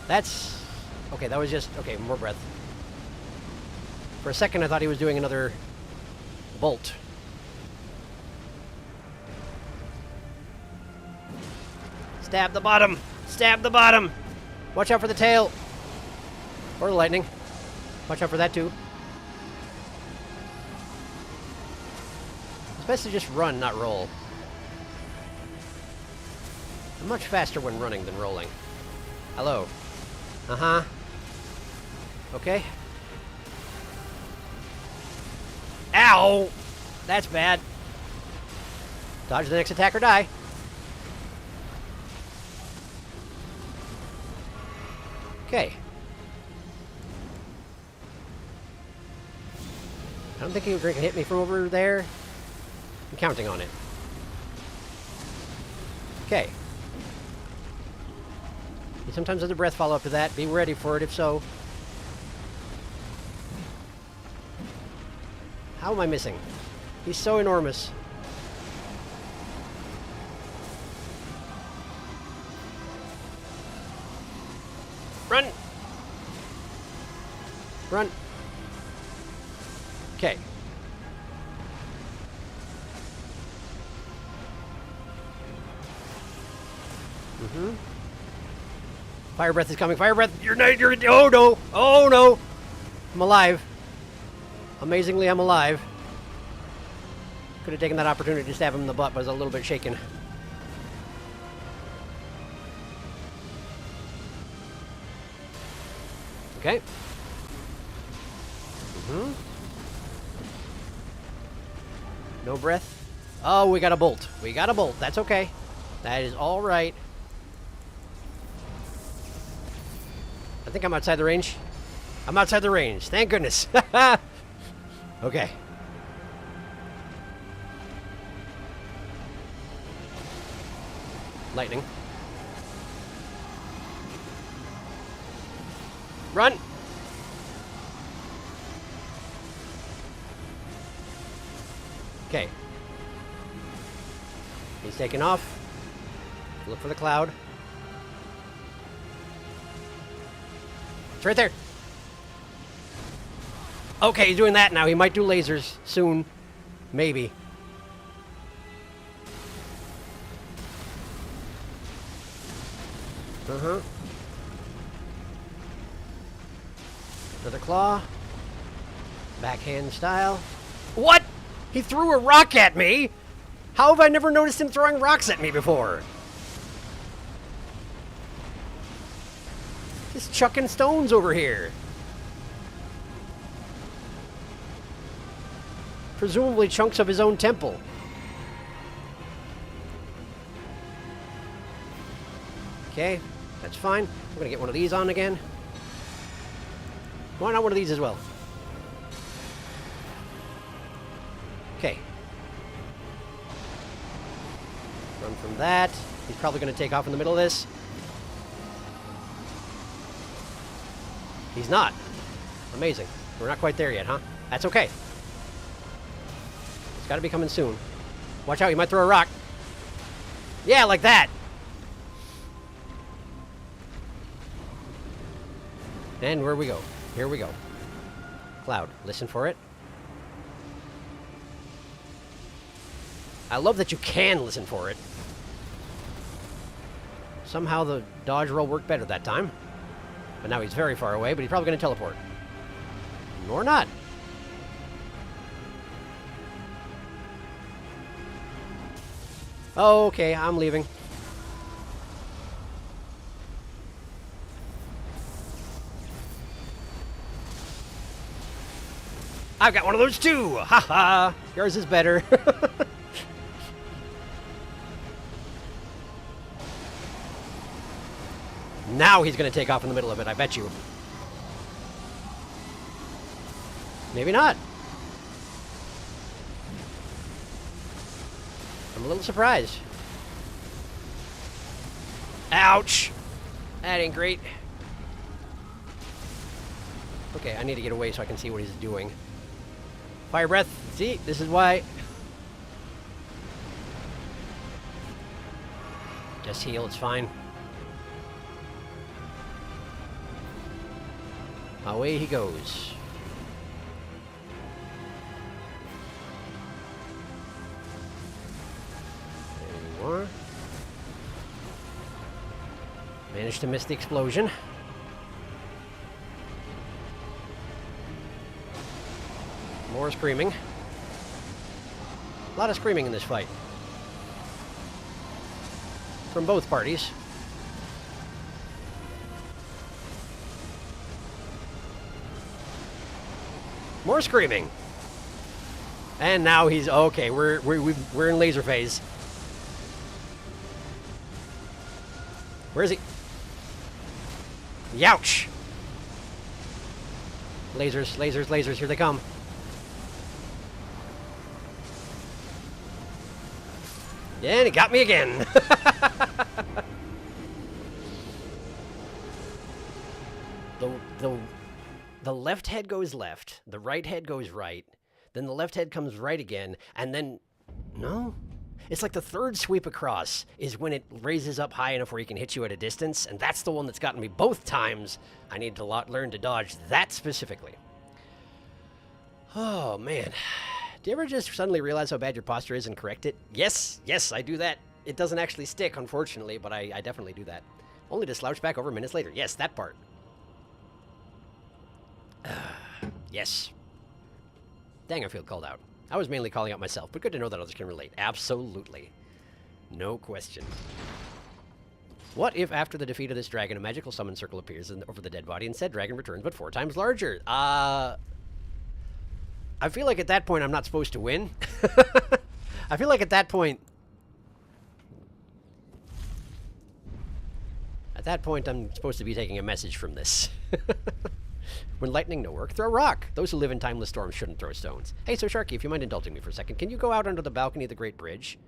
That's... Okay, that was just... Okay, more breath. For a second, I thought he was doing another bolt. Stab the bottom! Stab the bottom! Watch out for the tail! Or the lightning. Watch out for that, too. It's best to just run, not roll. I'm much faster when running than rolling. Hello. Uh-huh. Okay. Ow! That's bad. Dodge the next attack or die. Okay. I don't think he was going to hit me from over there. I'm counting on it. Okay. Sometimes there's a breath follow-up to that. Be ready for it if so. How am I missing? He's so enormous. Run! Run! Okay. Mm-hmm. Fire breath is coming. Fire breath! You're oh no! Oh no! I'm alive. Amazingly, I'm alive. Could have taken that opportunity to stab him in the butt, but I was a little bit shaken. Okay. No breath. Oh, we got a bolt. We got a bolt. That's okay. That is all right. I think I'm outside the range. I'm outside the range. Thank goodness. Okay. Lightning. Run! Okay. He's taking off. Look for the cloud. It's right there. Okay, he's doing that now. He might do lasers soon. Maybe. Uh-huh. Another claw. Backhand style. What? He threw a rock at me? How have I never noticed him throwing rocks at me before? Just chucking stones over here. Presumably chunks of his own temple. Okay, that's fine. I'm gonna get one of these on again. Why not one of these as well? Okay. Run from that. He's probably gonna take off in the middle of this. He's not. Amazing. We're not quite there yet, huh? That's okay. It's gotta be coming soon. Watch out, he might throw a rock. Yeah, like that. And where we go? Here we go. Cloud, listen for it. I love that you can listen for it. Somehow the dodge roll worked better that time. But now he's very far away, but he's probably going to teleport. Or not. Okay, I'm leaving. I've got one of those too! Ha ha! Yours is better. Now he's going to take off in the middle of it, I bet you. Maybe not. I'm a little surprised. Ouch! That ain't great. Okay, I need to get away so I can see what he's doing. Fire breath. See, this is why. Just heal, it's fine. Away he goes. Any more? Managed to miss the explosion. More screaming. A lot of screaming in this fight. From both parties. More screaming. And now he's okay. We're in laser phase. Where is he? Youch! Lasers, lasers, lasers. Here they come. Yeah, and he got me again. The left head goes left, the right head goes right, then the left head comes right again, and then... No? It's like the third sweep across is when it raises up high enough where he can hit you at a distance, and that's the one that's gotten me both times. I need to learn to dodge that specifically. Oh, man. Do you ever just suddenly realize how bad your posture is and correct it? Yes, I do that. It doesn't actually stick, unfortunately, but I definitely do that. Only to slouch back over minutes later. Yes, that part. Yes. Dang, I feel called out. I was mainly calling out myself, but good to know that others can relate. Absolutely. No question. What if after the defeat of this dragon, a magical summon circle appears over the dead body and said dragon returns but 4 times larger? I feel like at that point I'm not supposed to win. I feel like at that point... I'm supposed to be taking a message from this. When lightning no work, throw rock. Those who live in timeless storms shouldn't throw stones. Hey, so Sharky, if you mind indulging me for a second, can you go out onto the balcony of the Great Bridge?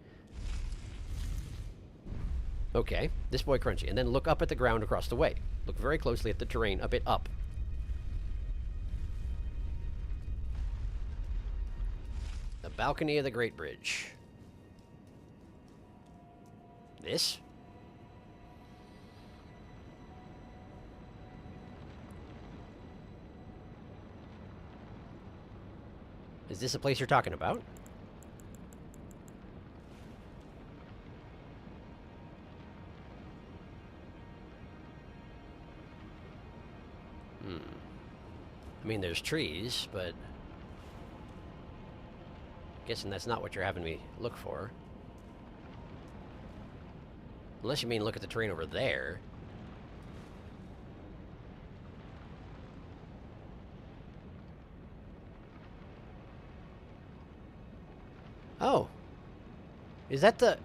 Okay, this boy Crunchy. And then look up at the ground across the way. Look very closely at the terrain a bit up. The balcony of the Great Bridge. This? Is this the place you're talking about? I mean, there's trees, but... guessing that's not what you're having me look for. Unless you mean look at the terrain over there. Oh. Is that the...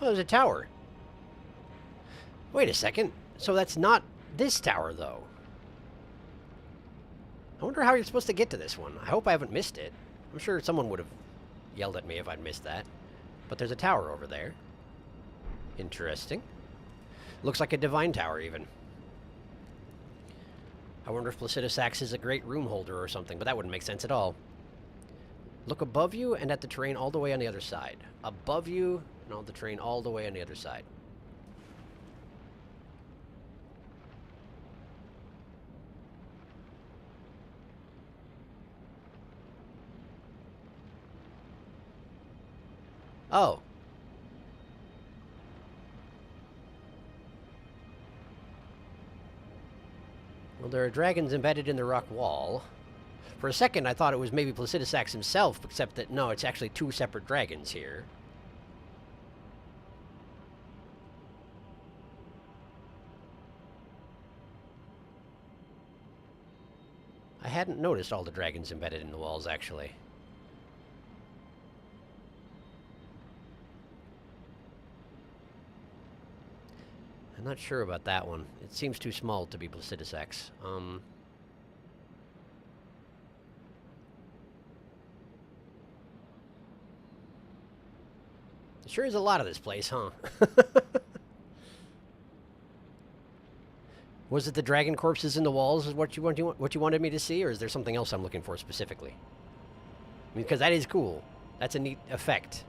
oh, there's a tower. Wait a second. So that's not this tower, though. I wonder how you're supposed to get to this one. I hope I haven't missed it. I'm sure someone would have yelled at me if I'd missed that. But there's a tower over there. Interesting. Looks like a divine tower, even. I wonder if Placidus acts as a great room holder or something, but that wouldn't make sense at all. Look above you and at the terrain all the way on the other side. Above you and all the terrain all the way on the other side. Oh. Well, there are dragons embedded in the rock wall. For a second, I thought it was maybe Placidus Axe himself, except that, no, it's actually 2 separate dragons here. I hadn't noticed all the dragons embedded in the walls, actually. I'm not sure about that one. It seems too small to be Placidus Axe. Sure is a lot of this place, huh? Was it the dragon corpses in the walls is what you wanted me to see, or is there something else I'm looking for specifically? I mean, because that is cool. That's a neat effect.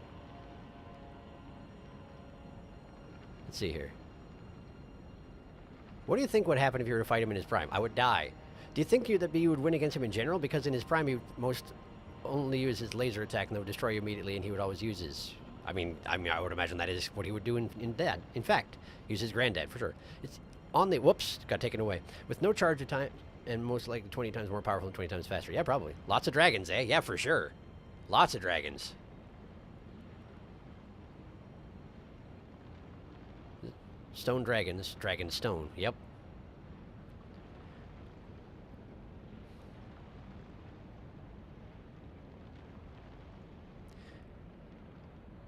Let's see here. What do you think would happen if you were to fight him in his prime? I would die. Do you think that you would win against him in general? Because in his prime, he would only use his laser attack, and that would destroy you immediately, and he would always use his... I mean, I would imagine that is what he would do in Dad. In fact, use his granddad, for sure. It's on the... whoops, got taken away. With no charge of time, and most likely 20 times more powerful and 20 times faster. Yeah, probably. Lots of dragons, eh? Yeah, for sure. Lots of dragons. Stone dragons, dragon stone. Yep.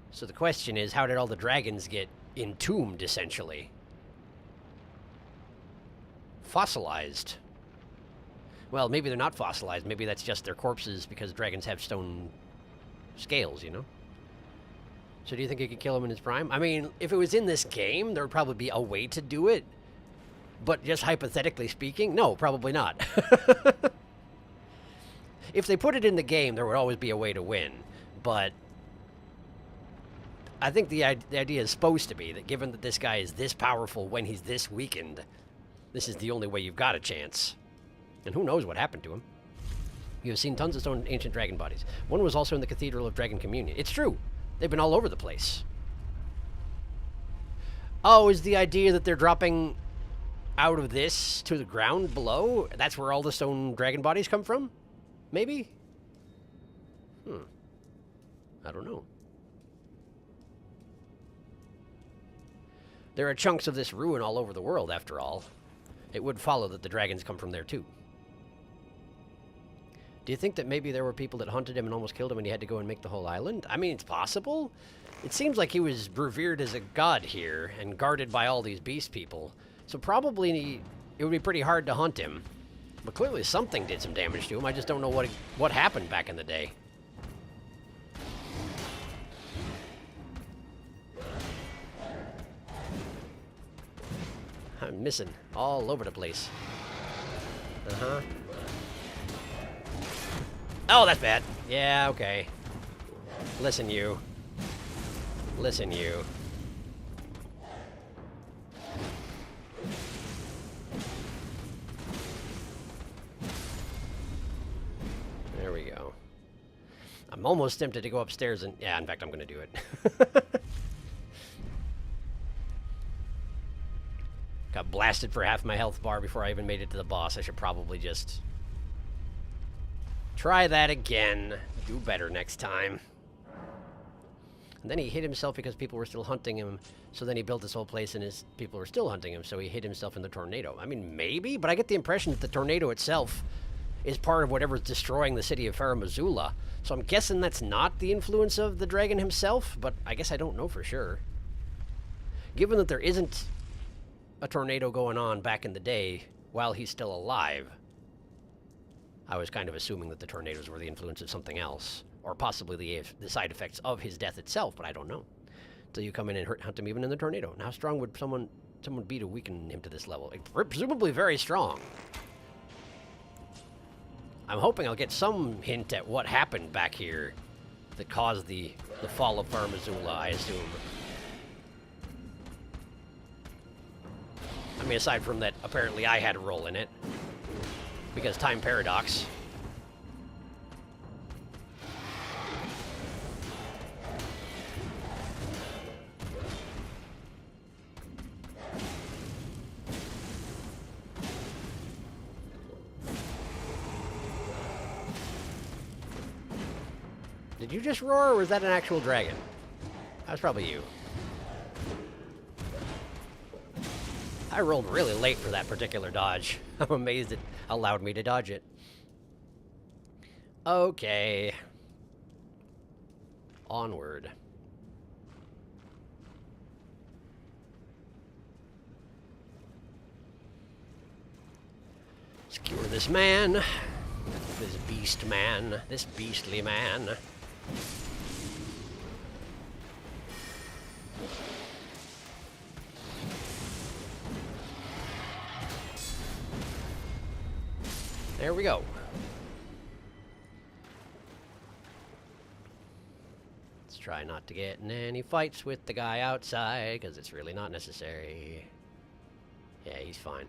So the question is, how did all the dragons get entombed, essentially? Fossilized. Well, maybe they're not fossilized. Maybe that's just their corpses because dragons have stone scales, you know? So do you think you could kill him in his prime? I mean, if it was in this game, there would probably be a way to do it. But just hypothetically speaking, no, probably not. If they put it in the game, there would always be a way to win. But I think the idea is supposed to be that given that this guy is this powerful when he's this weakened, this is the only way you've got a chance. And who knows what happened to him. You have seen tons of stone ancient dragon bodies. One was also in the Cathedral of Dragon Communion. It's true. They've been all over the place. Oh, is the idea that they're dropping out of this to the ground below? That's where all the stone dragon bodies come from? Maybe? I don't know. There are chunks of this ruin all over the world, after all. It would follow that the dragons come from there, too. Do you think that maybe there were people that hunted him and almost killed him and he had to go and make the whole island? I mean, it's possible. It seems like he was revered as a god here and guarded by all these beast people. So probably it would be pretty hard to hunt him. But clearly something did some damage to him. I just don't know what happened back in the day. I'm missing all over the place. Uh-huh. Oh, that's bad. Yeah, okay. Listen, you. Listen, you. There we go. I'm almost tempted to go upstairs and... Yeah, in fact, I'm going to do it. Got blasted for half my health bar before I even made it to the boss. I should probably just... try that again. Do better next time. And then he hit himself because people were still hunting him. So then he built this whole place and his people were still hunting him. So he hit himself in the tornado. I mean, maybe, but I get the impression that the tornado itself is part of whatever's destroying the city of Faramazula. So I'm guessing that's not the influence of the dragon himself, but I guess I don't know for sure. Given that there isn't a tornado going on back in the day while he's still alive, I was kind of assuming that the tornadoes were the influence of something else, or possibly the side effects of his death itself, but I don't know. Until you come in and hunt him even in the tornado. And how strong would someone be to weaken him to this level? Presumably very strong. I'm hoping I'll get some hint at what happened back here that caused the fall of Faramazula, I assume. I mean, aside from that, apparently I had a role in it. Because time paradox. Did you just roar, or was that an actual dragon? That was probably you. I rolled really late for that particular dodge. I'm amazed it allowed me to dodge it. Okay. Onward. Skewer this man. This beast man. This beastly man. There we go. Let's try not to get in any fights with the guy outside, because it's really not necessary. Yeah, he's fine.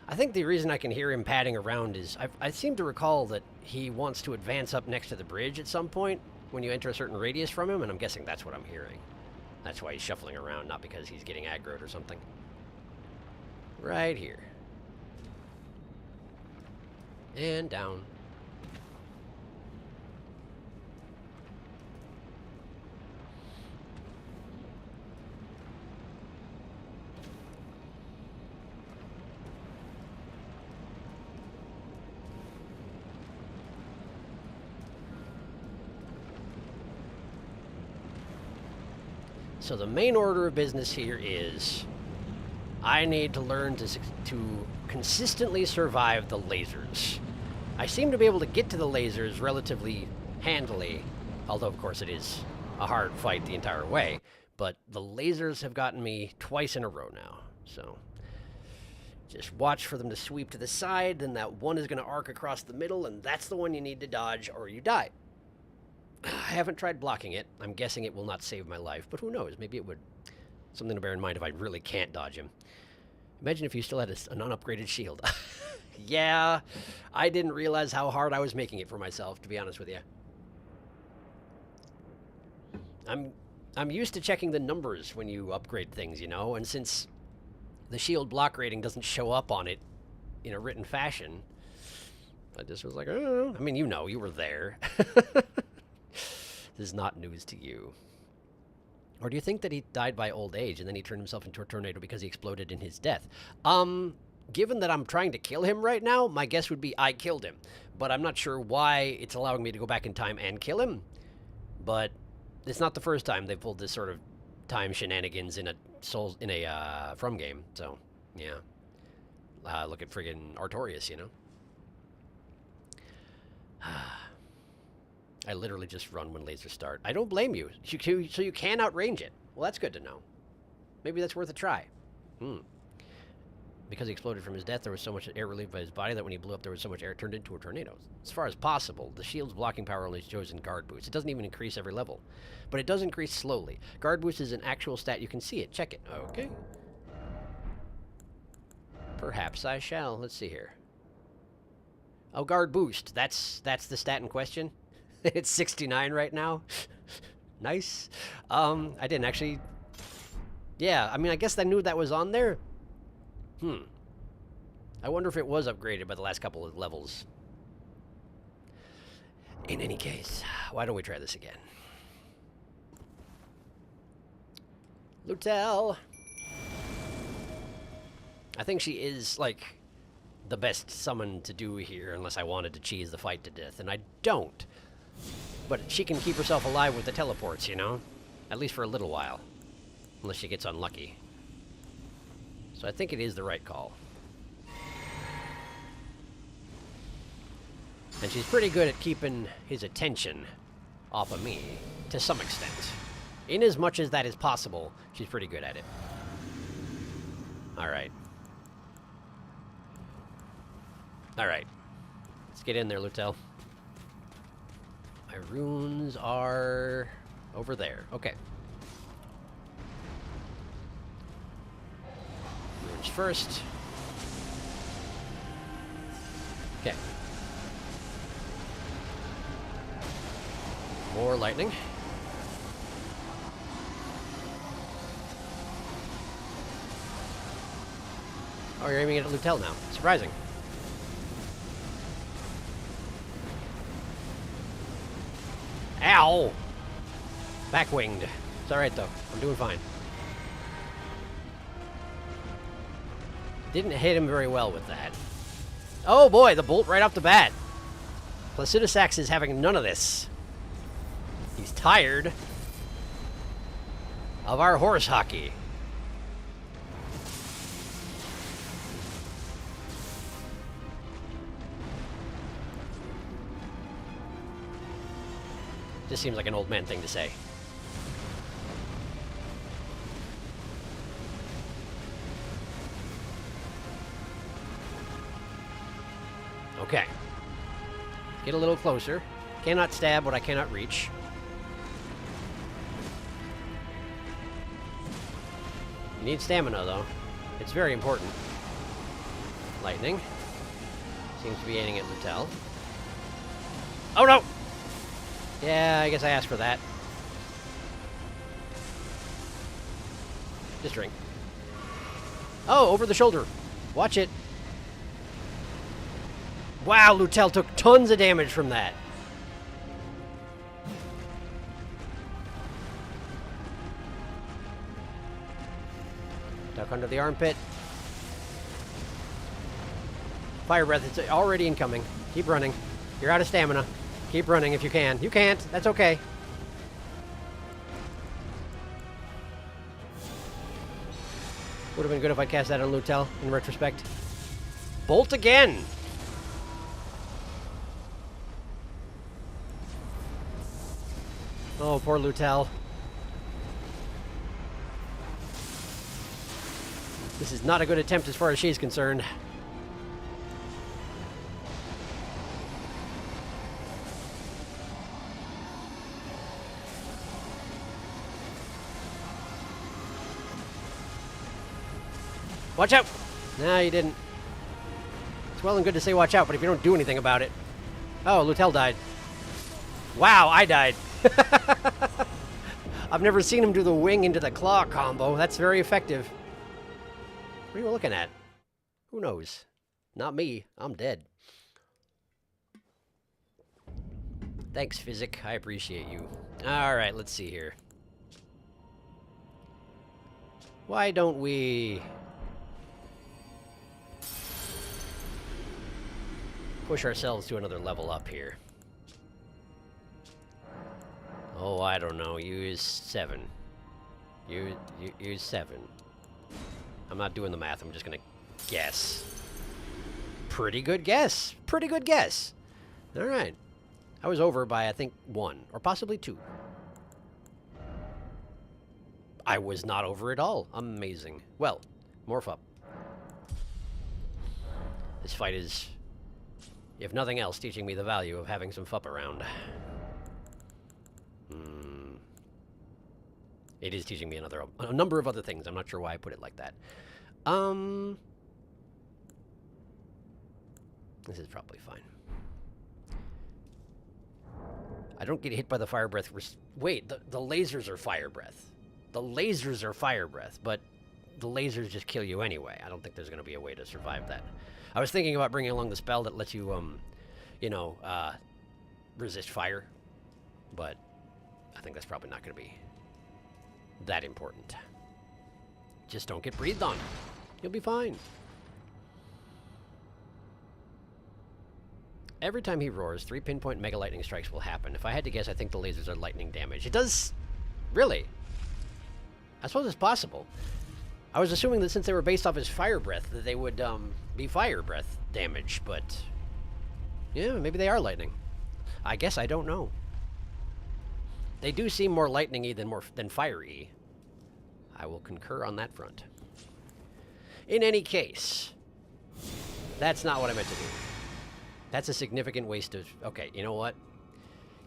I think the reason I can hear him padding around is I seem to recall that he wants to advance up next to the bridge at some point when you enter a certain radius from him, and I'm guessing that's what I'm hearing. That's why he's shuffling around, not because he's getting aggroed or something. Right here. And down. So the main order of business here is I need to learn to consistently survive the lasers. I seem to be able to get to the lasers relatively handily, although of course it is a hard fight the entire way, but the lasers have gotten me twice in a row now. So just watch for them to sweep to the side, then that one is going to arc across the middle, and that's the one you need to dodge or you die. I haven't tried blocking it. I'm guessing it will not save my life, but who knows? Maybe it would. Something to bear in mind if I really can't dodge him. Imagine if you still had an unupgraded shield. Yeah, I didn't realize how hard I was making it for myself, to be honest with you. I'm used to checking the numbers when you upgrade things, you know, and since the shield block rating doesn't show up on it in a written fashion, I just was like, oh, I mean, you know, you were there. This is not news to you. Or do you think that he died by old age and then he turned himself into a tornado because he exploded in his death? Given that I'm trying to kill him right now, my guess would be I killed him. But I'm not sure why it's allowing me to go back in time and kill him. But it's not the first time they've pulled this sort of time shenanigans in a From game. So, yeah. Look at friggin' Artorias, you know? I literally just run when lasers start. I don't blame you. So you can outrange it. Well, that's good to know. Maybe that's worth a try. Because he exploded from his death, there was so much air relieved by his body that when he blew up, there was so much air it turned into a tornado. As far as possible, the shield's blocking power only shows in guard boost. It doesn't even increase every level. But it does increase slowly. Guard boost is an actual stat. You can see it. Check it. Okay. Perhaps I shall. Let's see here. Oh, guard boost. That's the stat in question. It's 69 right now. Nice. I didn't actually... Yeah, I mean, I guess I knew that was on there. I wonder if it was upgraded by the last couple of levels. In any case, why don't we try this again? Lutel. I think she is, like, the best summon to do here, unless I wanted to cheese the fight to death, and I don't. But she can keep herself alive with the teleports, you know? At least for a little while. Unless she gets unlucky. So I think it is the right call. And she's pretty good at keeping his attention off of me, to some extent. In as much as that is possible, she's pretty good at it. Alright. Alright. Let's get in there, Lutel. My runes are over there. Okay. Runes first. Okay. More lightning. Oh, you're aiming at Lutel now. Surprising. Ow! Back-winged. It's alright, though. I'm doing fine. Didn't hit him very well with that. Oh, boy! The bolt right off the bat. Placidusax is having none of this. He's tired of our horse hockey. Just seems like an old man thing to say. Okay. Get a little closer. Cannot stab what I cannot reach. You need stamina, though. It's very important. Lightning. Seems to be aiming at Lutel. Oh, no! Yeah, I guess I asked for that. Just drink. Oh, over the shoulder. Watch it. Wow, Lutel took tons of damage from that. Duck under the armpit. Fire breath, it's already incoming. Keep running. You're out of stamina. Keep running if you can. You can't. That's okay. Would have been good if I cast that on Lutel, in retrospect. Bolt again! Oh, poor Lutel. This is not a good attempt as far as she's concerned. Watch out! Nah, you didn't. It's well and good to say watch out, but if you don't do anything about it... Oh, Lutel died. Wow, I died. I've never seen him do the wing into the claw combo. That's very effective. What are you looking at? Who knows? Not me. I'm dead. Thanks, Physic. I appreciate you. Alright, let's see here. Why don't we push ourselves to another level up here? Oh, I don't know. Use 7. Use 7. I'm not doing the math. I'm just gonna guess. Pretty good guess. Pretty good guess. All right. I was over by, I think, 1 or possibly 2. I was not over at all. Amazing. Well, morph up. This fight is, if nothing else, teaching me the value of having some FUP around. It is teaching me a number of other things. I'm not sure why I put it like that. This is probably fine. I don't get hit by the fire breath. Wait, the lasers are fire breath. The lasers are fire breath, but the lasers just kill you anyway. I don't think there's going to be a way to survive that. I was thinking about bringing along the spell that lets you, resist fire, but I think that's probably not going to be that important. Just don't get breathed on. You'll be fine. Every time he roars, 3 pinpoint mega lightning strikes will happen. If I had to guess, I think the lasers are lightning damage. It does... Really? I suppose it's possible. I was assuming that since they were based off his fire breath, that they would be fire breath damage, but... Yeah, maybe they are lightning. I guess I don't know. They do seem more lightning-y than fire-y. I will concur on that front. In any case, that's not what I meant to do. That's a significant waste of... Okay, you know what?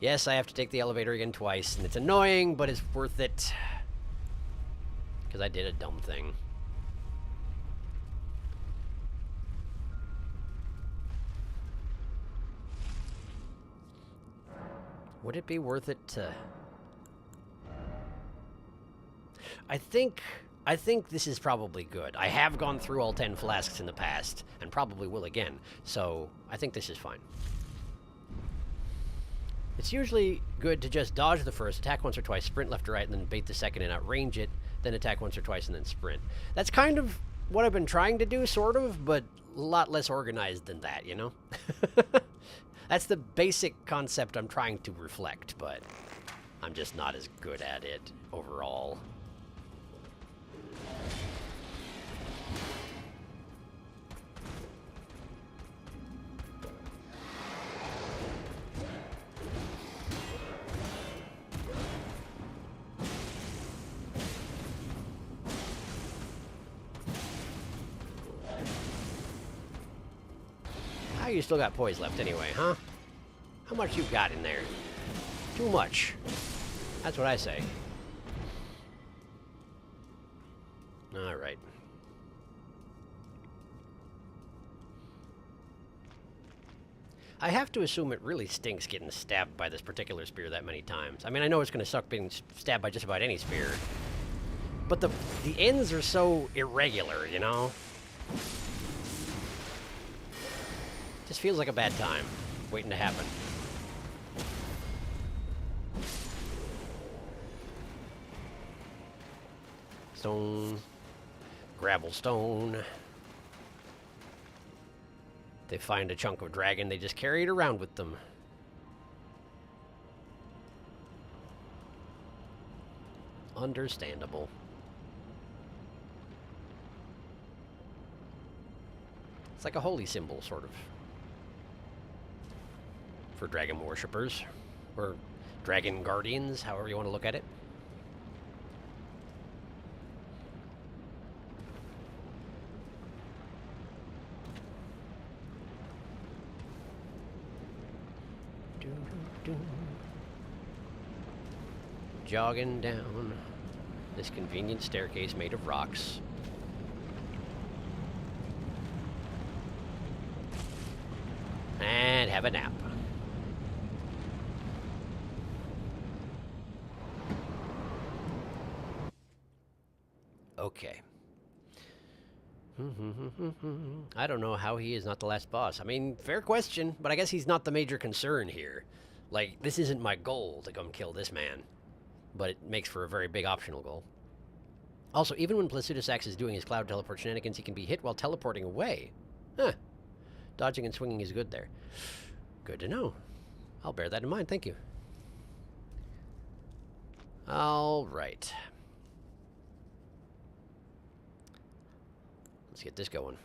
Yes, I have to take the elevator again twice, and it's annoying, but it's worth it. Because I did a dumb thing. Would it be worth it to... I think this is probably good. I have gone through all 10 flasks in the past, and probably will again, so I think this is fine. It's usually good to just dodge the first, attack once or twice, sprint left or right, and then bait the second and outrange it, then attack once or twice and then sprint. That's kind of what I've been trying to do, sort of, but a lot less organized than that, you know? That's the basic concept I'm trying to reflect, but I'm just not as good at it overall. Ah, you still got poise left anyway, huh? How much you got in there? Too much. That's what I say. All right. I have to assume it really stinks getting stabbed by this particular spear that many times. I mean, I know it's going to suck being stabbed by just about any spear, but the ends are so irregular, you know? Just feels like a bad time waiting to happen. Stone. Gravel stone. They find a chunk of dragon, they just carry it around with them. Understandable. It's like a holy symbol, sort of. For dragon worshippers. Or dragon guardians, however you want to look at it. Jogging down this convenient staircase made of rocks. And have a nap. Okay. I don't know how he is not the last boss. I mean, fair question, but I guess he's not the major concern here. Like, this isn't my goal to come kill this man. But it makes for a very big optional goal. Also, even when Placidus X is doing his cloud teleport shenanigans, he can be hit while teleporting away. Huh. Dodging and swinging is good there. Good to know. I'll bear that in mind, thank you. All right. Let's get this going.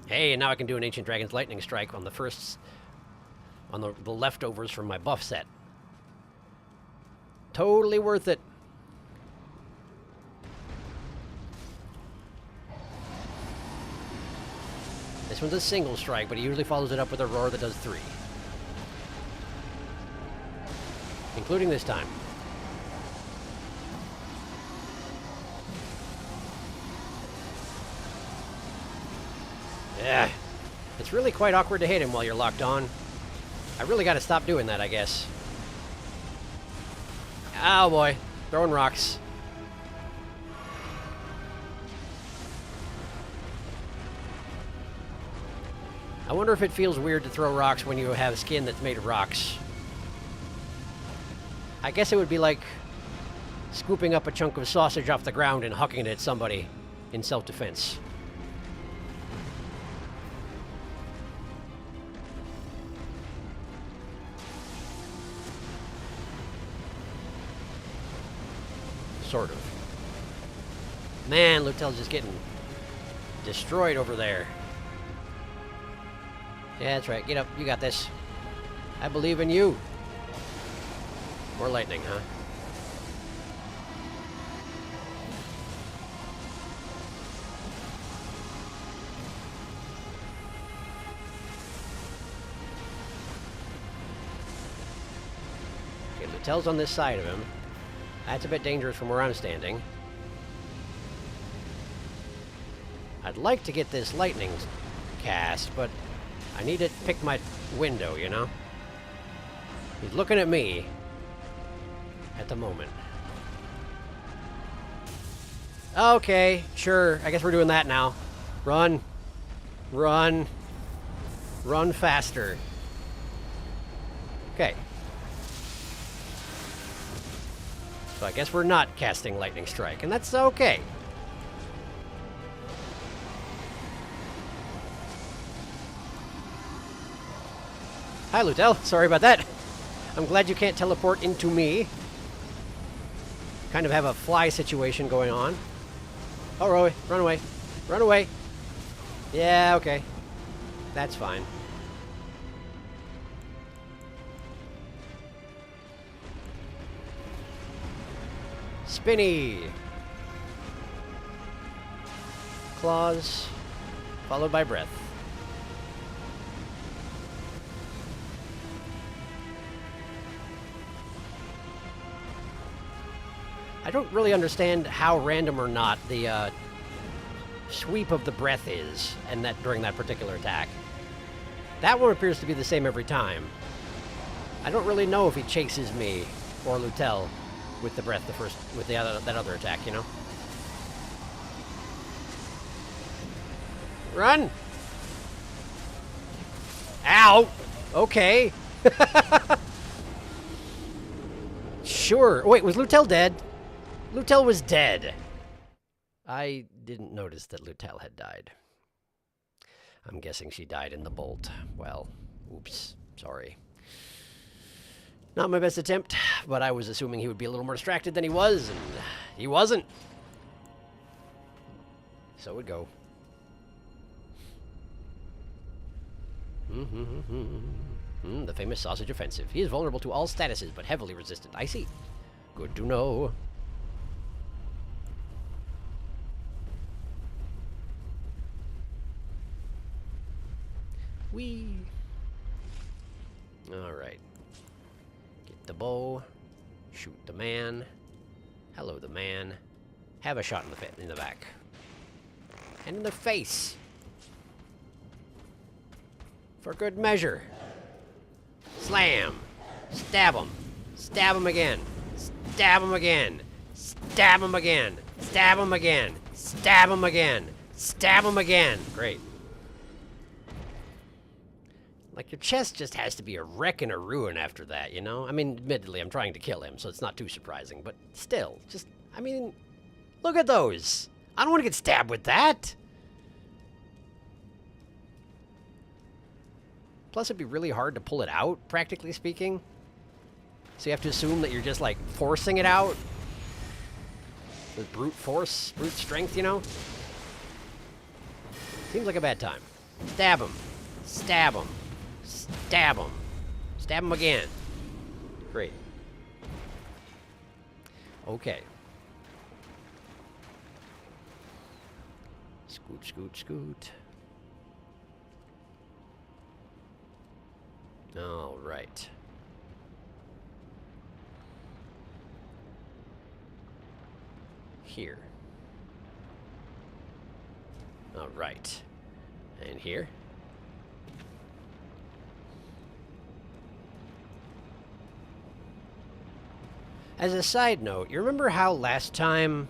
Hey, and now I can do an Ancient Dragon's Lightning Strike on the first... on the leftovers from my buff set. Totally worth it. This one's a single strike, but he usually follows it up with a roar that does 3. Including this time. Yeah. It's really quite awkward to hit him while you're locked on. I really gotta stop doing that, I guess. Oh boy. Throwing rocks. I wonder if it feels weird to throw rocks when you have skin that's made of rocks. I guess it would be like scooping up a chunk of sausage off the ground and hucking it at somebody in self-defense. Sort of. Man, Lutel's just getting destroyed over there. Yeah, that's right. Get up. You got this. I believe in you. More lightning, huh? Okay, Lutel's on this side of him. That's a bit dangerous from where I'm standing. I'd like to get this lightning cast, but I need to pick my window, you know? He's looking at me at the moment. Okay, sure. I guess we're doing that now. Run. Run. Run faster. Okay. So I guess we're not casting Lightning Strike, and that's okay. Hi, Lutel. Sorry about that. I'm glad you can't teleport into me. Kind of have a fly situation going on. Oh, Roy, run away. Run away. Yeah, okay. That's fine. Spinny. Claws, followed by breath. I don't really understand how random or not the sweep of the breath is, and that during that particular attack. That one appears to be the same every time. I don't really know if he chases me or Lutel with the breath with that other attack, you know. Run! Ow! Okay. Sure. Wait, was Lutel dead? Lutel was dead. I didn't notice that Lutel had died. I'm guessing she died in the bolt. Well, oops. Sorry. Not my best attempt, but I was assuming he would be a little more distracted than he was, and he wasn't. So it would go. The famous sausage offensive. He is vulnerable to all statuses, but heavily resistant. I see. Good to know. Whee! Alright. Get the bow. Shoot the man. Hello, the man. Have a shot in the back. And in the face. For good measure. Slam! Stab him. Stab him again. Stab him again. Stab him again. Stab him again. Stab him again. Stab him again. Great. Like, your chest just has to be a wreck and a ruin after that, you know? I mean, admittedly, I'm trying to kill him, so it's not too surprising. But still, just, I mean, look at those. I don't want to get stabbed with that. Plus, it'd be really hard to pull it out, practically speaking. So you have to assume that you're just, like, forcing it out. With brute force, brute strength, you know? Seems like a bad time. Stab him. Stab him. Stab him. Stab him again. Great. Okay. Scoot, scoot, scoot. All right. Here. All right. And here. As a side note, you remember how last time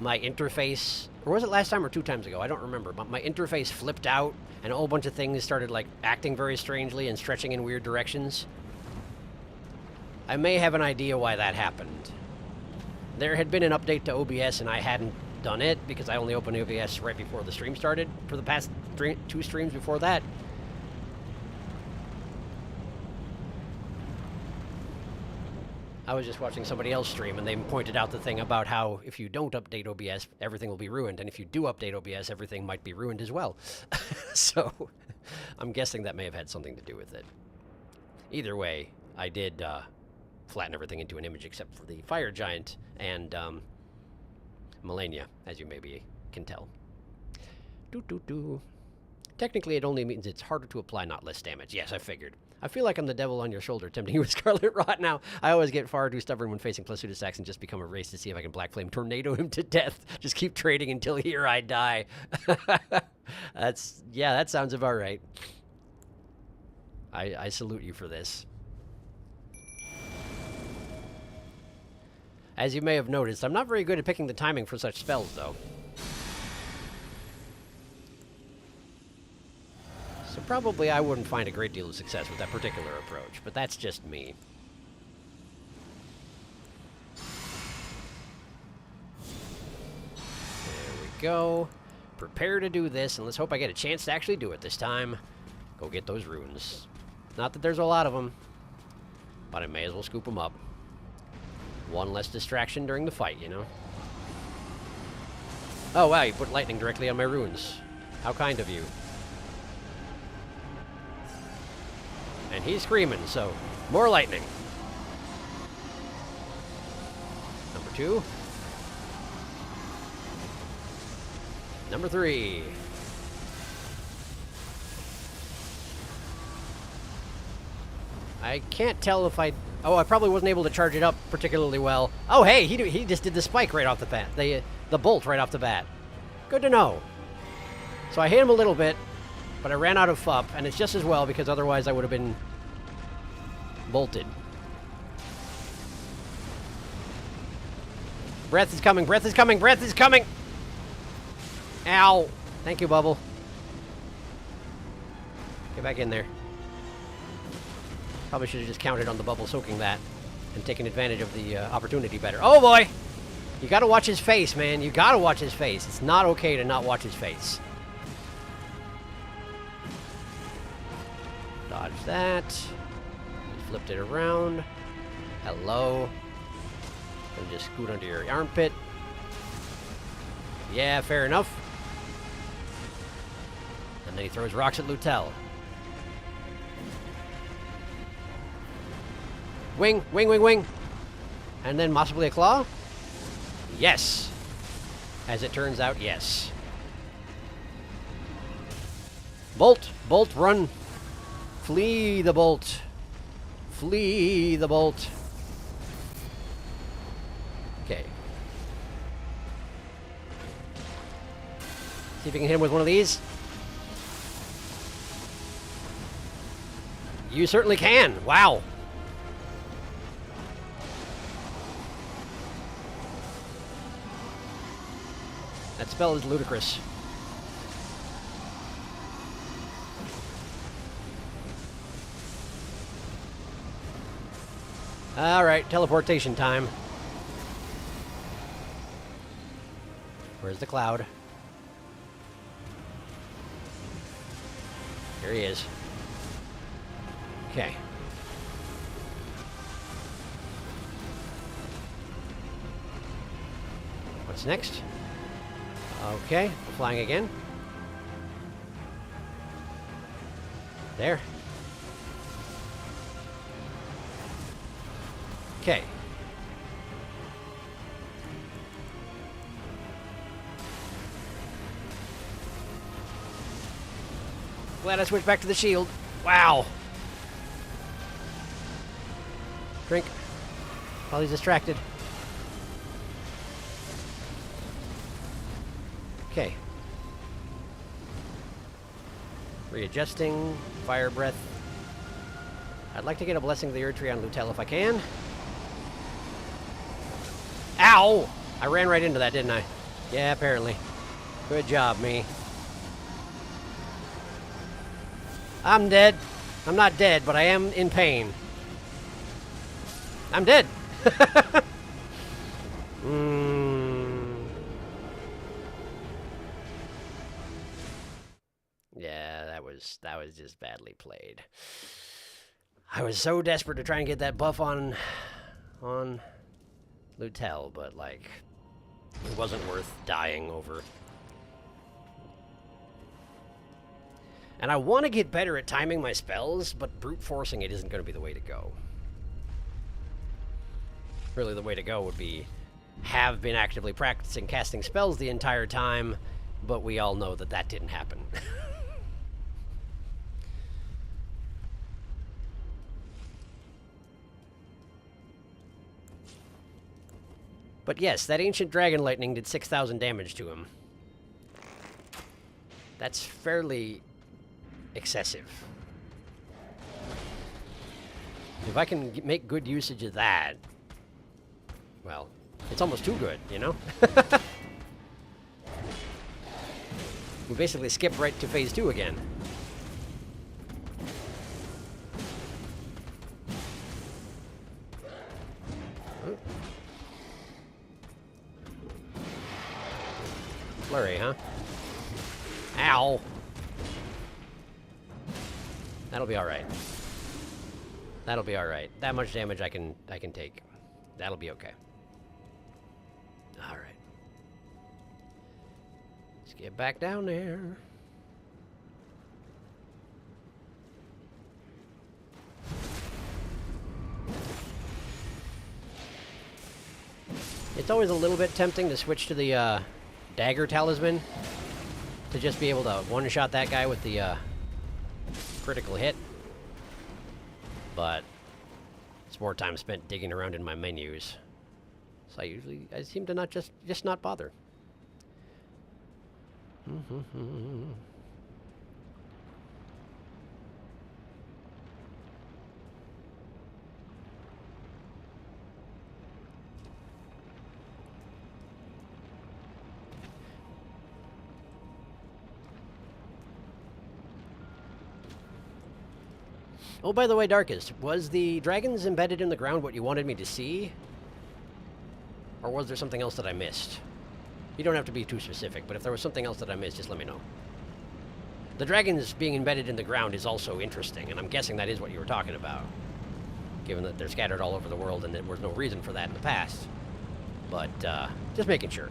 my interface, or was it last time or 2 times ago? I don't remember, but my interface flipped out and a whole bunch of things started, like, acting very strangely and stretching in weird directions? I may have an idea why that happened. There had been an update to OBS and I hadn't done it because I only opened OBS right before the stream started for the past 2 streams before that. I was just watching somebody else stream, and they pointed out the thing about how if you don't update OBS, everything will be ruined, and if you do update OBS, everything might be ruined as well. So, I'm guessing that may have had something to do with it. Either way, I did flatten everything into an image except for the fire giant and Melania, as you maybe can tell. Technically, it only means it's harder to apply, not less damage. Yes, I figured. I feel like I'm the devil on your shoulder, tempting you with Scarlet Rot now. I always get far too stubborn when facing Placiduous Sax and just become a race to see if I can Black Flame Tornado him to death. Just keep trading until here I die. Yeah, that sounds about right. I salute you for this. As you may have noticed, I'm not very good at picking the timing for such spells, though. So probably I wouldn't find a great deal of success with that particular approach, but that's just me. There we go. Prepare to do this, and let's hope I get a chance to actually do it this time. Go get those runes. Not that there's a lot of them, but I may as well scoop them up. One less distraction during the fight, you know? Oh, wow, you put lightning directly on my runes. How kind of you. And he's screaming, so more lightning. Number 2. Number 3. I can't tell if I... Oh, I probably wasn't able to charge it up particularly well. Oh, hey, he just did the spike right off the bat. The bolt right off the bat. Good to know. So I hit him a little bit, but I ran out of FUP, and it's just as well because otherwise I would have been bolted. Breath is coming, breath is coming, breath is coming! Ow! Thank you, Bubble. Get back in there. Probably should have just counted on the bubble soaking that and taken advantage of the opportunity better. Oh boy! You gotta watch his face, man. You gotta watch his face. It's not okay to not watch his face. Dodge that. Flipped it around. Hello. And just scoot under your armpit. Yeah, fair enough. And then he throws rocks at Lutel. Wing, wing, wing, wing. And then possibly a claw? Yes. As it turns out, yes. Bolt, bolt, run. Flee the bolt. Flee the bolt. Okay. See if we can hit him with one of these. You certainly can. Wow. spell is ludicrous. Alright, teleportation time. Where's the cloud? Here he is. Okay. What's next? Okay, we're flying again. There. Okay. Glad I switched back to the shield. Wow. Drink. While he's distracted. Okay. Readjusting. Fire breath. I'd like to get a blessing of the Earth Tree on Lutel if I can. Ow! I ran right into that, didn't I? Yeah, apparently. Good job, me. I'm dead. I'm not dead, but I am in pain. I'm dead. Yeah, that was just badly played. I was so desperate to try and get that buff on Lutel, but like it wasn't worth dying over. And I want to get better at timing my spells, but brute forcing it isn't going to be the way to go. Really, the way to go would be have been actively practicing casting spells the entire time, but we all know that that didn't happen. But yes, that ancient dragon lightning did 6,000 damage to him. That's fairly excessive. If I can make good usage of that, well, it's almost too good, you know? We basically skip right to phase 2 again. Flurry, huh? Ow! That'll be alright. That'll be alright. That much damage I can take. That'll be okay. Alright. Let's get back down there. It's always a little bit tempting to switch to the dagger talisman to just be able to one-shot that guy with the critical hit, but it's more time spent digging around in my menus, so I seem to just not bother. Oh, by the way, Darkest, was the dragons embedded in the ground what you wanted me to see? Or was there something else that I missed? You don't have to be too specific, but if there was something else that I missed, just let me know. The dragons being embedded in the ground is also interesting, and I'm guessing that is what you were talking about, given that they're scattered all over the world and there was no reason for that in the past. But, just making sure.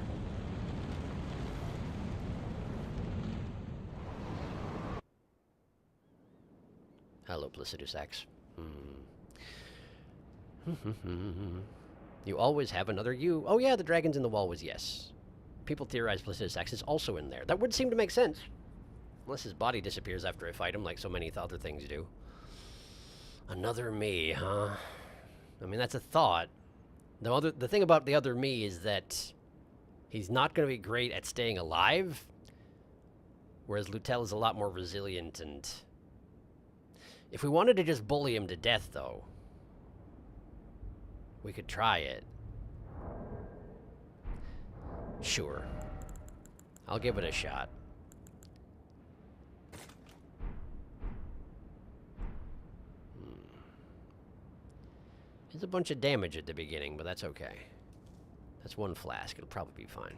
Hello, Placidus X. You always have another you. Oh yeah, the dragons in the wall was yes. People theorize Placidus X is also in there. That would seem to make sense. Unless his body disappears after I fight him, like so many other things do. Another me, huh? I mean, that's a thought. The thing about the other me is that he's not going to be great at staying alive, whereas Lutel is a lot more resilient and... If we wanted to just bully him to death, though, we could try it. Sure. I'll give it a shot. There's a bunch of damage at the beginning, but that's okay. That's one flask. It'll probably be fine.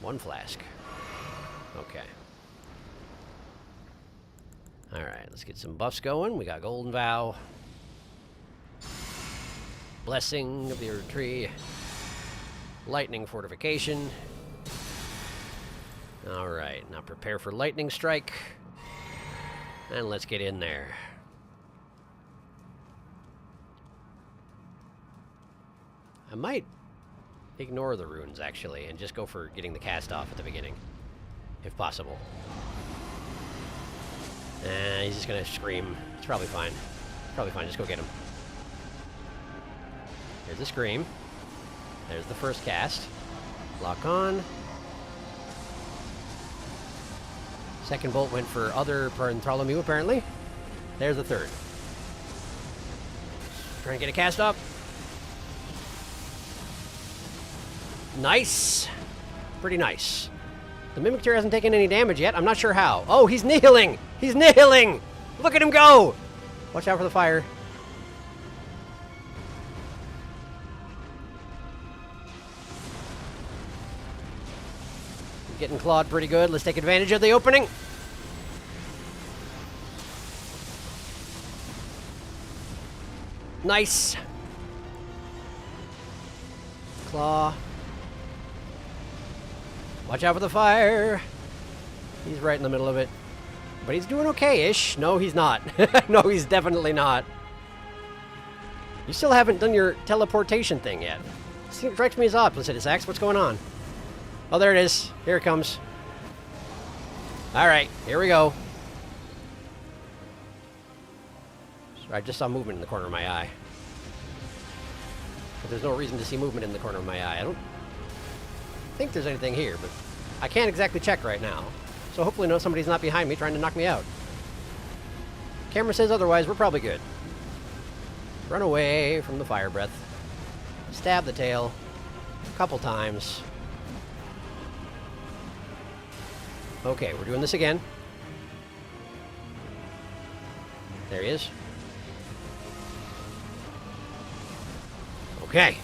One flask. Okay. Alright, let's get some buffs going. We got Golden Vow. Blessing of the Earth Tree. Lightning Fortification. Alright, now prepare for Lightning Strike. And let's get in there. I might ignore the runes, actually, and just go for getting the cast off at the beginning, if possible. He's just gonna scream. It's probably fine. Probably fine, just go get him. There's the scream. There's the first cast. Lock on. Second bolt went for other Bartholomew, apparently. There's the third. Trying to get a cast up. Nice. Pretty nice. The Mimic Tear hasn't taken any damage yet. I'm not sure how. Oh, he's kneeling! He's kneeling! Look at him go! Watch out for the fire. Getting clawed pretty good. Let's take advantage of the opening. Nice. Claw. Watch out for the fire. He's right in the middle of it. But he's doing okay-ish. No, he's not. No, he's definitely not. You still haven't done your teleportation thing yet. Strikes me as odd, Placidus Axe. What's going on? Oh, there it is. Here it comes. Alright, here we go. I just saw movement in the corner of my eye. But there's no reason to see movement in the corner of my eye. I don't think there's anything here, but I can't exactly check right now. So hopefully somebody's not behind me trying to knock me out. Camera says otherwise, we're probably good. Run away from the fire breath. Stab the tail a couple times. Okay, we're doing this again. There he is. Okay.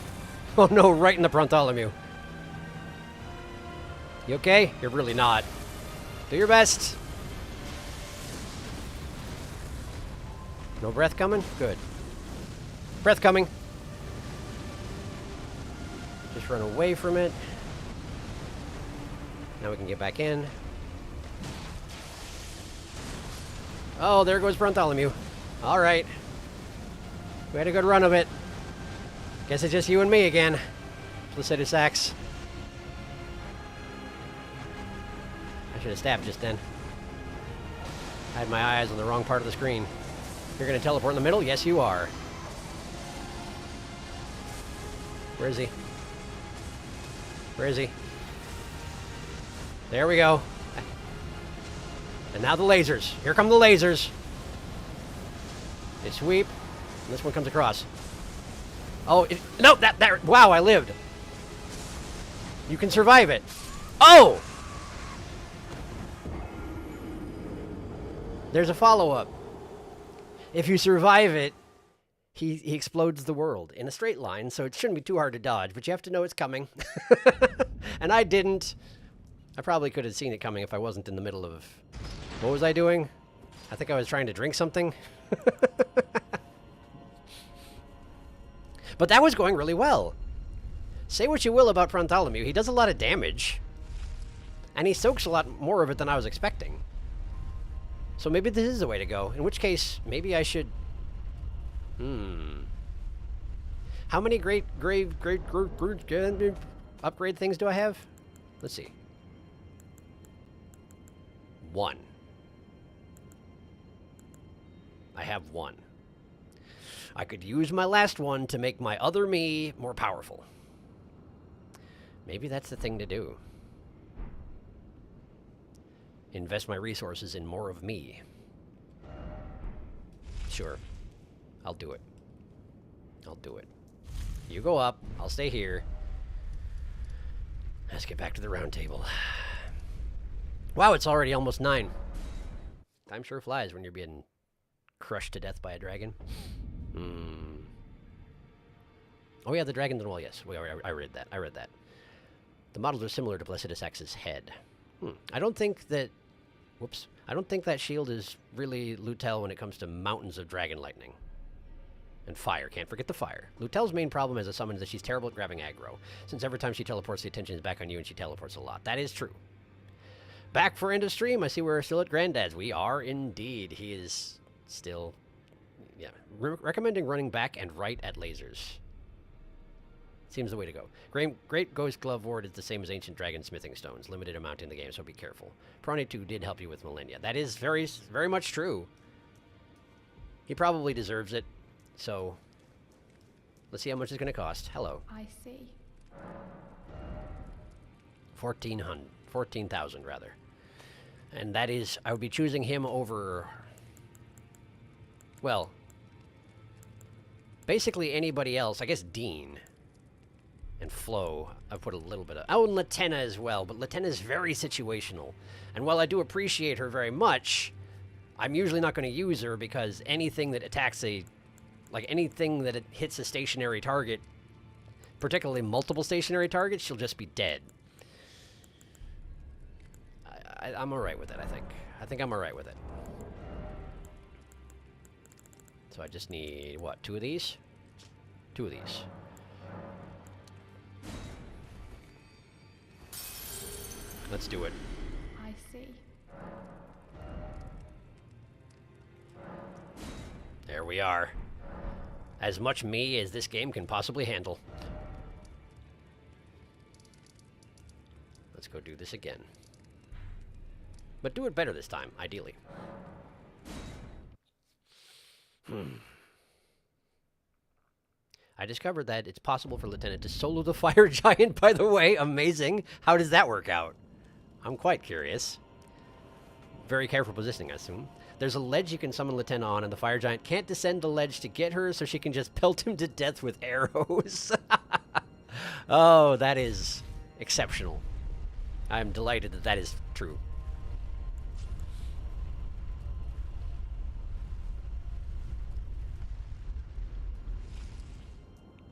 Oh no, right in the Bartholomew. You okay? You're really not. Do your best. No breath coming? Good. Breath coming. Just run away from it. Now we can get back in. Oh, there goes Bartholomew. All right. We had a good run of it. Guess it's just you and me again. Placidus Axe. I should have stabbed just then. I had my eyes on the wrong part of the screen. You're going to teleport in the middle? Yes, you are. Where is he? Where is he? There we go. And now the lasers. Here come the lasers. They sweep. And this one comes across. Oh, no, that, wow, I lived. You can survive it. Oh! There's a follow-up. If you survive it, he explodes the world in a straight line, so it shouldn't be too hard to dodge, but you have to know it's coming. And I didn't. I probably could have seen it coming if I wasn't in the middle of... What was I doing? I think I was trying to drink something. But that was going really well. Say what you will about Bartholomew, he does a lot of damage. And he soaks a lot more of it than I was expecting. So maybe this is the way to go. In which case, maybe I should... How many great upgrade things do I have? Let's see. 1. I have 1. I could use my last one to make my other me more powerful. Maybe that's the thing to do. Invest my resources in more of me. Sure. I'll do it. I'll do it. You go up. I'll stay here. Let's get back to the round table. Wow, it's already almost 9. Time sure flies when you're being crushed to death by a dragon. Oh yeah, the dragon. Well, yes, I read that. I read that. The models are similar to Placidus X's head. I don't think that... Whoops. I don't think that shield is really Lutel when it comes to mountains of dragon lightning. And fire. Can't forget the fire. Lutel's main problem as a summon is that she's terrible at grabbing aggro, since every time she teleports, the attention is back on you and she teleports a lot. That is true. Back for end of stream. I see we're still at Granddad's. We are indeed. He is still... Yeah. Recommending running back and right at lasers. Seems the way to go. Great Ghost Glove Ward is the same as Ancient Dragon Smithing Stones. Limited amount in the game, so be careful. Prane 2 did help you with Millennia. That is very, very much true. He probably deserves it. So, let's see how much it's going to cost. Hello. I see. 14,000 rather. And that is, I would be choosing him over, well, basically anybody else. I guess Dean and Flo. I put a little bit of, oh, and Latenna as well, but Latenna is very situational. And while I do appreciate her very much, I'm usually not going to use her because anything that attacks anything that it hits a stationary target, particularly multiple stationary targets, she'll just be dead. I'm alright with it, I think. I think I'm alright with it. So I just need, what, 2 of these? 2 of these. Let's do it. I see. There we are. As much me as this game can possibly handle. Let's go do this again. But do it better this time, ideally. I discovered that it's possible for Lieutenant to solo the Fire Giant, by the way. Amazing. How does that work out? I'm quite curious. Very careful positioning, I assume. There's a ledge you can summon Lieutenant on, and the Fire Giant can't descend the ledge to get her, so she can just pelt him to death with arrows. Oh, that is exceptional. I'm delighted that that is true.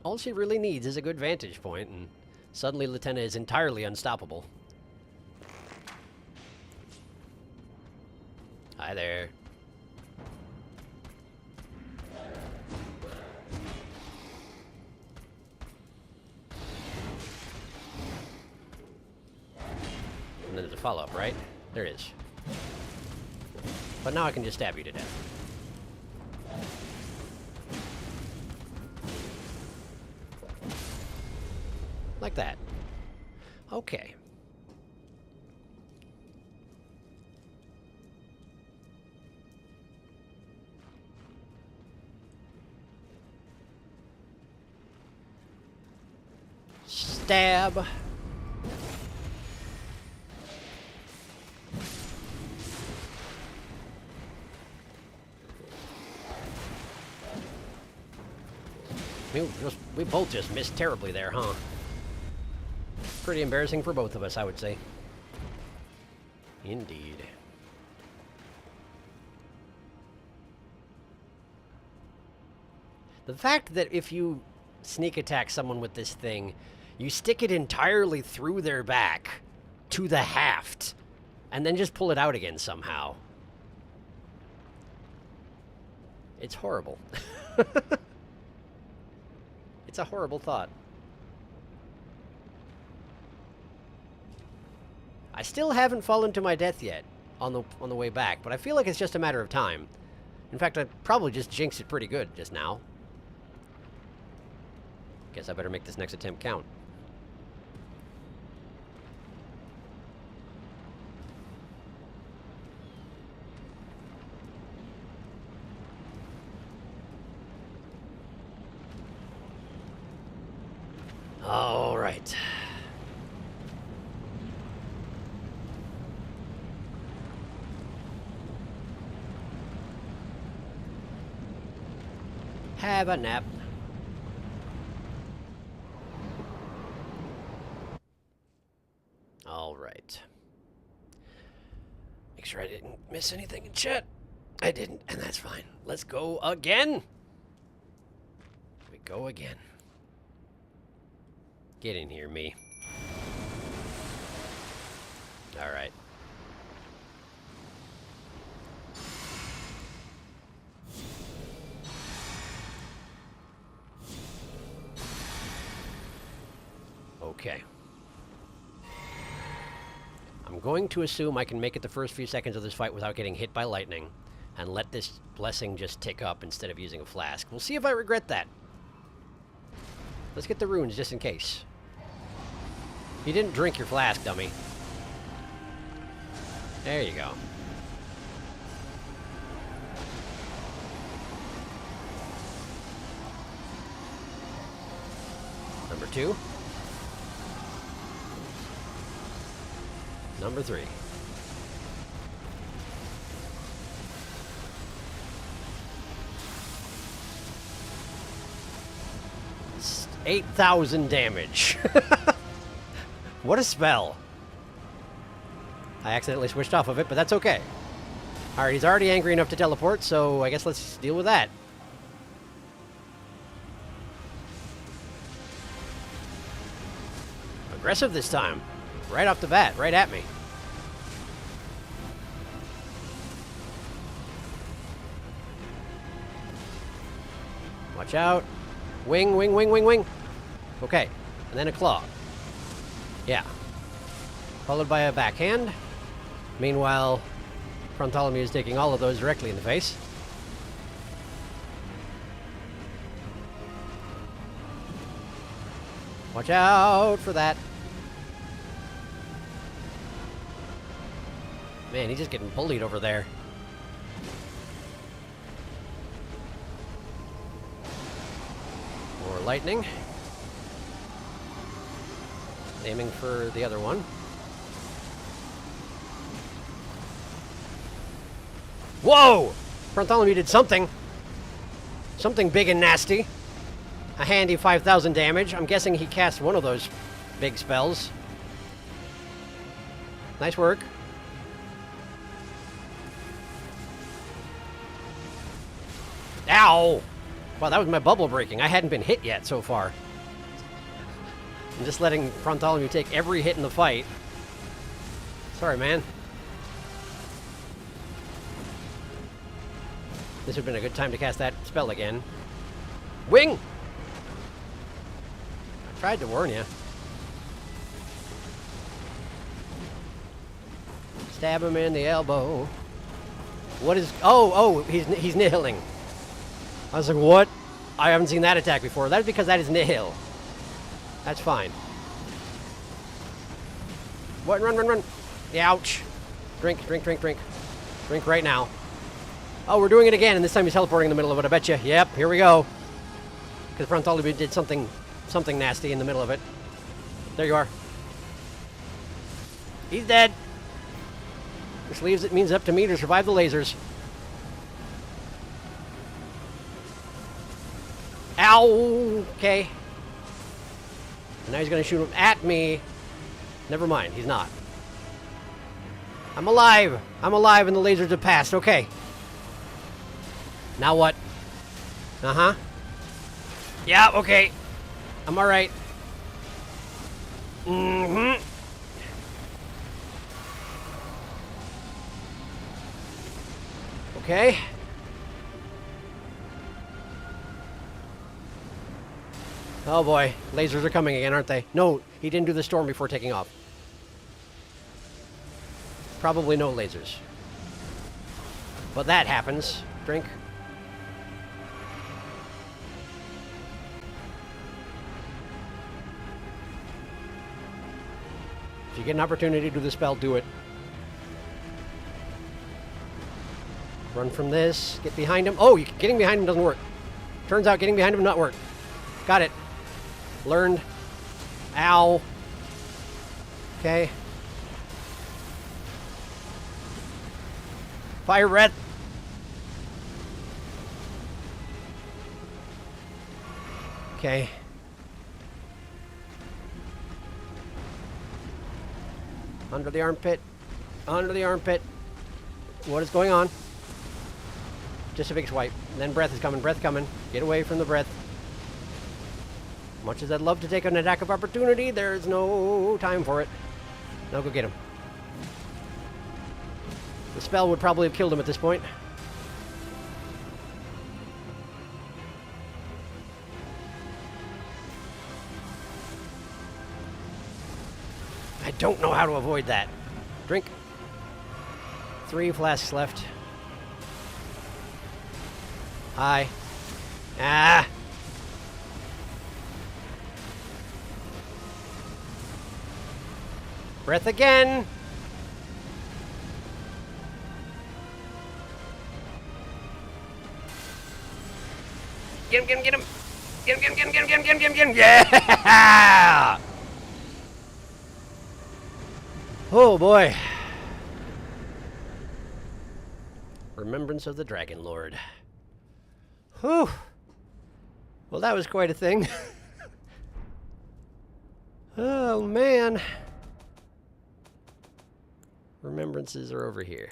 All she really needs is a good vantage point, and suddenly Lieutenant is entirely unstoppable. Hi there. And then there's a follow-up, right? There is. But now I can just stab you to death. Like that. Okay. Stab. We both just missed terribly there, huh? Pretty embarrassing for both of us, I would say. Indeed. The fact that if you sneak attack someone with this thing, you stick it entirely through their back to the haft, and then just pull it out again somehow. It's horrible. It's a horrible thought. I still haven't fallen to my death yet on the way back, but I feel like it's just a matter of time. In fact, I probably just jinxed it pretty good just now. Guess I better make this next attempt count. All right. Have a nap. sure I didn't miss anything in chat. I didn't, and that's fine. Let's go again. We go again. Get in here, me. All right. Okay. I'm going to assume I can make it the first few seconds of this fight without getting hit by lightning, and let this blessing just tick up instead of using a flask. We'll see if I regret that. Let's get the runes just in case. You didn't drink your flask, dummy. There you go. Number 2. Number 3. It's 8,000 damage. What a spell. I accidentally switched off of it, but that's okay. Alright, he's already angry enough to teleport, so I guess let's deal with that. Aggressive this time. Right off the bat, right at me. Watch out. Wing, wing, wing, wing, wing. Okay, and then a claw. Yeah. Followed by a backhand. Meanwhile, Bartholomew is taking all of those directly in the face. Watch out for that. Man, he's just getting bullied over there. More lightning. Aiming for the other one. Whoa! Bartholomew did something. Something big and nasty. A handy 5,000 damage. I'm guessing he cast one of those big spells. Nice work. Ow! Wow, that was my bubble breaking. I hadn't been hit yet so far. I'm just letting Bartholomew take every hit in the fight. Sorry, man. This would have been a good time to cast that spell again. Wing! I tried to warn you. Stab him in the elbow. What is... Oh, he's nihiling. I was like, what? I haven't seen that attack before. That is because that is nihil. That's fine. What? Run, run, run. Yeah, ouch. Drink, drink, drink, drink. Drink right now. Oh, we're doing it again, and this time he's teleporting in the middle of it, I bet you. Yep, here we go. Because Bartholomew did something nasty in the middle of it. There you are. He's dead. This leaves it means up to me to survive the lasers. Ow! Okay. And now he's going to shoot him at me. Never mind, he's not. I'm alive! I'm alive and the lasers have passed. Okay. Now what? Uh-huh. Yeah, okay. I'm alright. Mm-hmm. Okay. Oh boy, lasers are coming again, aren't they? No, he didn't do the storm before taking off. Probably no lasers. But that happens. Drink. If you get an opportunity to do the spell, do it. Run from this. Get behind him. Oh, getting behind him doesn't work. Turns out getting behind him not work. Got it. Learned. Ow. Okay. Fire breath. Okay. Under the armpit. Under the armpit. What is going on? Just a big swipe. And then breath is coming. Breath coming. Get away from the breath. Much as I'd love to take an attack of opportunity, there's no time for it. Now go get him. The spell would probably have killed him at this point. I don't know how to avoid that. Drink. 3 flasks left. Hi. Ah! Breath again! Get him, get him, get him! Get him, get him, get him, get him, get him, get him, get him, get him! Yeah! Oh boy. Remembrance of the Dragon Lord. Whew. Well, that was quite a thing. Oh, man. Remembrances are over here.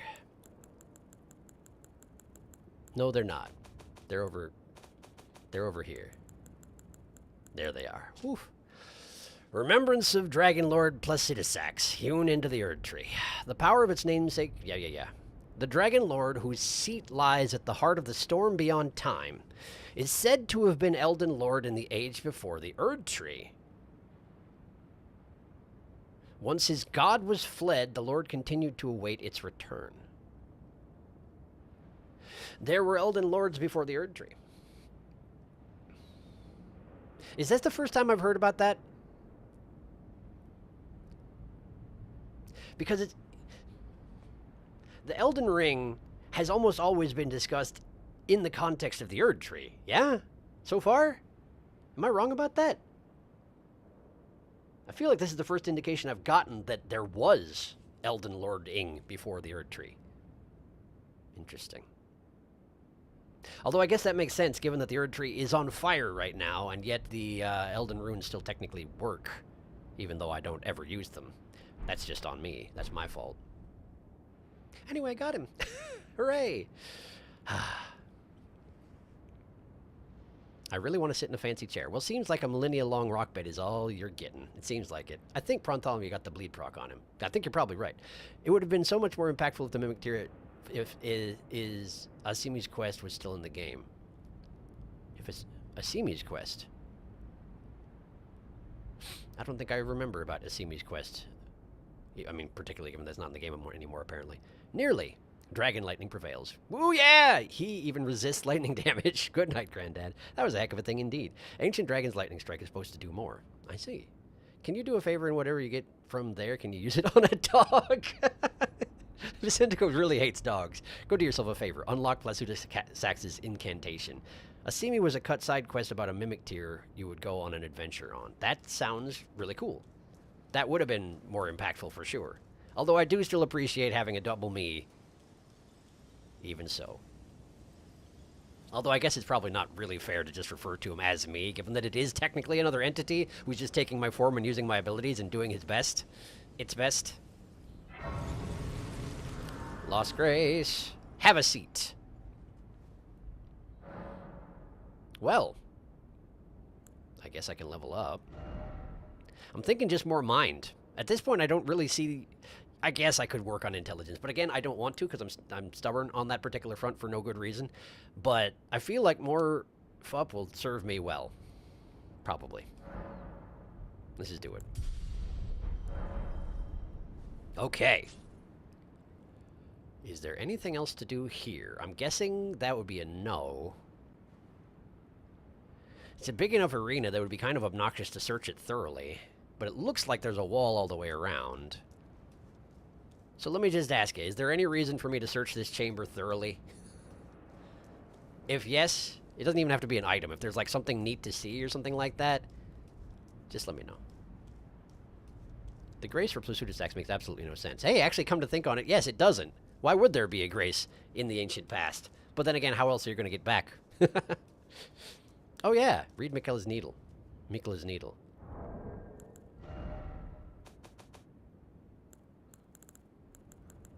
No, they're not. They're over here. There they are. Whew. Remembrance of Dragon Lord Placidusax, hewn into the Erd Tree. The power of its namesake... Yeah. The Dragon Lord, whose seat lies at the heart of the storm beyond time, is said to have been Elden Lord in the age before the Erd Tree. Once his god was fled, the Lord continued to await its return. There were Elden Lords before the Erd Tree. Is this the first time I've heard about that? Because it's... The Elden Ring has almost always been discussed in the context of the Erd Tree. Yeah? So far? Am I wrong about that? I feel like this is the first indication I've gotten that there was Elden Lording before the Erd Tree. Interesting. Although I guess that makes sense, given that the Erd Tree is on fire right now, and yet the Elden Runes still technically work, even though I don't ever use them. That's just on me. That's my fault. Anyway, I got him. Hooray! I really want to sit in a fancy chair. Well, seems like a millennia-long rock bed is all you're getting. It seems like it. I think Bartholomew got the bleed proc on him. I think you're probably right. It would have been so much more impactful if the Mimic Tier... if Asimi's quest was still in the game. If it's Asimi's quest. I don't think I remember about Asimi's quest. I mean, particularly given that's not in the game anymore, apparently. Nearly. Dragon lightning prevails. Woo, yeah! He even resists lightning damage. Good night, Granddad. That was a heck of a thing indeed. Ancient Dragon's lightning strike is supposed to do more. I see. Can you do a favor and whatever you get from there, can you use it on a dog? Vicentico really hates dogs. Go do yourself a favor. Unlock Placidusax's incantation. Asimi was a cut side quest about a mimic tier you would go on an adventure on. That sounds really cool. That would have been more impactful for sure. Although I do still appreciate having a double me. Even so. Although I guess it's probably not really fair to just refer to him as me, given that it is technically another entity who's just taking my form and using my abilities and doing his best. Its best. Lost Grace. Have a seat. Well. I guess I can level up. I'm thinking just more mind. At this point, I don't really see... I guess I could work on intelligence, but again, I don't want to because I'm stubborn on that particular front for no good reason. But I feel like more FUP will serve me well. Probably. Let's just do it. Okay. Is there anything else to do here? I'm guessing that would be a no. It's a big enough arena that would be kind of obnoxious to search it thoroughly. But it looks like there's a wall all the way around. So let me just ask you, is there any reason for me to search this chamber thoroughly? If yes, it doesn't even have to be an item. If there's like something neat to see or something like that, just let me know. The grace for Placidusax makes absolutely no sense. Hey, actually come to think on it, yes, it doesn't. Why would there be a grace in the ancient past? But then again, how else are you going to get back? Oh yeah, read Miquella's Needle. Miquella's Needle.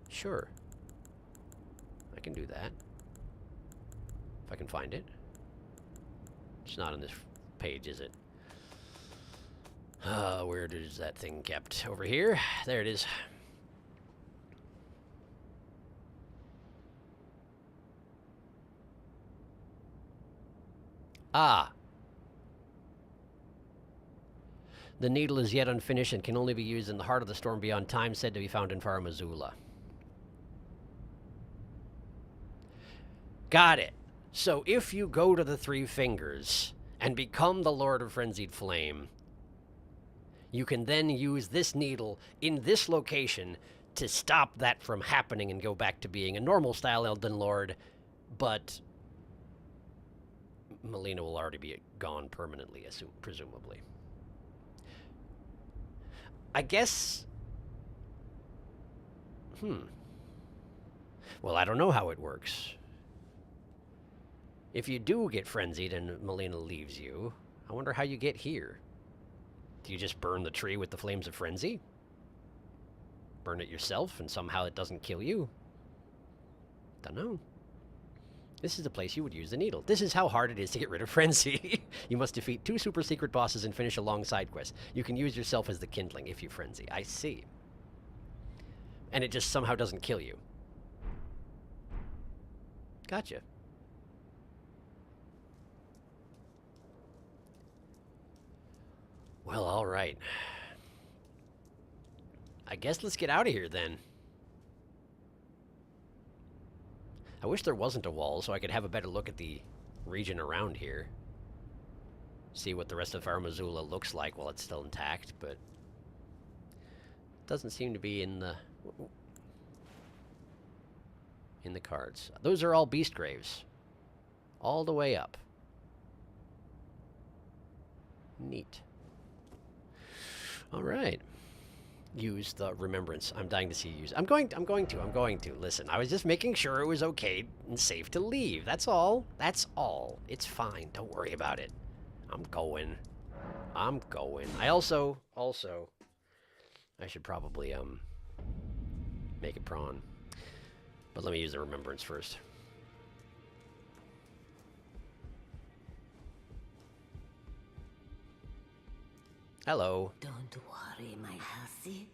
Sure. I can do that. If I can find it. It's not on this page, is it? Where is that thing kept? Over here? There it is. Ah. The needle is yet unfinished and can only be used in the heart of the storm beyond time, said to be found in Far Missoula. Got it. So if you go to the Three Fingers and become the Lord of Frenzied Flame, you can then use this needle in this location to stop that from happening and go back to being a normal-style Elden Lord, but Melina will already be gone permanently, presumably. I guess... Well, I don't know how it works. If you do get frenzied and Melina leaves you, I wonder how you get here. Do you just burn the tree with the flames of frenzy? Burn it yourself and somehow it doesn't kill you? Don't know. This is the place you would use the needle. This is how hard it is to get rid of frenzy. You must defeat 2 super secret bosses and finish a long side quest. You can use yourself as the kindling if you frenzy. I see. And it just somehow doesn't kill you. Gotcha. Well, all right. I guess let's get out of here then. I wish there wasn't a wall so I could have a better look at the region around here. See what the rest of Far Missoula looks like while it's still intact, but... doesn't seem to be in the cards. Those are all beast graves. All the way up. Neat. All right. Use the remembrance. I'm dying to see you use. I'm going to. Listen, I was just making sure it was okay and safe to leave. That's all. That's all. It's fine. Don't worry about it. I'm going. I also, I should probably, make a prawn. But let me use the remembrance first. Hello. Don't worry, my hussy.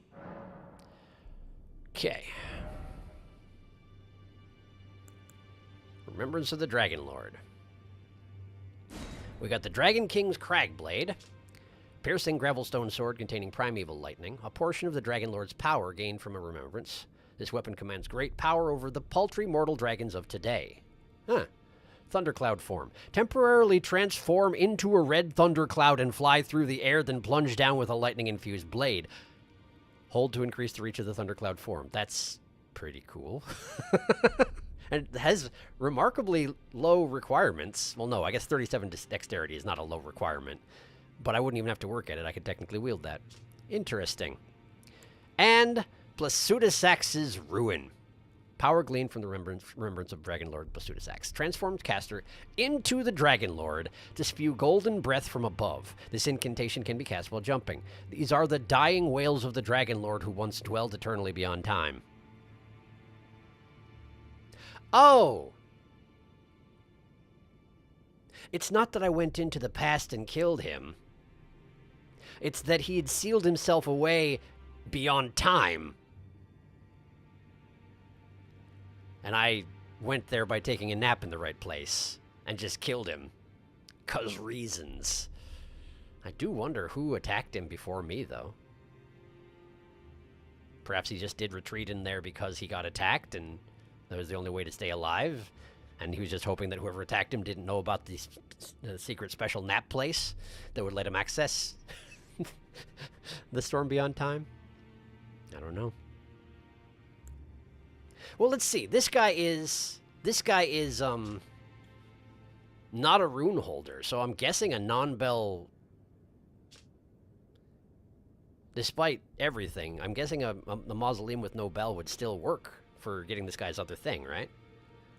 Okay. Remembrance of the Dragon Lord. We got the Dragon King's Cragblade. Piercing Gravelstone Sword containing primeval lightning. A portion of the Dragon Lord's power gained from a remembrance. This weapon commands great power over the paltry mortal dragons of today. Huh. Thundercloud form. Temporarily transform into a red thundercloud and fly through the air, then plunge down with a lightning-infused blade. Hold to increase the reach of the thundercloud form. That's pretty cool. And it has remarkably low requirements. Well, no, I guess 37 dexterity is not a low requirement. But I wouldn't even have to work at it. I could technically wield that. Interesting. And Plasudasax's Ruin. Power gleaned from the remembrance of Dragon Lord Plasudasax. Transforms caster into the Dragon Lord to spew golden breath from above. This incantation can be cast while jumping. These are the dying wails of the Dragon Lord who once dwelled eternally beyond time. Oh! It's not that I went into the past and killed him. It's that he had sealed himself away beyond time. And I went there by taking a nap in the right place and just killed him. 'Cause reasons. I do wonder who attacked him before me, though. Perhaps he just did retreat in there because he got attacked and that was the only way to stay alive. And he was just hoping that whoever attacked him didn't know about the secret special nap place that would let him access the storm beyond time. I don't know. Well, let's see. This guy is not a rune holder, so I'm guessing a non-bell. Despite everything, I'm guessing a mausoleum with no bell would still work for getting this guy's other thing, right?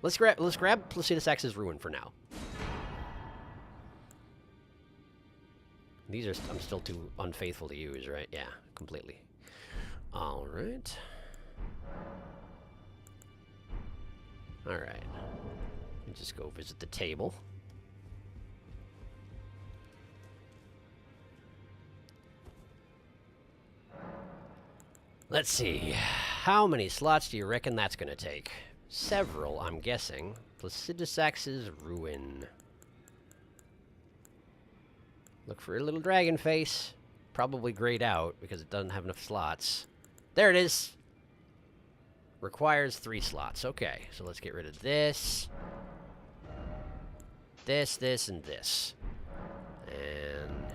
Let's grab Plasudasax's Ruin for now. These are I'm still too unfaithful to use, right? Yeah, completely. All right. Alright. Just go visit the table. Let's see. How many slots do you reckon that's going to take? Several, I'm guessing. Placidusax's Ruin. Look for a little dragon face. Probably grayed out because it doesn't have enough slots. There it is. Requires 3 slots. Okay, so let's get rid of this. This, and this. And...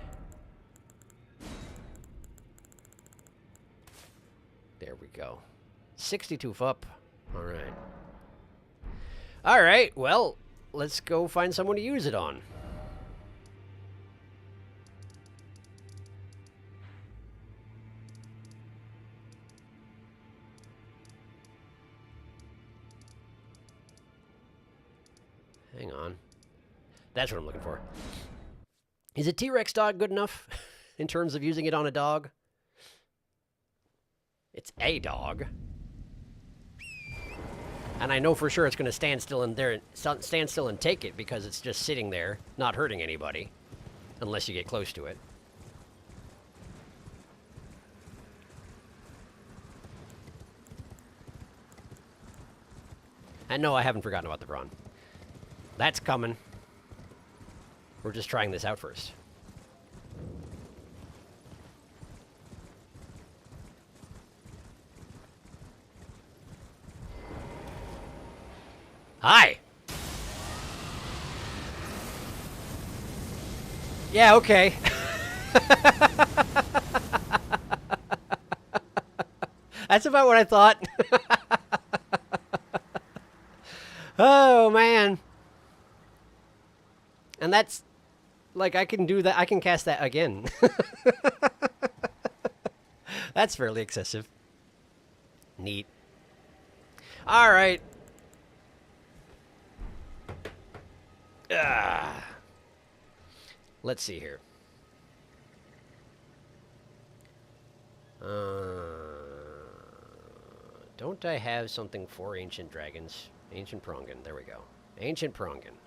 there we go. 62 up. Alright. Alright, well, let's go find someone to use it on. Hang on. That's what I'm looking for. Is a T-Rex dog good enough in terms of using it on a dog? It's a dog. And I know for sure it's going to stand still in there, stand still and take it because it's just sitting there, not hurting anybody. Unless you get close to it. And no, I haven't forgotten about the brawn. That's coming. We're just trying this out first. Hi! Yeah, okay. That's about what I thought. Oh, man. And that's... like, I can do that. I can cast that again. That's fairly excessive. Neat. Alright. Let's see here. Don't I have something for ancient dragons? Ancient Prongan. There we go. Ancient Prongan.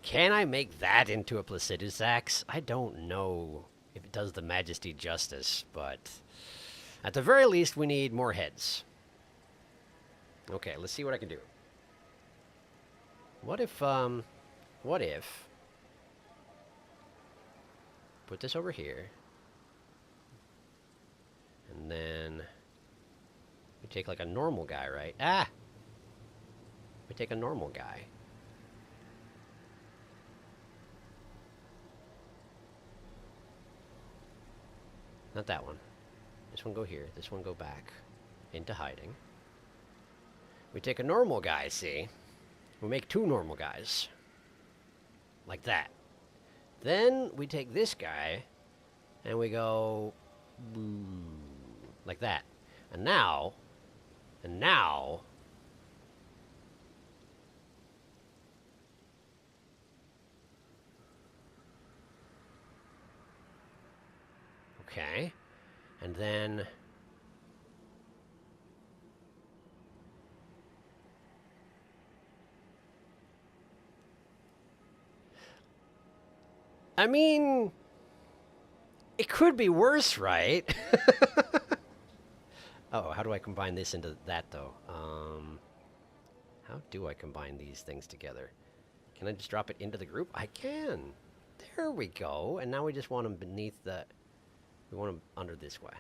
Can I make that into a Placidusax? I don't know if it does the Majesty justice, but at the very least, we need more heads. Okay, let's see what I can do. What if, put this over here, and then we take like a normal guy, right? Ah! We take a normal guy. Not that one. This one go here. This one go back into hiding. We take a normal guy, see? We make 2 normal guys. Like that. Then we take this guy and we go like that. And now okay. And then I mean, it could be worse, right? Oh, how do I combine this into that, though? How do I combine these things together? Can I just drop it into the group? I can. There we go. And now we just want them beneath the... we want them under this way.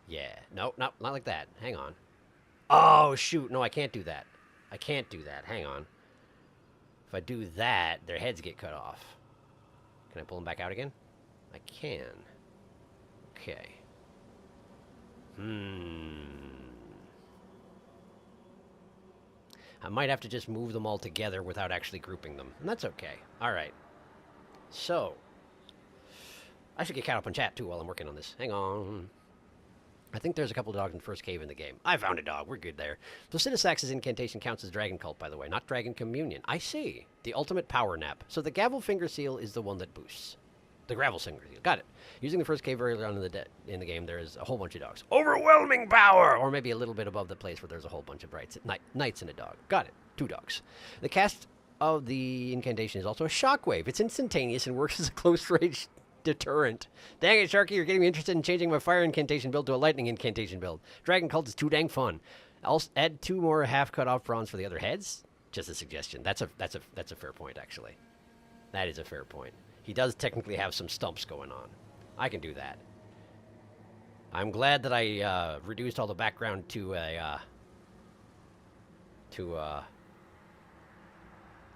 Yeah. No, not like that. Hang on. Oh, shoot. No, I can't do that. I can't do that. Hang on. If I do that, their heads get cut off. Can I pull them back out again? I can. Okay. I might have to just move them all together without actually grouping them. And that's okay. Alright. So. I should get caught up on chat, too, while I'm working on this. Hang on. I think there's a couple of dogs in the first cave in the game. I found a dog. We're good there. Placidusax's incantation counts as Dragon Cult, by the way, not Dragon Communion. I see. The ultimate power nap. So the Gavel Finger Seal is the one that boosts. The Gravel Finger Seal. Got it. Using the first cave earlier on in the game, there is a whole bunch of dogs. Overwhelming power! Or maybe a little bit above the place where there's a whole bunch of knights and a dog. Got it. 2 dogs. The cast of the incantation is also a shockwave. It's instantaneous and works as a close-range deterrent. Dang it, Sharky, you're getting me interested in changing my fire incantation build to a lightning incantation build. Dragon Cult is too dang fun. I'll add 2 more half-cut-off bronze for the other heads. Just a suggestion. That's a fair point, actually. That is a fair point. He does technically have some stumps going on. I can do that. I'm glad that I reduced all the background to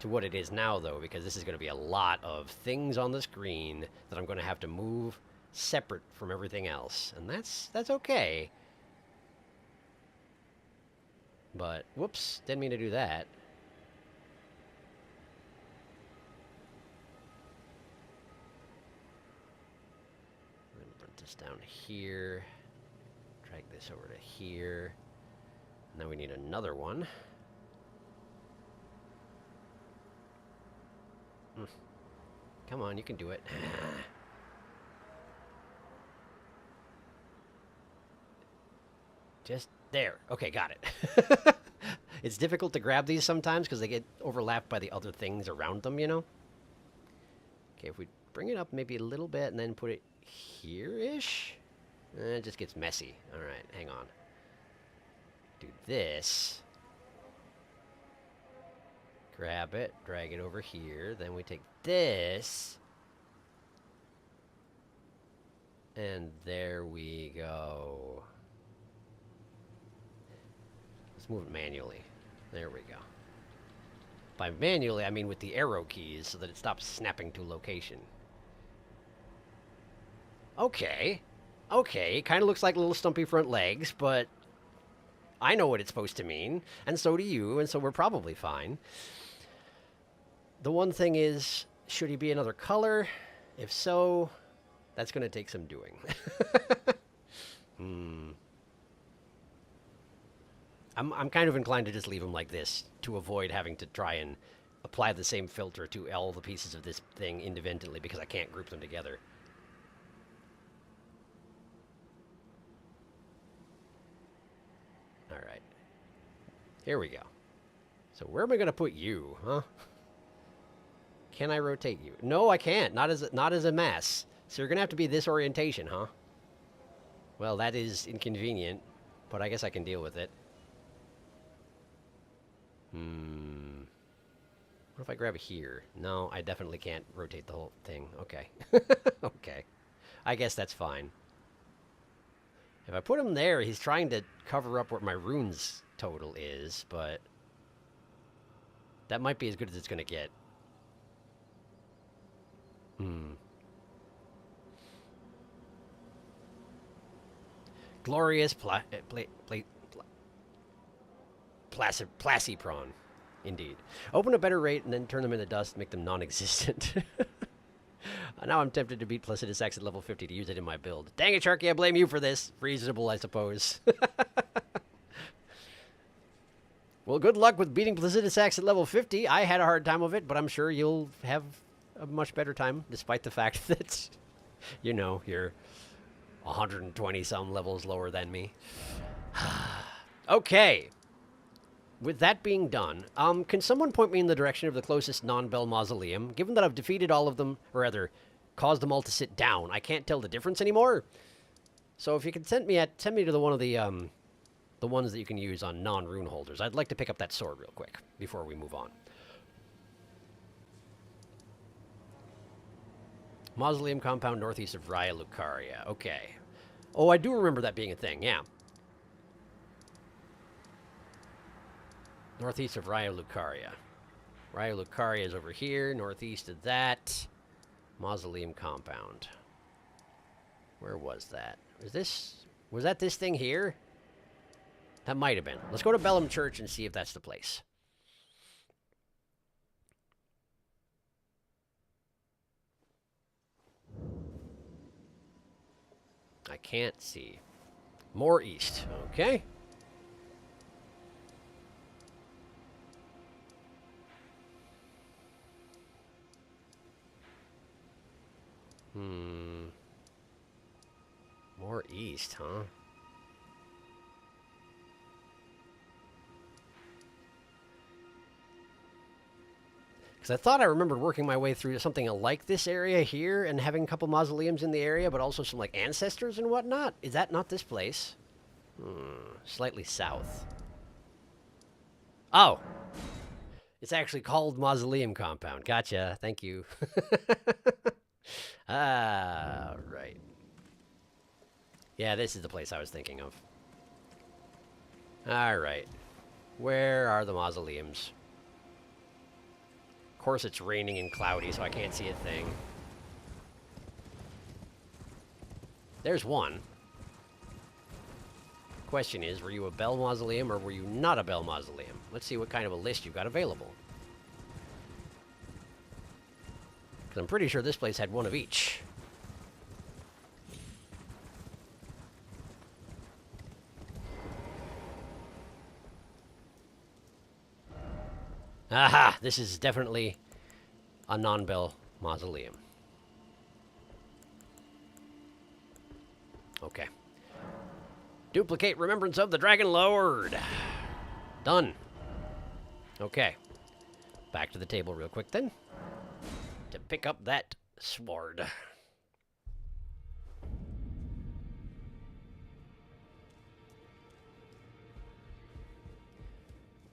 what it is now, though, because this is going to be a lot of things on the screen that I'm going to have to move separate from everything else, and that's okay. But whoops, didn't mean to do that. I'm gonna put this down here. Drag this over to here. Now we need another one. Come on, you can do it. Just there. Okay, got it. It's difficult to grab these sometimes because they get overlapped by the other things around them, you know? Okay, if we bring it up maybe a little bit and then put it here-ish, it just gets messy. All right, hang on. Do this. Grab it, drag it over here, then we take this, and there we go. Let's move it manually. There we go. By manually, I mean with the arrow keys so that it stops snapping to location. Okay. Okay, kind of looks like little stumpy front legs, but I know what it's supposed to mean, and so do you, and so we're probably fine. The one thing is, should he be another color? If so, that's going to take some doing. I'm kind of inclined to just leave him like this to avoid having to try and apply the same filter to all the pieces of this thing independently because I can't group them together. All right. Here we go. So where am I going to put you, huh? Can I rotate you? No, I can't. Not as a mass. So you're going to have to be this orientation, huh? Well, that is inconvenient, but I guess I can deal with it. What if I grab it here? No, I definitely can't rotate the whole thing. Okay. Okay. I guess that's fine. If I put him there, he's trying to cover up what my runes total is, but that might be as good as it's going to get. Glorious Placipron. Indeed. Open a better rate and then turn them into dust, make them non-existent. Now I'm tempted to beat Placidusax at level 50 to use it in my build. Dang it, Sharky, I blame you for this. Reasonable, I suppose. Well, good luck with beating Placidusax at level 50. I had a hard time of it, but I'm sure you'll have a much better time, despite the fact that, you know, you're 120-some levels lower than me. Okay. With that being done, can someone point me in the direction of the closest non-bell mausoleum? Given that I've defeated all of them, or rather, caused them all to sit down, I can't tell the difference anymore. So if you can send me to the one of the ones that you can use on non-rune holders, I'd like to pick up that sword real quick before we move on. Mausoleum compound northeast of Raya Lucaria. Okay. Oh, I do remember that being a thing, yeah. Northeast of Raya Lucaria. Raya Lucaria is over here, northeast of that. Mausoleum compound. Where was that? Was that this thing here? That might have been. Let's go to Bellum Church and see if that's the place. I can't see. More east. Okay. More east, huh? Because I thought I remembered working my way through something like this area here and having a couple mausoleums in the area, but also some like ancestors and whatnot. Is that not this place? Slightly south. Oh! It's actually called Mausoleum Compound. Gotcha. Thank you. Ah, right. Yeah, this is the place I was thinking of. Alright. Where are the mausoleums? Of course it's raining and cloudy, so I can't see a thing. There's one. Question is, were you a Bell Mausoleum or were you not a Bell Mausoleum? Let's see what kind of a list you've got available. Because I'm pretty sure this place had one of each. Aha! This is definitely a non-Bell Mausoleum. Okay. Duplicate remembrance of the Dragon Lord. Done. Okay. Back to the table real quick then. To pick up that sword.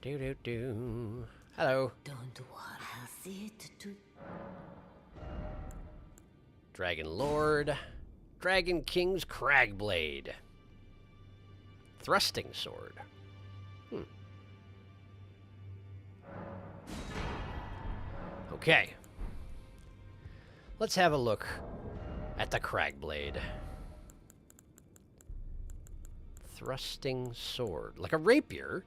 Do. Hello. Don't worry, SIT Dragon Lord. Dragon King's Cragblade. Thrusting sword. Okay. Let's have a look at the Cragblade. Thrusting sword. Like a rapier?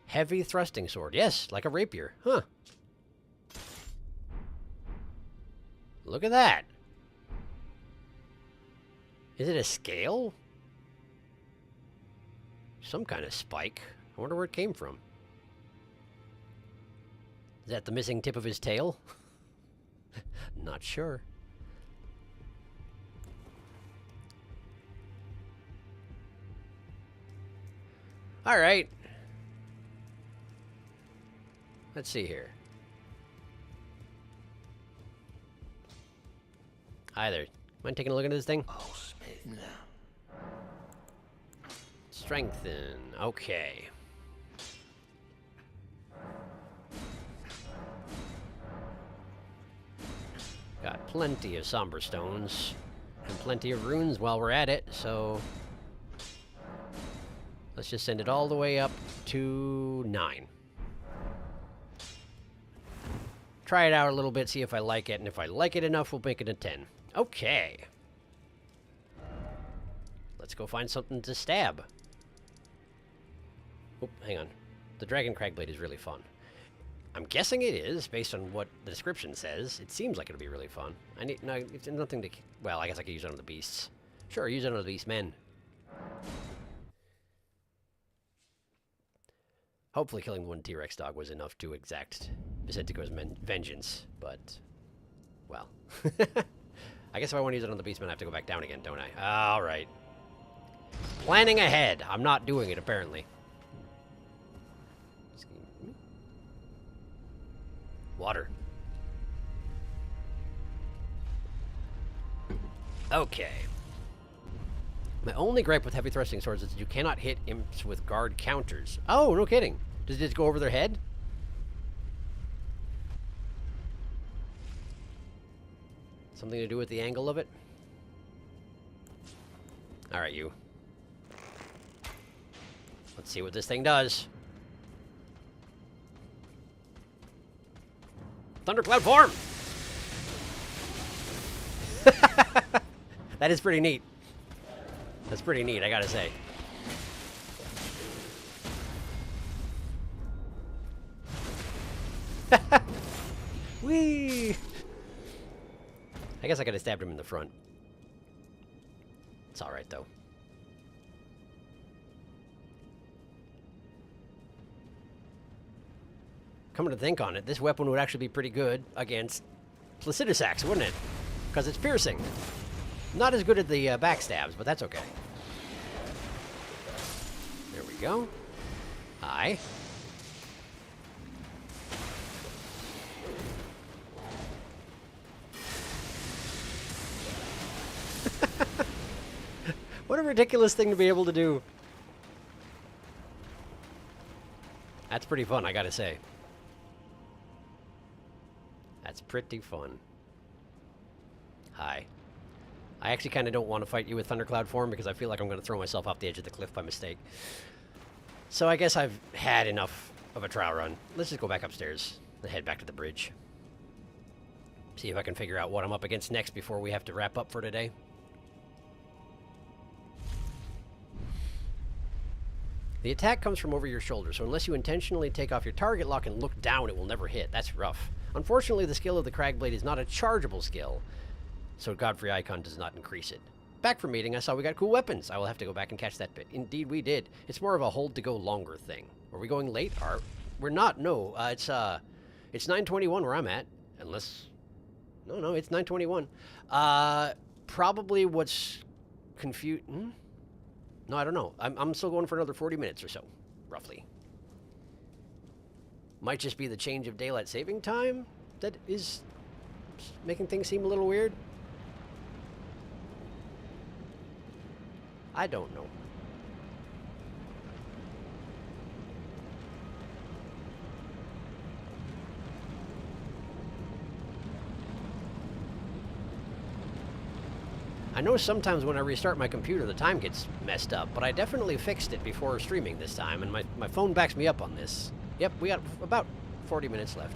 Heavy thrusting sword. Yes, like a rapier. Huh. Look at that. Is it a scale? Some kind of spike. I wonder where it came from. Is that the missing tip of his tail? Not sure. All right. Let's see here. Hi there. Mind taking a look at this thing? Oh, Smith now. Strengthen. Okay. Got plenty of somber stones and plenty of runes while we're at it, so let's just send it all the way up to 9. Try it out a little bit, see if I like it, and if I like it enough, we'll make it a 10. Okay. Let's go find something to stab. Oh, hang on. The Dragon Cragblade is really fun. I'm guessing it is, based on what the description says. It seems like it'll be really fun. I need... No, it's nothing to... Well, I guess I could use it on the beasts. Sure, use it on the beast men. Hopefully killing one T-Rex dog was enough to exact Vicentico's vengeance, but... Well. I guess if I want to use it on the beastmen, I have to go back down again, don't I? Alright. Planning ahead. I'm not doing it, apparently. Water. Okay. My only gripe with heavy thrusting swords is that you cannot hit imps with guard counters. Oh, no kidding. Does it just go over their head? Something to do with the angle of it? Alright, you. Let's see what this thing does. Thundercloud form! That is pretty neat. That's pretty neat, I gotta say. Whee! I guess I could have stabbed him in the front. It's alright, though. Coming to think on it, this weapon would actually be pretty good against Placidus Axe, wouldn't it? Because it's piercing. Not as good at the backstabs, but that's okay. There we go. Hi. What a ridiculous thing to be able to do. That's pretty fun, I gotta say. That's pretty fun. Hi. I actually kind of don't want to fight you with Thundercloud form because I feel like I'm going to throw myself off the edge of the cliff by mistake. So I guess I've had enough of a trial run. Let's just go back upstairs and head back to the bridge. See if I can figure out what I'm up against next before we have to wrap up for today. The attack comes from over your shoulder, so unless you intentionally take off your target lock and look down, it will never hit. That's rough. Unfortunately, the skill of the Cragblade is not a chargeable skill, so Godfrey Icon does not increase it. Back from meeting, I saw we got cool weapons. I will have to go back and catch that bit. Indeed, we did. It's more of a hold to go longer thing. Are we going late? We're not. No, it's 9:21 where I'm at. Unless, no, it's 9:21. Probably what's confused. No, I don't know. I'm still going for another 40 minutes or so, roughly. Might just be the change of daylight saving time that is making things seem a little weird. I don't know. I know sometimes when I restart my computer the time gets messed up, but I definitely fixed it before streaming this time, and my phone backs me up on this. Yep, we got about 40 minutes left.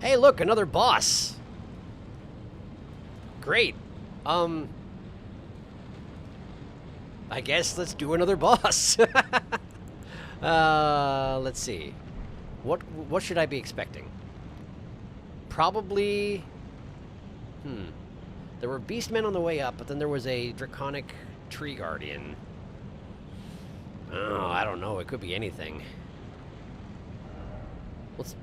Hey, look, another boss! Great. I guess let's do another boss. Let's see. What should I be expecting? Probably... There were beastmen on the way up, but then there was a draconic tree guardian. Oh, I don't know. It could be anything. Let's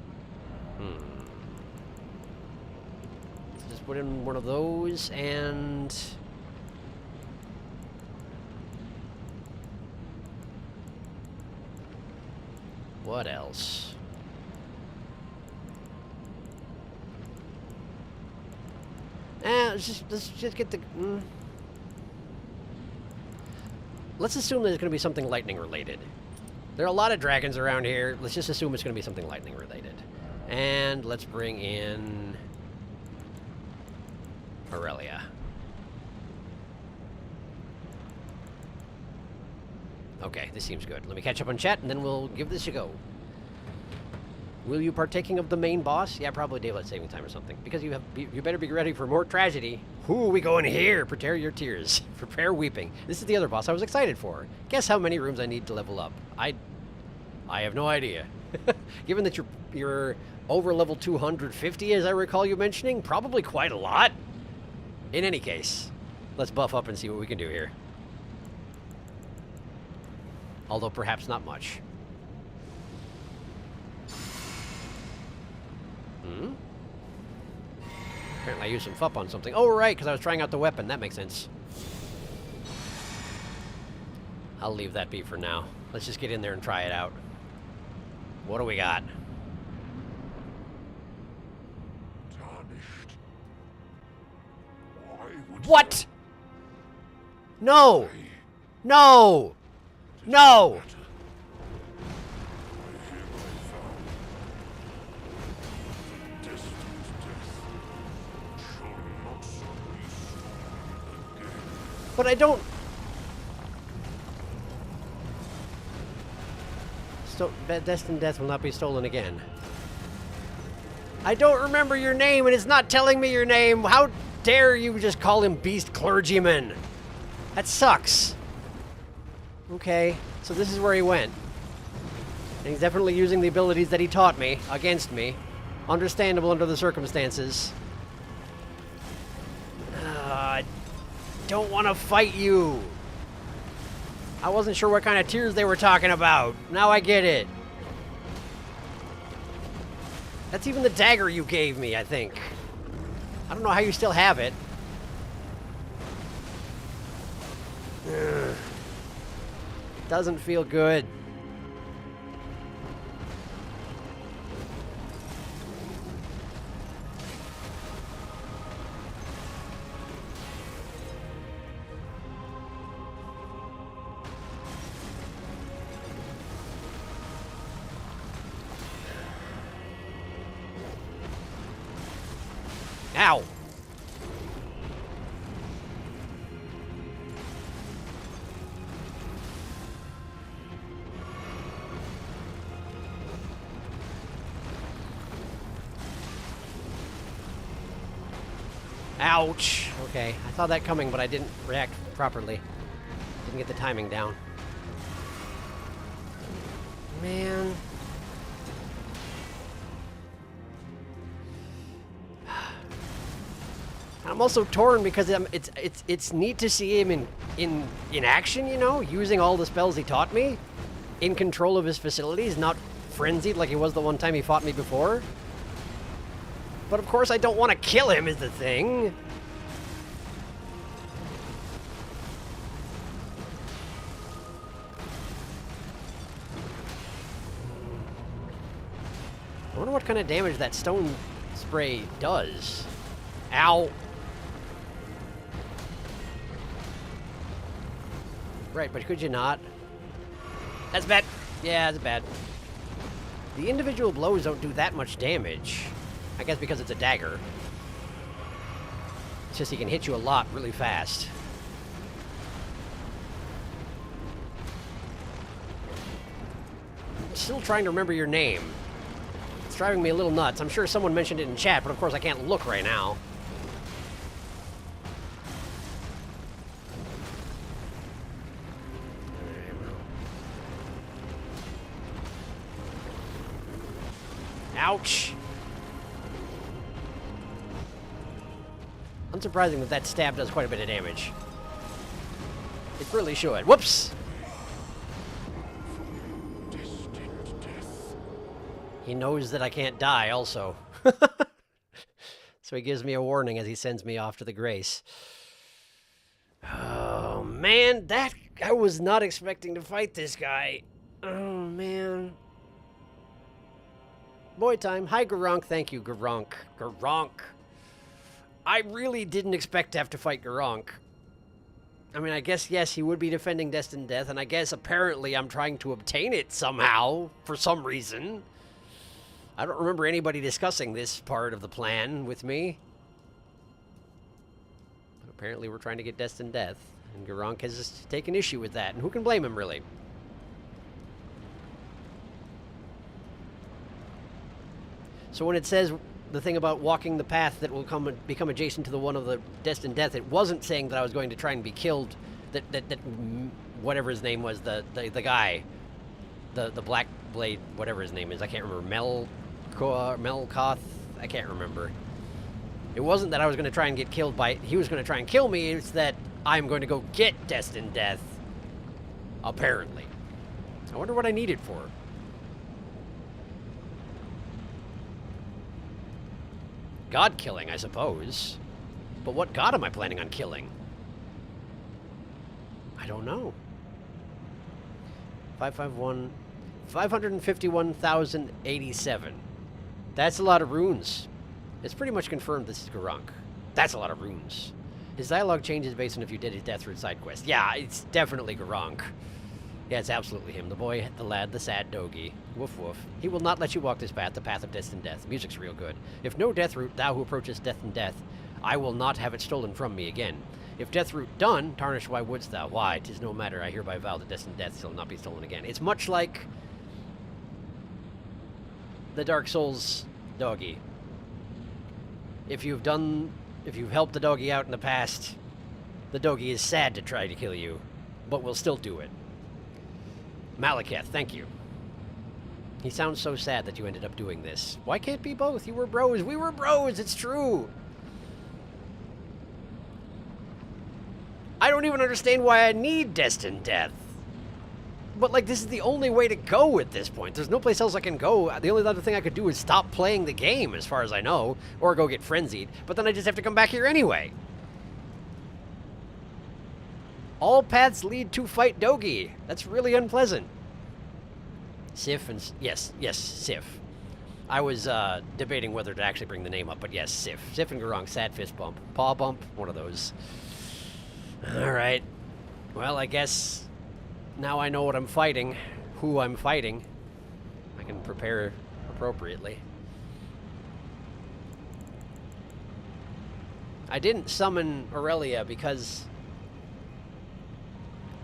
just put in one of those and... What else? Let's just get the... Let's assume there's going to be something lightning related. There are a lot of dragons around here. Let's just assume it's going to be something lightning related. And let's bring in... Aurelia. Okay, this seems good. Let me catch up on chat, and then we'll give this a go. Will you partaking of the main boss? Yeah, probably daylight saving time or something. Because you better be ready for more tragedy. Who are we going here? Prepare your tears. Prepare weeping. This is the other boss I was excited for. Guess how many rooms I need to level up? I have no idea. Given that you're over level 250, as I recall you mentioning, probably quite a lot. In any case, let's buff up and see what we can do here. Although perhaps not much. Apparently I used some FUP on something. Oh, right, because I was trying out the weapon. That makes sense. I'll leave that be for now. Let's just get in there and try it out. What do we got? Tarnished. Why would What? No! No! No! But I don't... Destined death will not be stolen again. I don't remember your name, and it's not telling me your name. How dare you just call him Beast Clergyman? That sucks. Okay, so this is where he went. And he's definitely using the abilities that he taught me against me. Understandable under the circumstances. I don't want to fight you. I wasn't sure what kind of tears they were talking about. Now I get it. That's even the dagger you gave me, I think. I don't know how you still have it. Ugh. Doesn't feel good. Ow! Ouch! Okay, I saw that coming, but I didn't react properly. Didn't get the timing down. Man. I'm also torn because it's neat to see him in action, you know, using all the spells he taught me, in control of his facilities, not frenzied like he was the one time he fought me before. But of course I don't want to kill him is the thing. I wonder what kind of damage that stone spray does. Ow. Right, but could you not? That's bad. Yeah, that's bad. The individual blows don't do that much damage. I guess because it's a dagger. It's just he can hit you a lot really fast. I'm still trying to remember your name. It's driving me a little nuts. I'm sure someone mentioned it in chat, but of course I can't look right now. Ouch! Unsurprising that that stab does quite a bit of damage. It really should. Whoops! He knows that I can't die, also. So he gives me a warning as he sends me off to the grace. Oh, man, I was not expecting to fight this guy. Oh, man. Boy time. Hi, Crunk. Thank you, Crunk. Crunk. I really didn't expect to have to fight Crunk. I mean, I guess, yes, he would be defending Destined Death, and I guess apparently I'm trying to obtain it somehow, for some reason. I don't remember anybody discussing this part of the plan with me. But apparently we're trying to get Destined Death, and Crunk has taken issue with that, and who can blame him, really? So when it says the thing about walking the path that will become adjacent to the one of the Destined Death, it wasn't saying that I was going to try and be killed, that whatever his name was, the guy, the Black Blade, whatever his name is, I can't remember, Melkoth, I can't remember. It wasn't that I was going to try and get killed by, he was going to try and kill me, it's that I'm going to go get Destined Death, apparently. I wonder what I need it for. God killing, I suppose. But what god am I planning on killing? I don't know. 551,087. That's a lot of runes. It's pretty much confirmed this is Crunk. That's a lot of runes. His dialogue changes based on if you did his death route side quest. Yeah, it's definitely Crunk. Yeah, it's absolutely him. The boy, the lad, the sad doggy. Woof woof. He will not let you walk this path, the path of Destined Death. Music's real good. If no death route, thou who approaches death and death, I will not have it stolen from me again. If death route done, tarnish why wouldst thou? Why, 'tis no matter, I hereby vow that Destined Death shall not be stolen again. It's much like the Dark Souls doggy. If you've helped the doggy out in the past, the doggy is sad to try to kill you, but will still do it. Malekith, thank you. He sounds so sad that you ended up doing this. Why can't it be both? You were bros. We were bros. It's true. I don't even understand why I need destined death. But, like, this is the only way to go at this point. There's no place else I can go. The only other thing I could do is stop playing the game, as far as I know, or go get frenzied. But then I just have to come back here anyway. All paths lead to fight Dogi. That's really unpleasant. Sif and... Yes, Sif. I was debating whether to actually bring the name up, but yes, Sif. Sif and Crunk, sad fist bump. Paw bump, one of those. Alright. Well, I guess now I know what I'm fighting, who I'm fighting. I can prepare appropriately. I didn't summon Aurelia because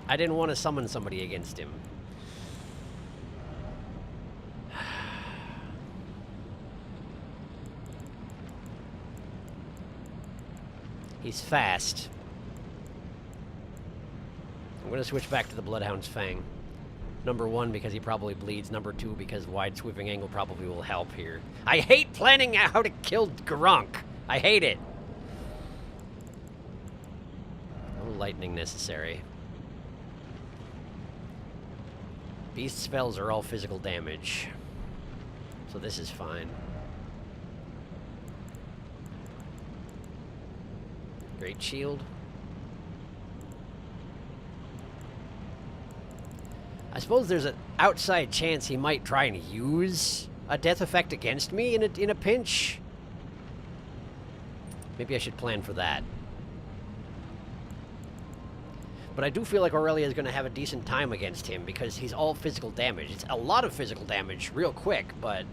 I didn't want to summon somebody against him. He's fast. I'm going to switch back to the Bloodhound's Fang. Number 1, because he probably bleeds. Number 2, because wide sweeping angle probably will help here. I hate planning how to kill Crunk. I hate it. No lightning necessary. Beast spells are all physical damage. So this is fine. Great shield. I suppose there's an outside chance he might try and use a death effect against me in a pinch. Maybe I should plan for that. But I do feel like Aurelia is going to have a decent time against him because he's all physical damage. It's a lot of physical damage real quick, but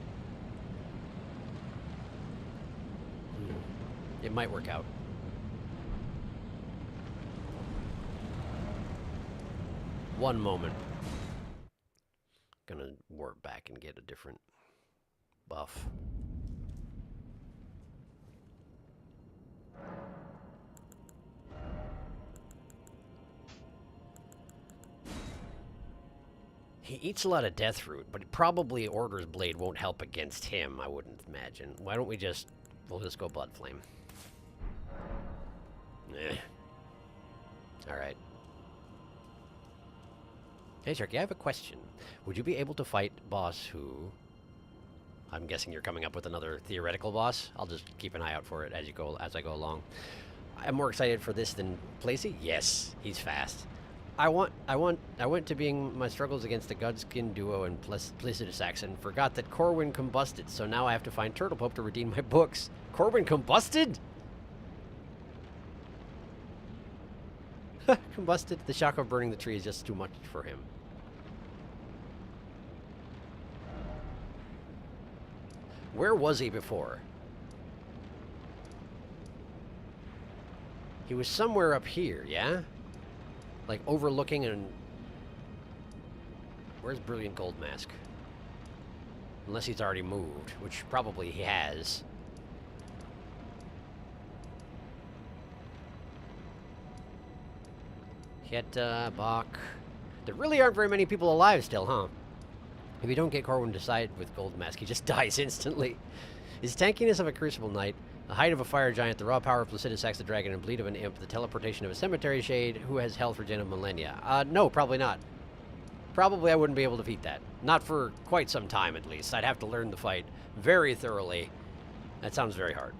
it might work out. One moment. Gonna warp back and get a different buff. He eats a lot of death root, but probably Order's Blade won't help against him, I wouldn't imagine. Why don't we just... We'll just go Blood Flame. Alright. Hey, Sharky, I have a question. Would you be able to fight boss who... I'm guessing you're coming up with another theoretical boss. I'll just keep an eye out for it as I go along. I'm more excited for this than Placey. Yes, he's fast. I went to being my struggles against the Godskin duo and Placidus and forgot that Corwin combusted, so now I have to find Turtle Pope to redeem my books. Corwin combusted? Combusted. The shock of burning the tree is just too much for him. Where was he before? He was somewhere up here, yeah? Like overlooking and... Where's Brilliant Gold Mask? Unless he's already moved, which probably he has. Keta, Bach... There really aren't very many people alive still, huh? If you don't get Corwin to side with Gold Mask, he just dies instantly. His tankiness of a Crucible Knight, the height of a Fire Giant, the raw power of Placidus the Dragon, and bleed of an Imp, the teleportation of a Cemetery Shade, who has held for Gen of Millennia. No, probably not. Probably I wouldn't be able to defeat that. Not for quite some time, at least. I'd have to learn the fight very thoroughly. That sounds very hard.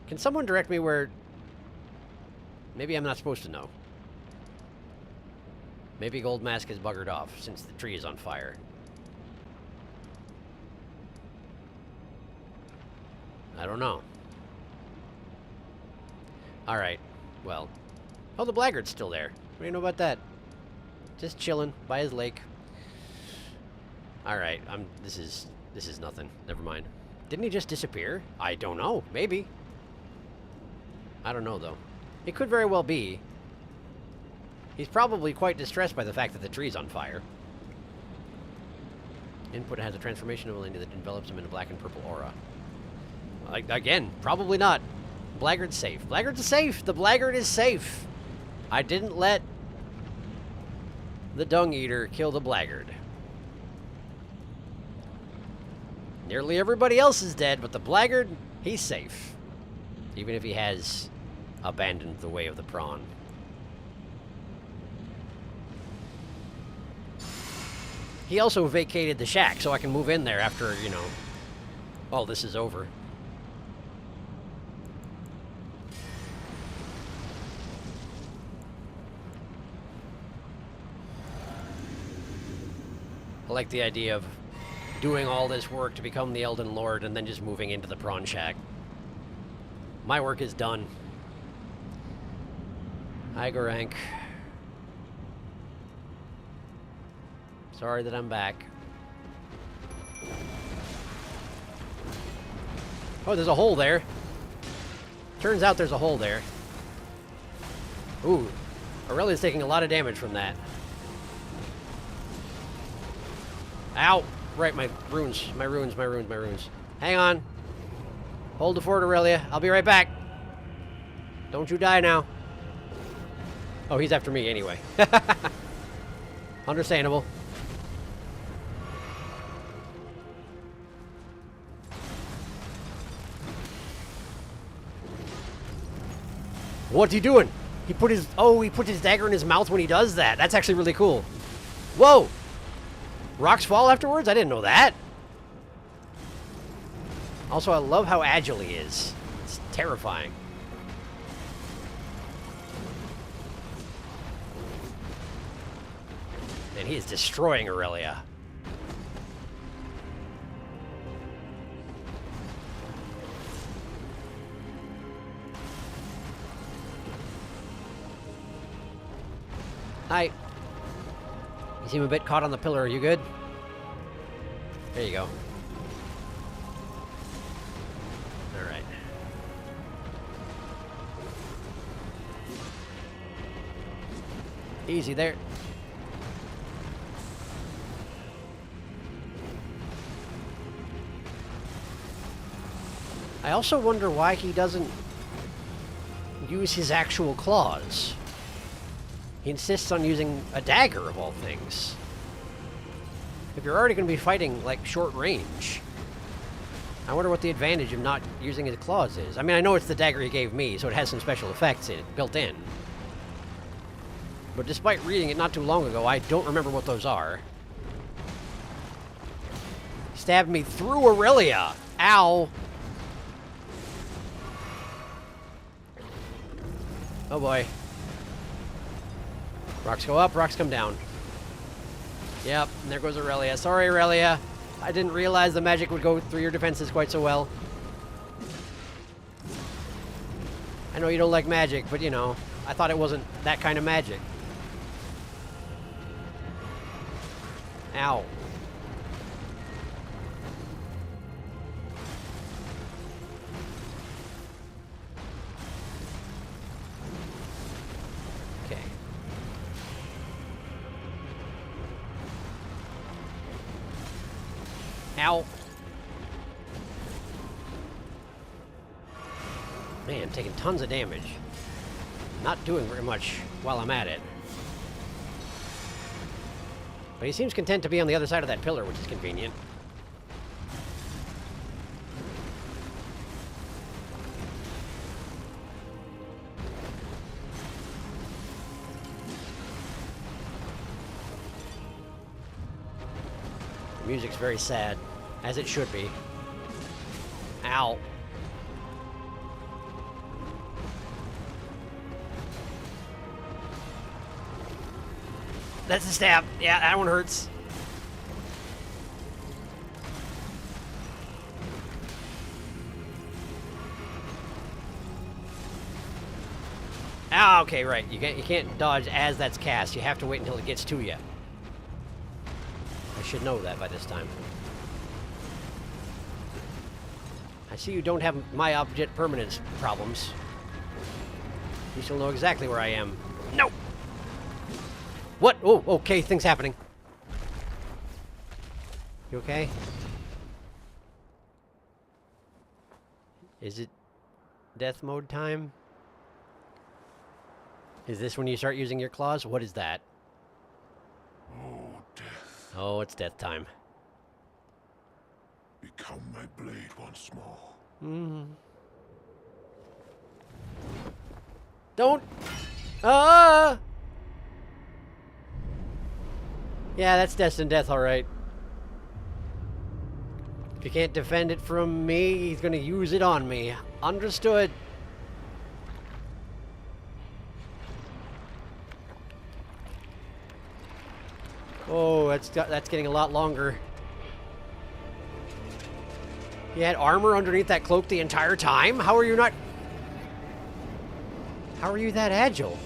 Can someone direct me where... Maybe I'm not supposed to know. Maybe Gold Mask is buggered off, since the tree is on fire. I don't know. Alright, well. Oh, the Blackguard's still there. What do you know about that? Just chilling by his lake. Alright, this is nothing. Never mind. Didn't he just disappear? I don't know. Maybe. I don't know, though. It could very well be. He's probably quite distressed by the fact that the tree's on fire. Input has a transformation ability that envelops him in a black and purple aura. Again, probably not. Blackguard's safe. Blackguard's safe! The Blackguard is safe! I didn't let The Dung Eater, kill the Blackguard. Nearly everybody else is dead, but the Blackguard, he's safe. Even if he has abandoned the way of the prawn. He also vacated the shack, so I can move in there after, you know, all this is over. I like the idea of doing all this work to become the Elden Lord and then just moving into the prawn shack. My work is done. Hi, Crunk. Sorry that I'm back. Oh, there's a hole there. Turns out there's a hole there. Ooh, Aurelia's taking a lot of damage from that. Ow! Right, my runes. Hang on. Hold the fort, Aurelia. I'll be right back. Don't you die now. Oh, he's after me anyway. Understandable. What's he doing? He put his dagger in his mouth when he does that. That's actually really cool. Whoa! Rocks fall afterwards? I didn't know that. Also, I love how agile he is. It's terrifying. And he is destroying Aurelia. Hi. You seem a bit caught on the pillar. Are you good? There you go. Alright. Easy there. I also wonder why he doesn't use his actual claws. He insists on using a dagger, of all things. If you're already going to be fighting, like, short range, I wonder what the advantage of not using his claws is. I mean, I know it's the dagger he gave me, so it has some special effects in it, built in. But despite reading it not too long ago, I don't remember what those are. Stabbed me through Aurelia! Ow! Oh boy. Rocks go up, rocks come down. Yep, and there goes Aurelia. Sorry, Aurelia. I didn't realize the magic would go through your defenses quite so well. I know you don't like magic, but you know, I thought it wasn't that kind of magic. Ow. Okay. Ow. Man, taking tons of damage. Not doing very much while I'm at it. But he seems content to be on the other side of that pillar, which is convenient. The music's very sad, as it should be. Ow. That's a stab. Yeah, that one hurts. Ah, okay, right. You can't dodge as that's cast. You have to wait until it gets to you. I should know that by this time. I see you don't have my object permanence problems. You shall know exactly where I am. No! What? Oh, okay, things happening. You okay? Is it death mode time? Is this when you start using your claws? What is that? Oh, it's death time. Become my blade once more. Don't. Ah. Yeah, that's destined death, all right. If you can't defend it from me, he's gonna use it on me. Understood. Oh, that's getting a lot longer. You had armor underneath that cloak the entire time? How are you not... How are you that agile?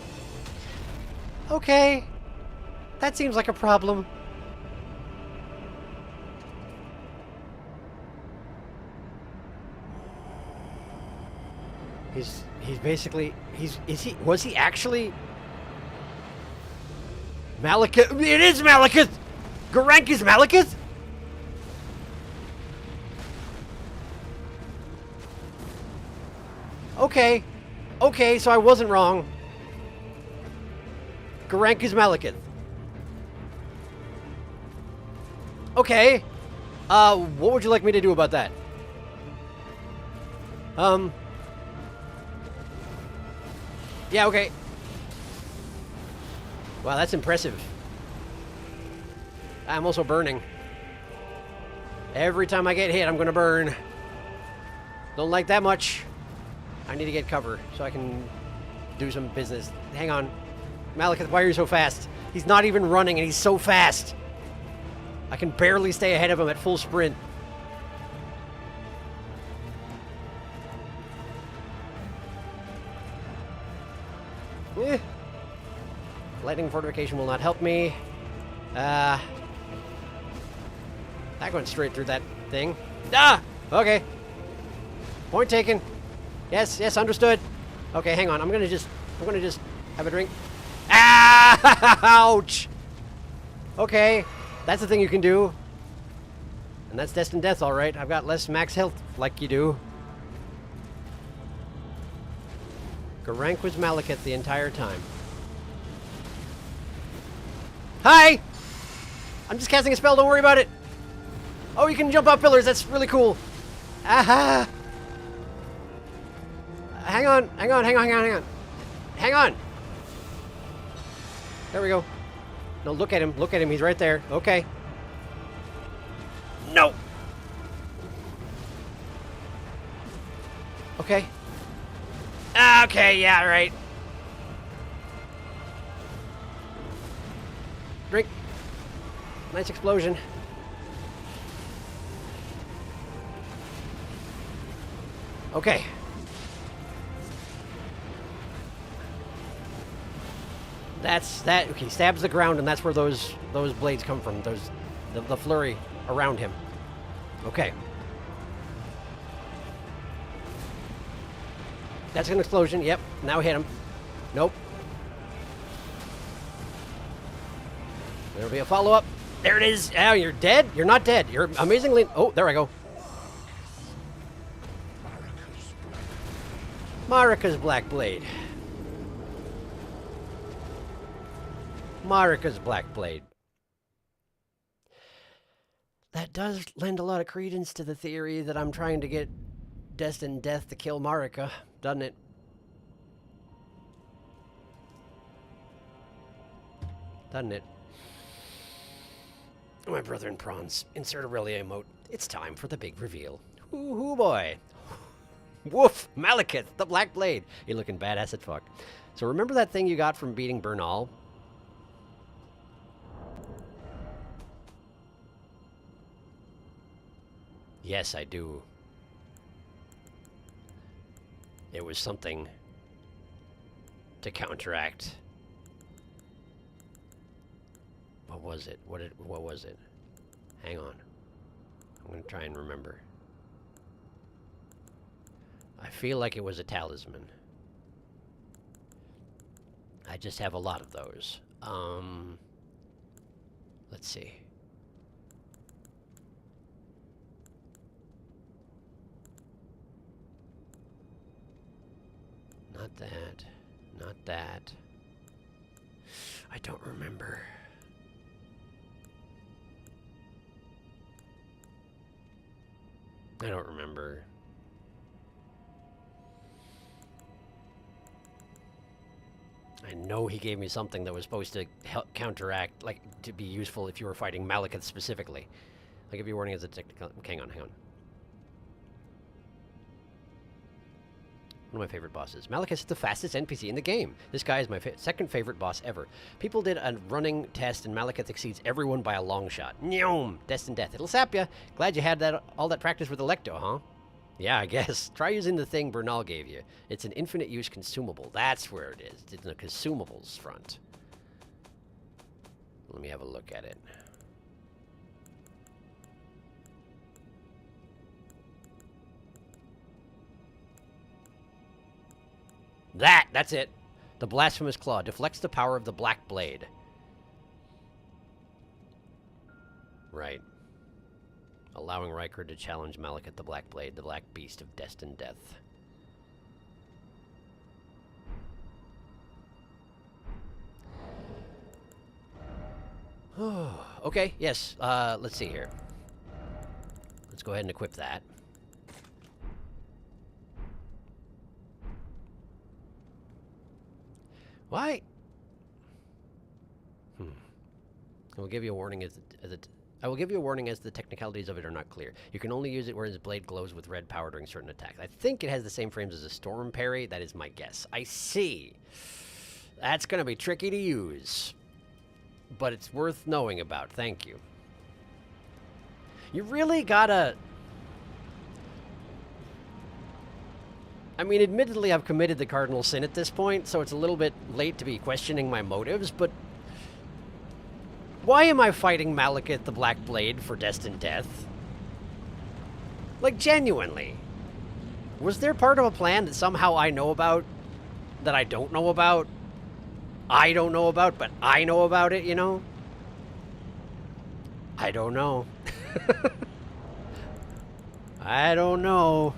Okay. That seems like a problem. He's basically... Was he actually... Malekith? It is Malekith! Garank is Malekith? Okay. Okay, so I wasn't wrong. Garank is Malekith. Okay. What would you like me to do about that? Yeah, okay. Wow, that's impressive. I'm also burning. Every time I get hit, I'm gonna burn. Don't like that much. I need to get cover so I can do some business. Hang on. Malekith, why are you so fast? He's not even running and he's so fast. I can barely stay ahead of him at full sprint. Eh. Lightning fortification will not help me. That went straight through that thing. Ah! Okay. Point taken. Yes, yes, understood. Okay, hang on. I'm gonna just have a drink. Ah! Ouch! Okay, that's the thing you can do. And that's destined death, alright. I've got less max health like you do. Garank was Malekith the entire time. Hi! I'm just casting a spell, don't worry about it. Oh, you can jump off pillars, that's really cool. Aha! Hang on. Hang on. There we go. No, look at him, he's right there. Okay. No! Okay. Okay, yeah, right. Drink. Nice explosion. Okay. That's that. Okay, stabs the ground, and that's where those blades come from. The flurry around him. Okay. That's an explosion. Yep. Now hit him. Nope. There'll be a follow-up. There it is. Oh, you're dead? You're not dead. You're amazingly... Oh, there I go. Marika's Black Blade. Marika's Black Blade. That does lend a lot of credence to the theory that I'm trying to get destined death to kill Marika, doesn't it? Doesn't it? My brother in prawns. Insert Aurelia emote. It's time for the big reveal. Ooh boy. Woof! Malekith, the Black Blade. You're looking badass as fuck. So remember that thing you got from beating Bernal? Yes, I do. It was something to counteract. What was it? What was it? Hang on. I'm gonna try and remember. I feel like it was a talisman. I just have a lot of those. Let's see. Not that. Not that. I don't remember. I don't remember. I know he gave me something that was supposed to help counteract, like, to be useful if you were fighting Malekith specifically. I'll give you a warning as a technical... Hang on. One of my favorite bosses. Malekith is the fastest NPC in the game. This guy is my second favorite boss ever. People did a running test and Malekith exceeds everyone by a long shot. Nyom! Destined death. It'll sap ya. Glad you had all that practice with Electo, huh? Yeah, I guess. Try using the thing Bernal gave you. It's an infinite use consumable. That's where it is. It's in the consumables front. Let me have a look at it. That's it. The Blasphemous Claw deflects the power of the Black Blade. Right. Allowing Riker to challenge Malekith the Black Blade, the Black Beast of Destined Death. Okay, yes. Let's see here. Let's go ahead and equip that. Why? I will give you a warning I will give you a warning as the technicalities of it are not clear. You can only use it where his blade glows with red power during certain attacks. I think it has the same frames as a storm parry. That is my guess. I see. That's going to be tricky to use. But it's worth knowing about. Thank you. You really gotta... I mean, admittedly, I've committed the cardinal sin at this point, so it's a little bit late to be questioning my motives, but... Why am I fighting Malekith the Black Blade for Destined Death? Like, genuinely. Was there part of a plan that somehow I know about that I don't know about? I don't know about, but I know about it, you know? I don't know. I don't know.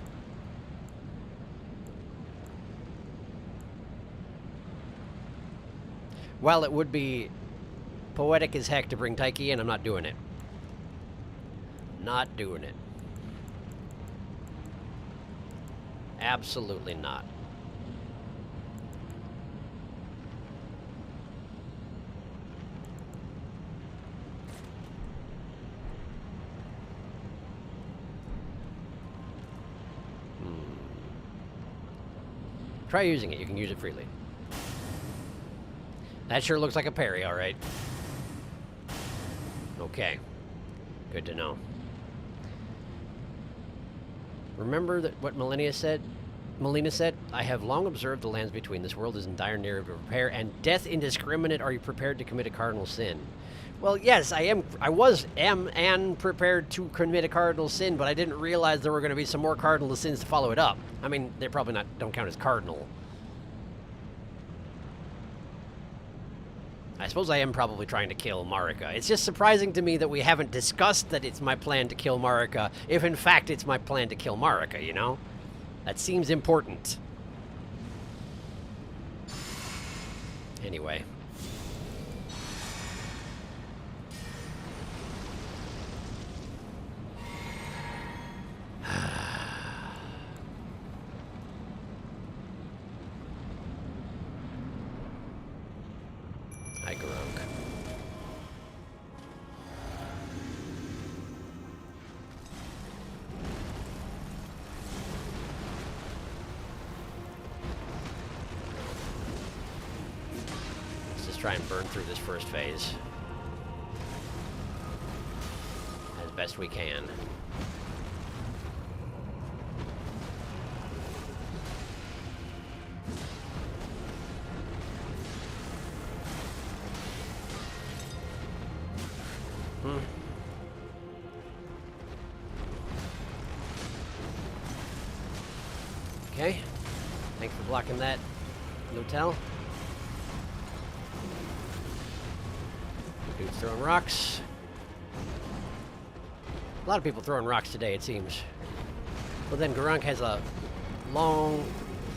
While it would be poetic as heck to bring Taiki in, I'm not doing it. Not doing it. Absolutely not. Try using it. You can use it freely. That sure looks like a parry, all right. Okay. Good to know. Remember that what Melina said? I have long observed the lands between. This world is in dire need of repair, and death indiscriminate. Are you prepared to commit a cardinal sin? Well, yes, I am. I am prepared to commit a cardinal sin, but I didn't realize there were going to be some more cardinal sins to follow it up. I mean, they probably don't count as cardinal. I suppose I am probably trying to kill Marika. It's just surprising to me that we haven't discussed that it's my plan to kill Marika, if in fact it's my plan to kill Marika, you know? That seems important. Anyway. Hi, Crunk. Let's just try and burn through this first phase as best we can. Okay. Thanks for blocking that, Lutel. Dude's throwing rocks. A lot of people throwing rocks today, it seems. But then Crunk has a long,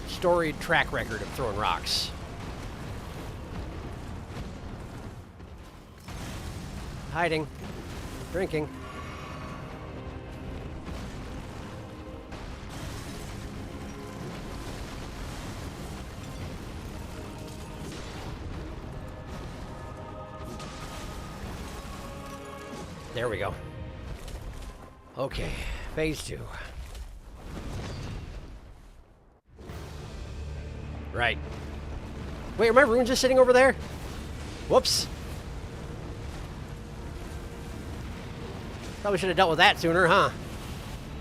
storied track record of throwing rocks. Hiding. Drinking. There we go. Okay, phase 2. Right. Wait, are my runes just sitting over there? Whoops. Probably should have dealt with that sooner, huh?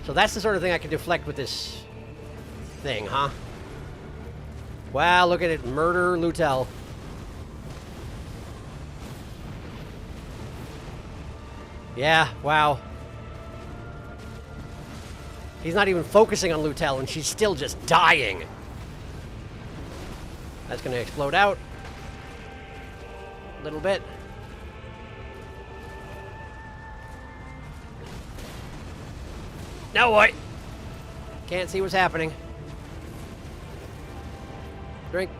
So that's the sort of thing I can deflect with this thing, huh? Wow, look at it. Murder Lutel. Yeah, wow. He's not even focusing on Lutel, and she's still just dying. That's going to explode out. A little bit. No, boy. Can't see what's happening. Drink.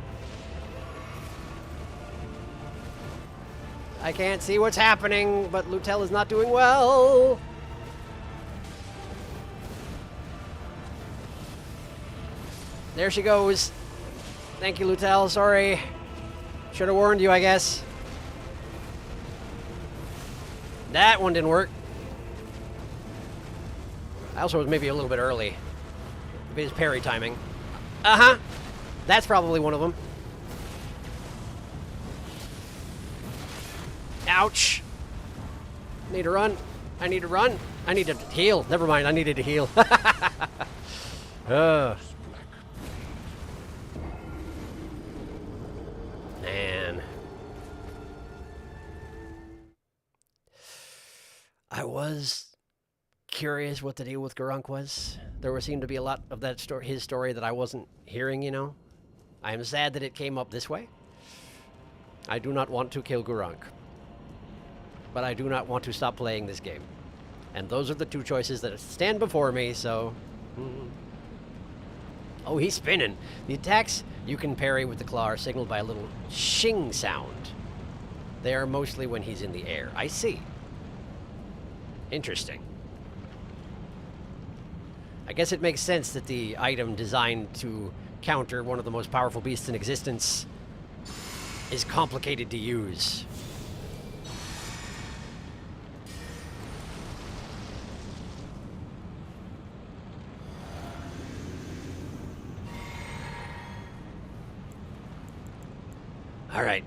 I can't see what's happening, but Lutel is not doing well. There she goes. Thank you, Lutel. Sorry. Should have warned you, I guess. That one didn't work. I also was maybe a little bit early. Maybe his parry timing. Uh-huh. That's probably one of them. Ouch. Need to run. I need to run. I need to heal. Never mind, I needed to heal. Man. I was curious what the deal with Crunk was. There seemed to be a lot of that story, his story, that I wasn't hearing, you know. I am sad that it came up this way. I do not want to kill Crunk. But I do not want to stop playing this game. And those are the two choices that stand before me, so... Oh, he's spinning. The attacks you can parry with the claw are signaled by a little shing sound. They are mostly when he's in the air. I see. Interesting. I guess it makes sense that the item designed to counter one of the most powerful beasts in existence is complicated to use. All right.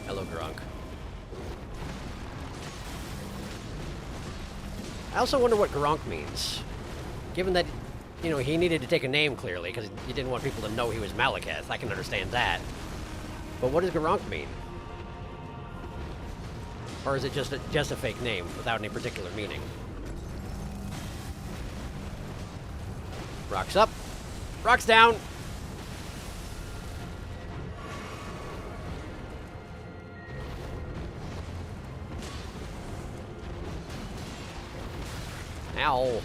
Hello, Crunk. I also wonder what Crunk means. Given that, you know, he needed to take a name clearly because he didn't want people to know he was Malekith. I can understand that. But what does Crunk mean? Or is it just a fake name without any particular meaning? Rocks up. Rocks down. Ow.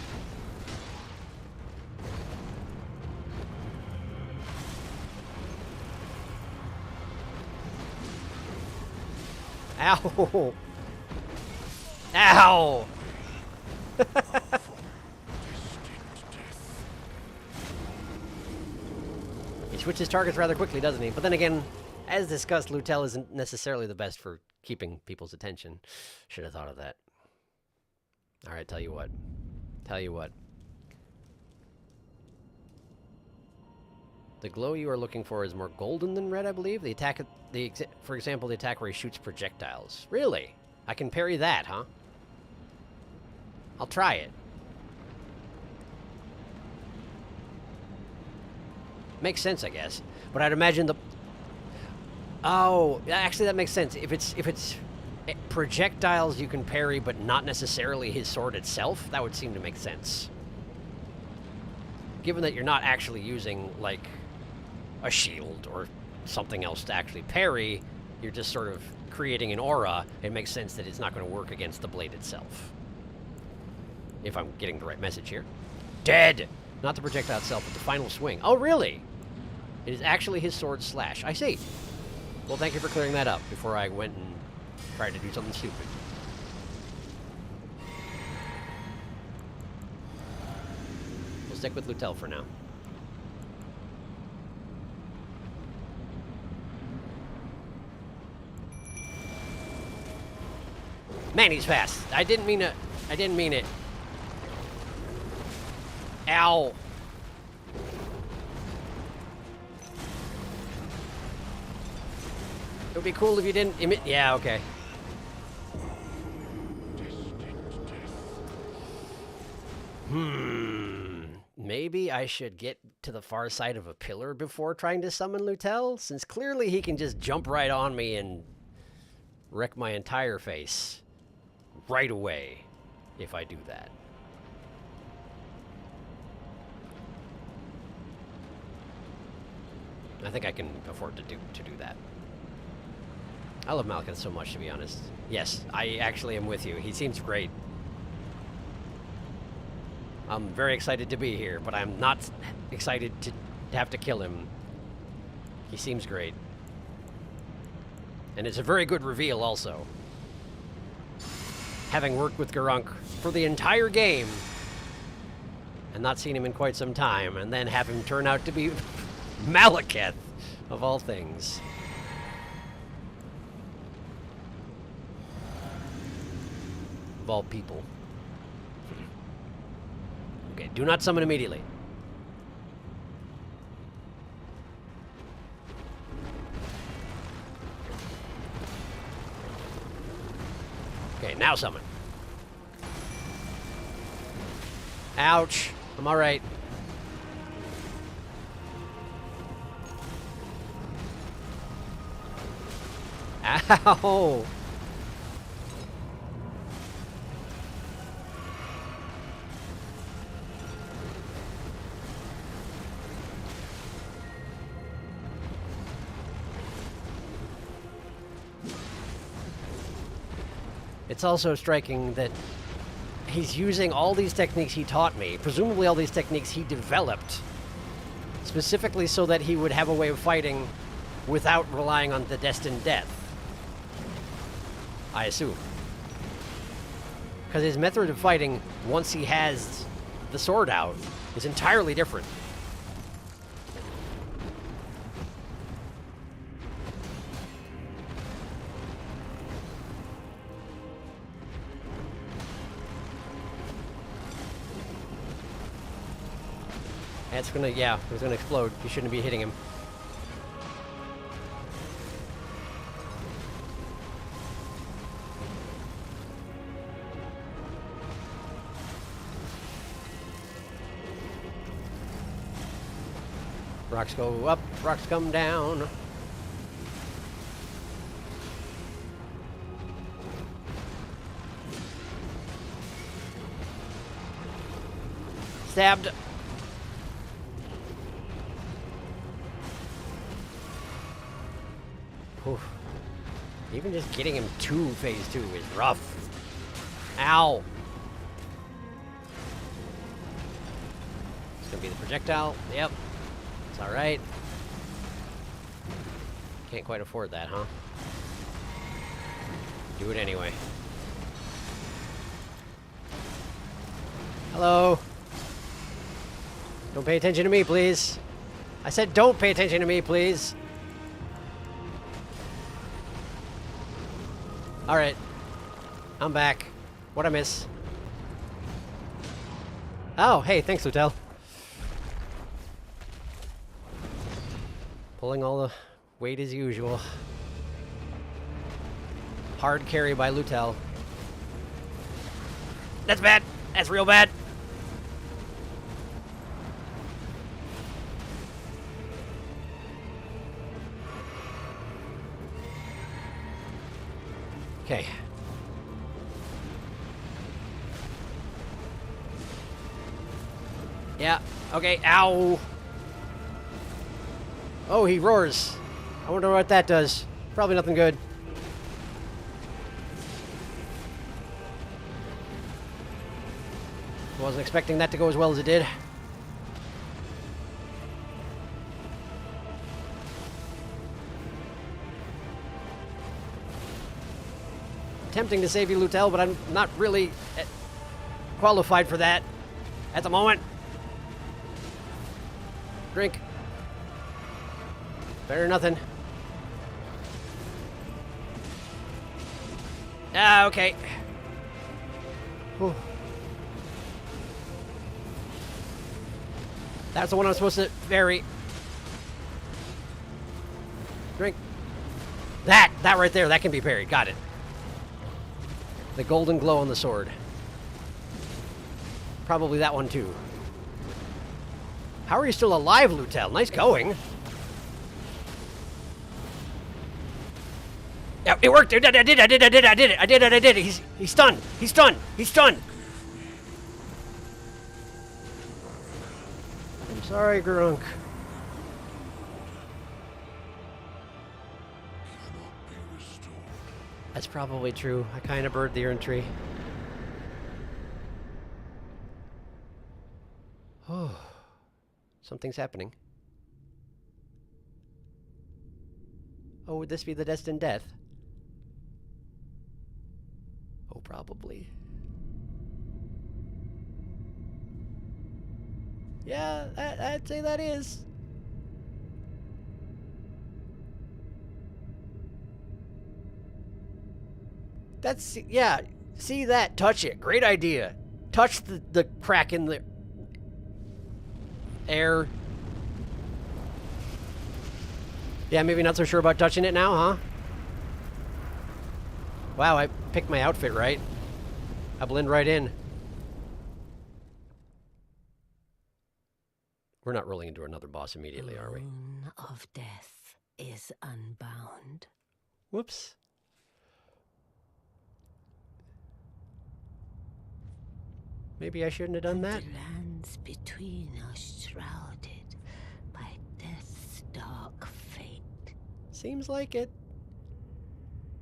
Ow. Ow. He switches targets rather quickly, doesn't he? But then again, as discussed, Lutel isn't necessarily the best for keeping people's attention. Should have thought of that. All right, tell you what. Tell you what. The glow you are looking for is more golden than red, I believe. The attack, for example, the attack where he shoots projectiles. Really? I can parry that, huh? I'll try it. Makes sense, I guess. But I'd imagine the... Oh, actually that makes sense. If it's projectiles you can parry, but not necessarily his sword itself, that would seem to make sense. Given that you're not actually using, like, a shield or something else to actually parry, you're just sort of creating an aura, it makes sense that it's not going to work against the blade itself. If I'm getting the right message here. Dead! Not the projectile itself, but the final swing. Oh, really? It is actually his sword slash. I see. Well, thank you for clearing that up before I went and tried to do something stupid. We'll stick with Lutel for now. Man, he's fast. I didn't mean it. I didn't mean it. Ow. It would be cool if you didn't emit. Yeah, okay. Maybe I should get to the far side of a pillar before trying to summon Lutel, since clearly he can just jump right on me and wreck my entire face right away if I do that. I think I can afford to do that. I love Malekith so much, to be honest. Yes, I actually am with you. He seems great. I'm very excited to be here, but I'm not excited to have to kill him. He seems great. And it's a very good reveal also. Having worked with Crunk for the entire game and not seen him in quite some time, and then have him turn out to be Malekith, of all things. Of all people. Okay, do not summon immediately. Okay, now summon. Ouch. I'm alright. Ow! It's also striking that he's using all these techniques he taught me, presumably all these techniques he developed, specifically so that he would have a way of fighting without relying on the destined death. I assume. Because his method of fighting, once he has the sword out, is entirely different. It's gonna, yeah, it's gonna explode. You shouldn't be hitting him. Rocks go up, rocks come down. Stabbed. Oof. Even just getting him to phase 2 is rough. Ow. It's gonna be the projectile. Yep. It's alright. Can't quite afford that, huh? Do it anyway. Hello. Don't pay attention to me, please. I said don't pay attention to me, please. Alright. I'm back. What'd I miss? Oh, hey, thanks, Lutel. Pulling all the weight as usual. Hard carry by Lutel. That's bad. That's real bad. Okay. Yeah. Okay. Ow. Oh, he roars. I wonder what that does. Probably nothing good. Wasn't expecting that to go as well as it did. Tempting to save you, Lutel, but I'm not really qualified for that at the moment. Drink. Better than nothing. Ah, okay. Whew. That's the one I'm supposed to bury. Drink. That right there, that can be buried. Got it. The golden glow on the sword. Probably that one too. How are you still alive, Lutel? Nice going. Yeah, it worked. I did it. He's stunned. He's stunned. He's stunned. I'm sorry, Crunk. Cannot be restored. That's probably true. I kind of bird the urn tree. Oh, something's happening. Oh, would this be the destined death? Oh, probably. Yeah, I'd say that is. That's, yeah, see that, touch it. Great idea. Touch the crack in the air. Yeah, maybe not so sure about touching it now, huh? Wow, I picked my outfit right. I blend right in. We're not rolling into another boss immediately, are we? The rune of death is unbound. Whoops. Maybe I shouldn't have done that. The lands between are shrouded by death's dark fate. Seems like it.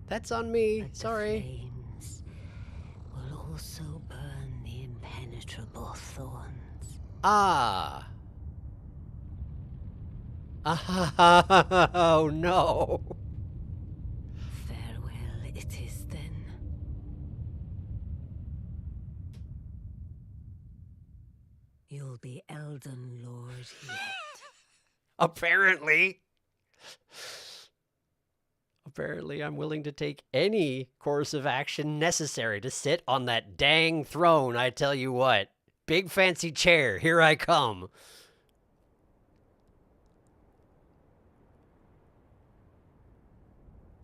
That's on me. But Sorry. the flames will also burn the impenetrable thorns. Ah. Oh no. Farewell it is then. You'll be Elden Lord yet. Apparently. Apparently, I'm willing to take any course of action necessary to sit on that dang throne, I tell you what. Big fancy chair, here I come.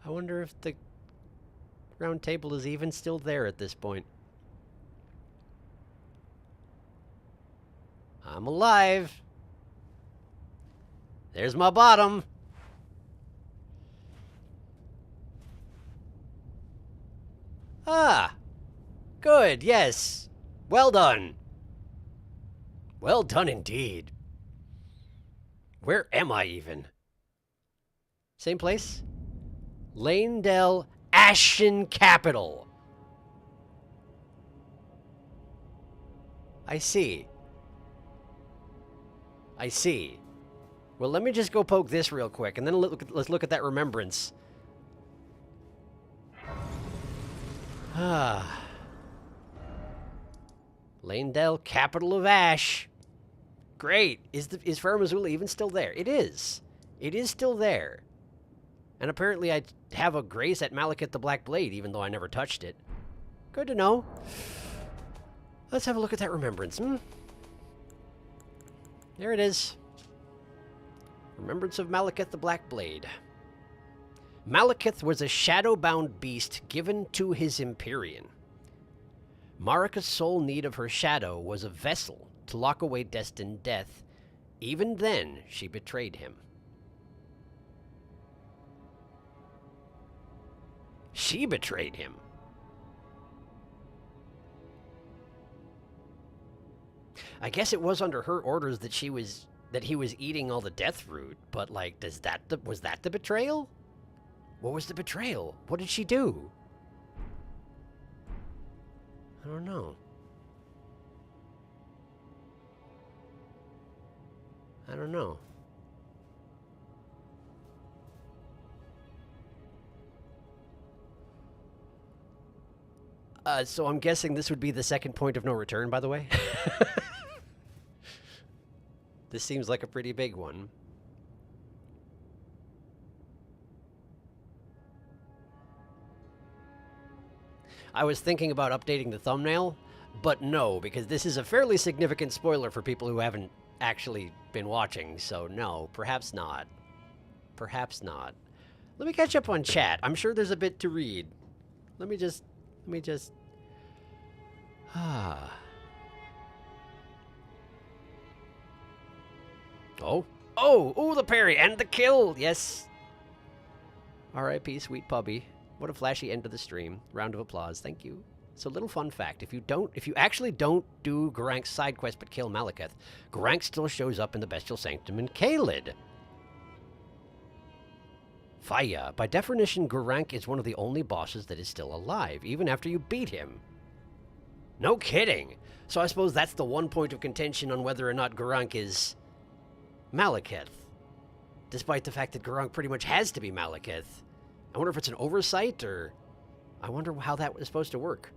I wonder if the round table is even still there at this point. I'm alive. There's my bottom. Ah, good, yes. Well done. Well done indeed. Where am I even? Same place? Lanedell Ashen Capital. I see. I see. Well, let me just go poke this real quick, and then let's look at that remembrance. Ah. Lanedell, capital of Ash. Great. Is Farum Azula even still there? It is. It is still there. And apparently I have a grace at MacLeod the Black Blade, even though I never touched it. Good to know. Let's have a look at that remembrance. There it is. Remembrance of MacLeod the Black Blade. Malekith was a shadow-bound beast given to his Empyrean. Marika's sole need of her shadow was a vessel to lock away destined death. Even then, she betrayed him. She betrayed him. I guess it was under her orders that he was eating all the death root, but like, was that the betrayal? What was the betrayal? What did she do? I don't know. I don't know. So I'm guessing this would be the second point of no return, by the way. This seems like a pretty big one. I was thinking about updating the thumbnail, but no, because this is a fairly significant spoiler for people who haven't actually been watching, so no, perhaps not. Perhaps not. Let me catch up on chat. I'm sure there's a bit to read. Let me just... Oh. Oh, the parry and the kill. Yes. R.I.P. Sweet Puppy. What a flashy end to the stream. Round of applause. Thank you. So, little fun fact. If you actually don't do Gurank's side quest but kill Malekith, Gurank still shows up in the Bestial Sanctum in Caelid. Faya. By definition, Gurank is one of the only bosses that is still alive, even after you beat him. No kidding. So I suppose that's the one point of contention on whether or not Gurank is Malekith. Despite the fact that Crunk pretty much has to be Malekith. I wonder if it's an oversight, or... I wonder how that was supposed to work.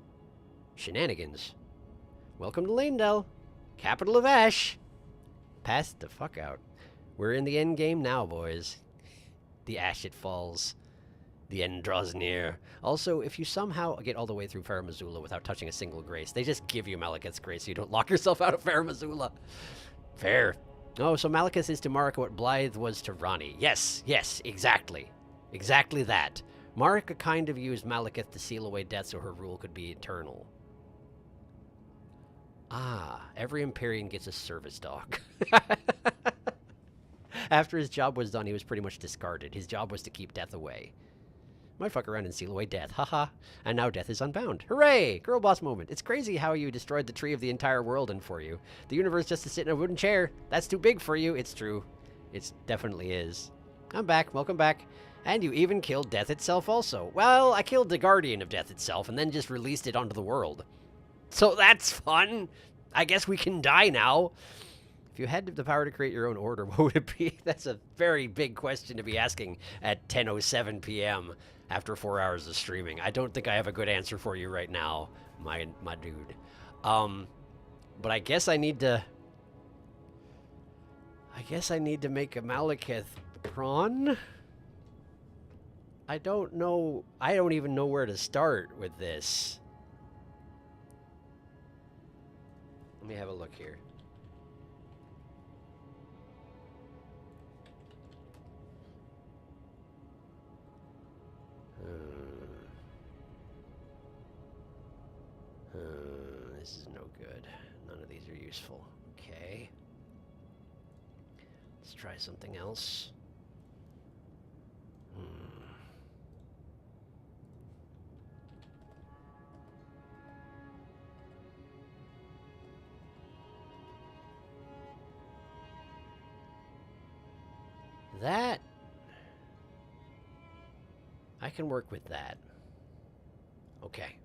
Shenanigans. Welcome to Leyndell, capital of Ash. Pass the fuck out. We're in the end game now, boys. The ash it falls. The end draws near. Also, if you somehow get all the way through Farum Azula without touching a single grace, they just give you Malekith's grace so you don't lock yourself out of Farum Azula. Fair. Oh, so Malekith is to Marika what Blythe was to Ranni. Yes, exactly. Exactly that. Marika kind of used Malekith to seal away death so her rule could be eternal. Ah, every Empyrean gets a service dog. After his job was done, he was pretty much discarded. His job was to keep death away. Might fuck around and seal away death. Haha. And now death is unbound. Hooray! Girl boss moment. It's crazy how you destroyed the tree of the entire world and for you. The universe just to sit in a wooden chair. That's too big for you. It's true. It definitely is. I'm back. Welcome back. And you even killed death itself also. Well, I killed the guardian of death itself and then just released it onto the world. So that's fun. I guess we can die now. If you had the power to create your own order, what would it be? That's a very big question to be asking at 10:07 p.m. after 4 hours of streaming. I don't think I have a good answer for you right now, my dude. But I guess I need to... make a Malekith prawn? I don't know... I don't even know where to start with this. Let me have a look here. This is no good. None of these are useful. Okay. Let's try something else. That... I can work with that. Okay.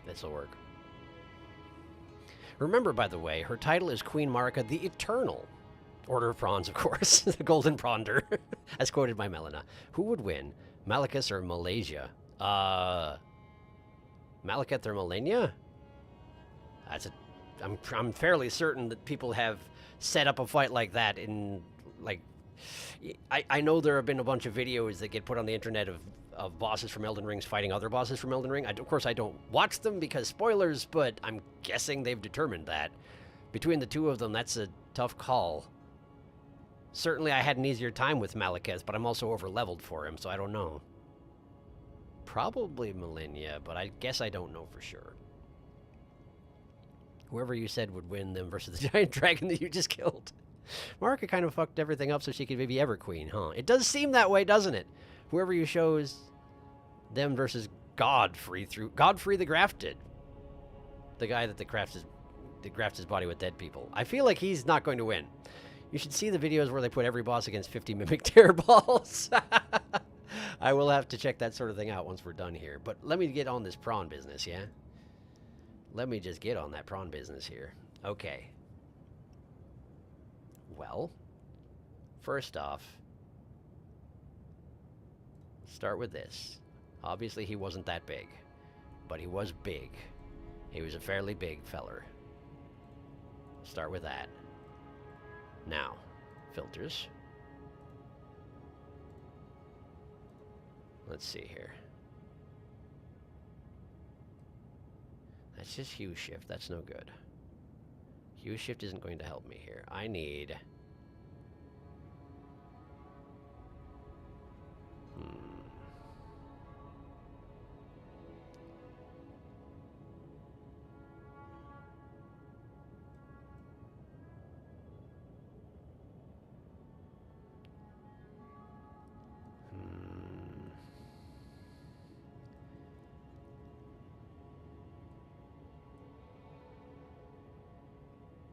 This'll work. Remember, by the way, her title is Queen Marika the Eternal. Order of Prawns, of course. The Golden Pronder. As quoted by Melina. Who would win? Malekith or Malaysia? Malekith or Malenia? That's a... I'm fairly certain that people have set up a fight like that in, like... I know there have been a bunch of videos that get put on the internet of bosses from Elden Rings fighting other bosses from Elden Ring. Of course, I don't watch them because spoilers, but I'm guessing they've determined that. Between the two of them, that's a tough call. Certainly, I had an easier time with Malekith, but I'm also over-leveled for him, so I don't know. Probably Malenia, but I guess I don't know for sure. Whoever you said would win them versus the giant dragon that you just killed. Marika kind of fucked everything up so she could maybe ever queen, huh? It does seem that way, doesn't it? Whoever you chose them versus Godfrey the Grafted. The guy that grafts his body with dead people. I feel like he's not going to win. You should see the videos where they put every boss against 50 Mimic Terror Balls. I will have to check that sort of thing out once we're done here. But let me get on this prawn business, yeah? Let me just get on that prawn business here. Okay. Well, first off, start with this. Obviously, he wasn't that big, but he was big. He was a fairly big feller. Start with that. Now, filters. Let's see here. That's just hue shift. That's no good. Hue shift isn't going to help me here. I need...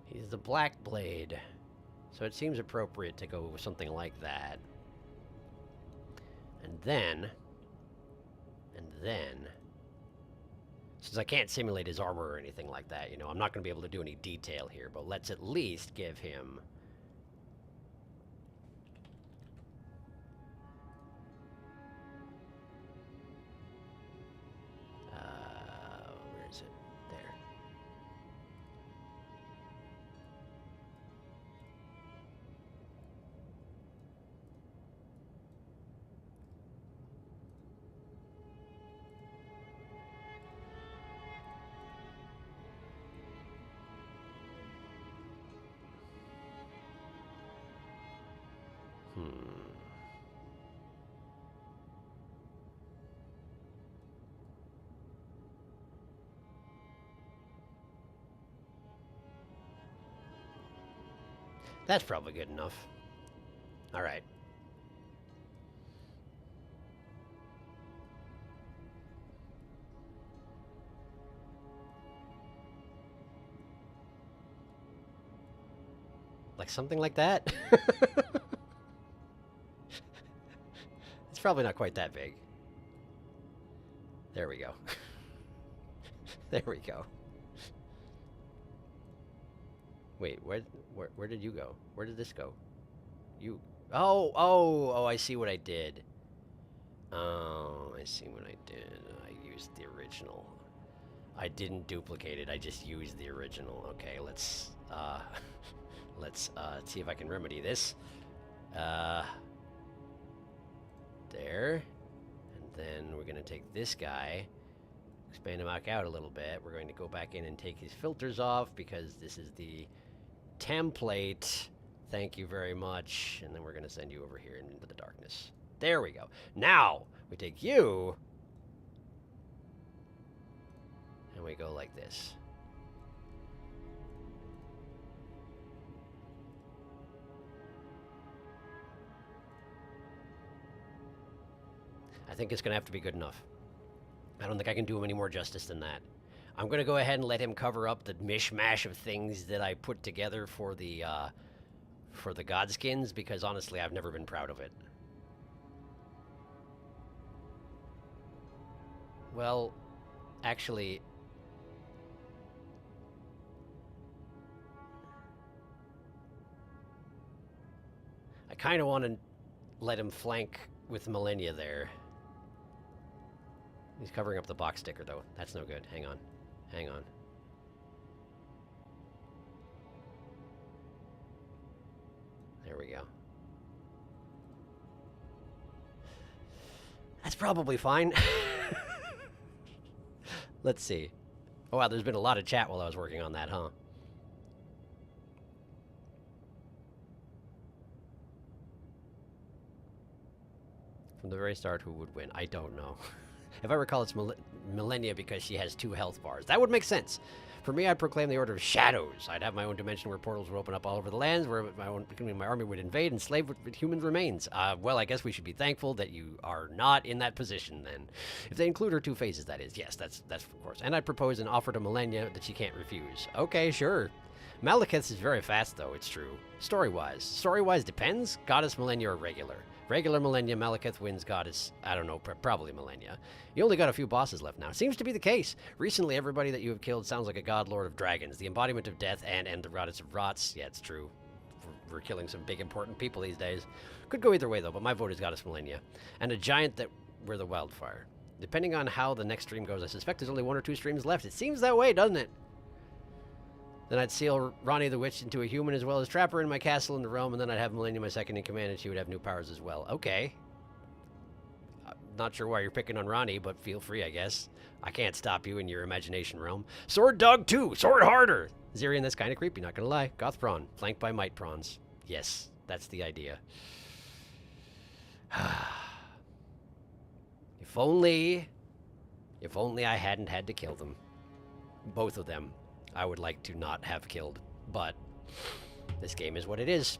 He's the Black Blade, so it seems appropriate to go with something like that. And then, since I can't simulate his armor or anything like that, you know, I'm not going to be able to do any detail here, but let's at least give him... where is it? There. That's probably good enough. All right. Like something like that? It's probably not quite that big. There we go. There we go. Wait, where did you go? Where did this go? You... Oh, I see what I did. Oh, I see what I did. I used the original. I didn't duplicate it, I just used the original. Okay, let's see if I can remedy this. There. And then we're gonna take this guy, expand him back out a little bit. We're going to go back in and take his filters off because this is the template. Thank you very much. And then we're going to send you over here into the darkness. There we go. Now we take you and we go like this. I think it's going to have to be good enough. I don't think I can do him any more justice than that. I'm going to go ahead and let him cover up the mishmash of things that I put together for the Godskins, because honestly, I've never been proud of it. Well, actually... I kind of want to let him flank with Millennia there. He's covering up the box sticker, though. That's no good. Hang on. Hang on. There we go. That's probably fine. Let's see. Oh, wow, there's been a lot of chat while I was working on that, huh? From the very start, who would win? I don't know. If I recall, it's Millennia because she has 2 health bars. That would make sense. For me, I'd proclaim the Order of Shadows. I'd have my own dimension where portals would open up all over the lands, where my army would invade and slave with human remains. Well, I guess we should be thankful that you are not in that position, then. If they include her 2 phases, that is. Yes, that's of course. And I'd propose an offer to Millennia that she can't refuse. Okay, sure. Malekith's is very fast, though, it's true. Story-wise. Story-wise depends. Goddess, Millennia, or regular. Regular Millennia, Malekith wins. Goddess, I don't know, probably Millennia. You only got a few bosses left now. Seems to be the case. Recently, everybody that you have killed sounds like a god lord of dragons, the embodiment of death, and the goddess of rots. Yeah, it's true. We're killing some big, important people these days. Could go either way, though, but my vote is Goddess Millennia. And a giant that were the wildfire. Depending on how the next stream goes, I suspect there's only 1 or 2 streams left. It seems that way, doesn't it? Then I'd seal Ronnie the Witch into a human as well as trap her in my castle in the realm, and then I'd have Millennia my second in command, and she would have new powers as well. Okay. Not sure why you're picking on Ronnie, but feel free, I guess. I can't stop you in your imagination realm. Sword Dog 2, sword harder! Zirian, that's kind of creepy, not gonna lie. Goth Prawn, flanked by Might Prawns. Yes, that's the idea. If only I hadn't had to kill them. Both of them, I would like to not have killed. But this game is what it is.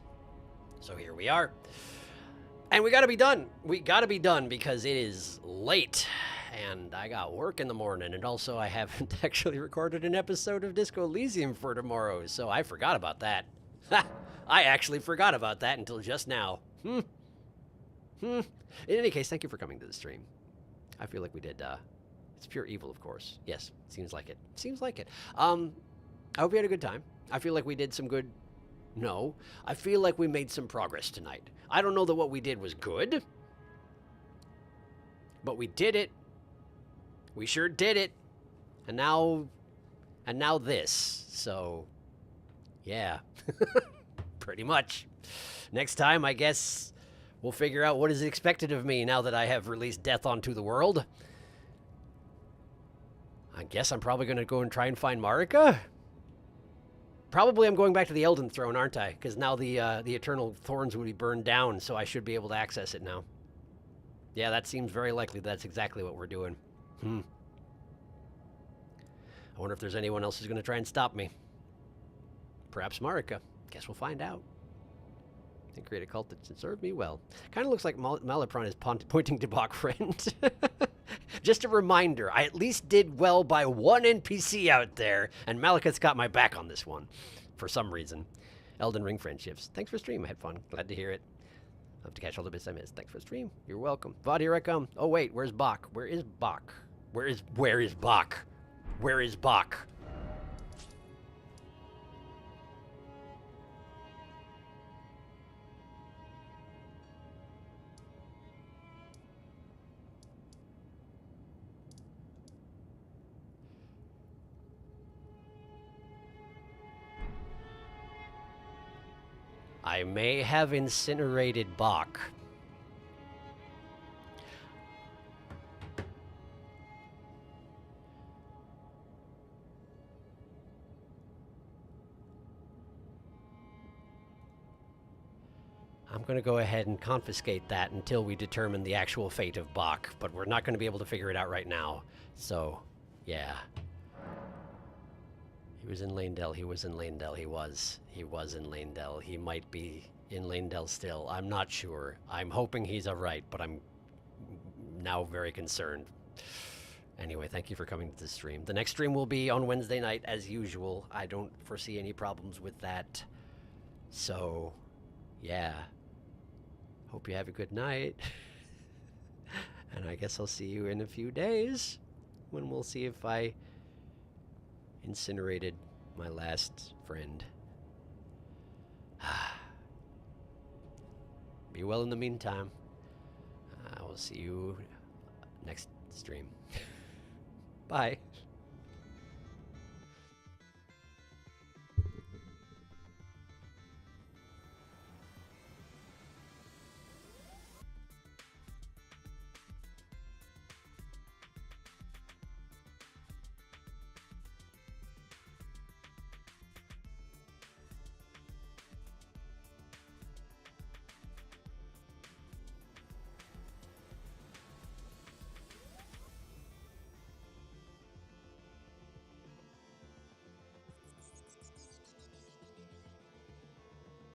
So here we are. And we gotta be done. We gotta be done because it is late. And I got work in the morning. And also I haven't actually recorded an episode of Disco Elysium for tomorrow. So I forgot about that. I actually forgot about that until just now. In any case, thank you for coming to the stream. I feel like we did, it's pure evil, of course. Yes, seems like it. Seems like it. I hope you had a good time. I feel like we did some good... No. I feel like we made some progress tonight. I don't know that what we did was good. But we did it. We sure did it. And now this. So, yeah. Pretty much. Next time, I guess... we'll figure out what is expected of me now that I have released Death onto the world. I guess I'm probably going to go and try and find Marika. Probably I'm going back to the Elden throne, aren't I? Because now the Eternal Thorns will be burned down, so I should be able to access it now. Yeah, that seems very likely. That's exactly what we're doing. I wonder if there's anyone else who's going to try and stop me. Perhaps Marika. Guess we'll find out. And create a cult that can serve me well. Kind of looks like Malapron is pointing to Bach friend. Just a reminder, I at least did well by one NPC out there, and Malekith's got my back on this one, for some reason. Elden Ring friendships. Thanks for stream. I had fun. Glad to hear it. I'll have to catch all the bits I missed. Thanks for the stream. You're welcome. Vod, here I come. Oh wait, where's Bach? Where is Bach? Where is Bach? Where is Bach? I may have incinerated Bach. I'm going to go ahead and confiscate that until we determine the actual fate of Bach, but we're not going to be able to figure it out right now. So, yeah. He was in Lanedell. He was in Lanedell. He was in Lanedell. He might be in Lanedell still. I'm not sure. I'm hoping he's alright, but I'm now very concerned. Anyway, thank you for coming to the stream. The next stream will be on Wednesday night, as usual. I don't foresee any problems with that. So, yeah. Hope you have a good night. And I guess I'll see you in a few days, when we'll see if I incinerated my last friend. Be well in the meantime. I will see you next stream. Bye.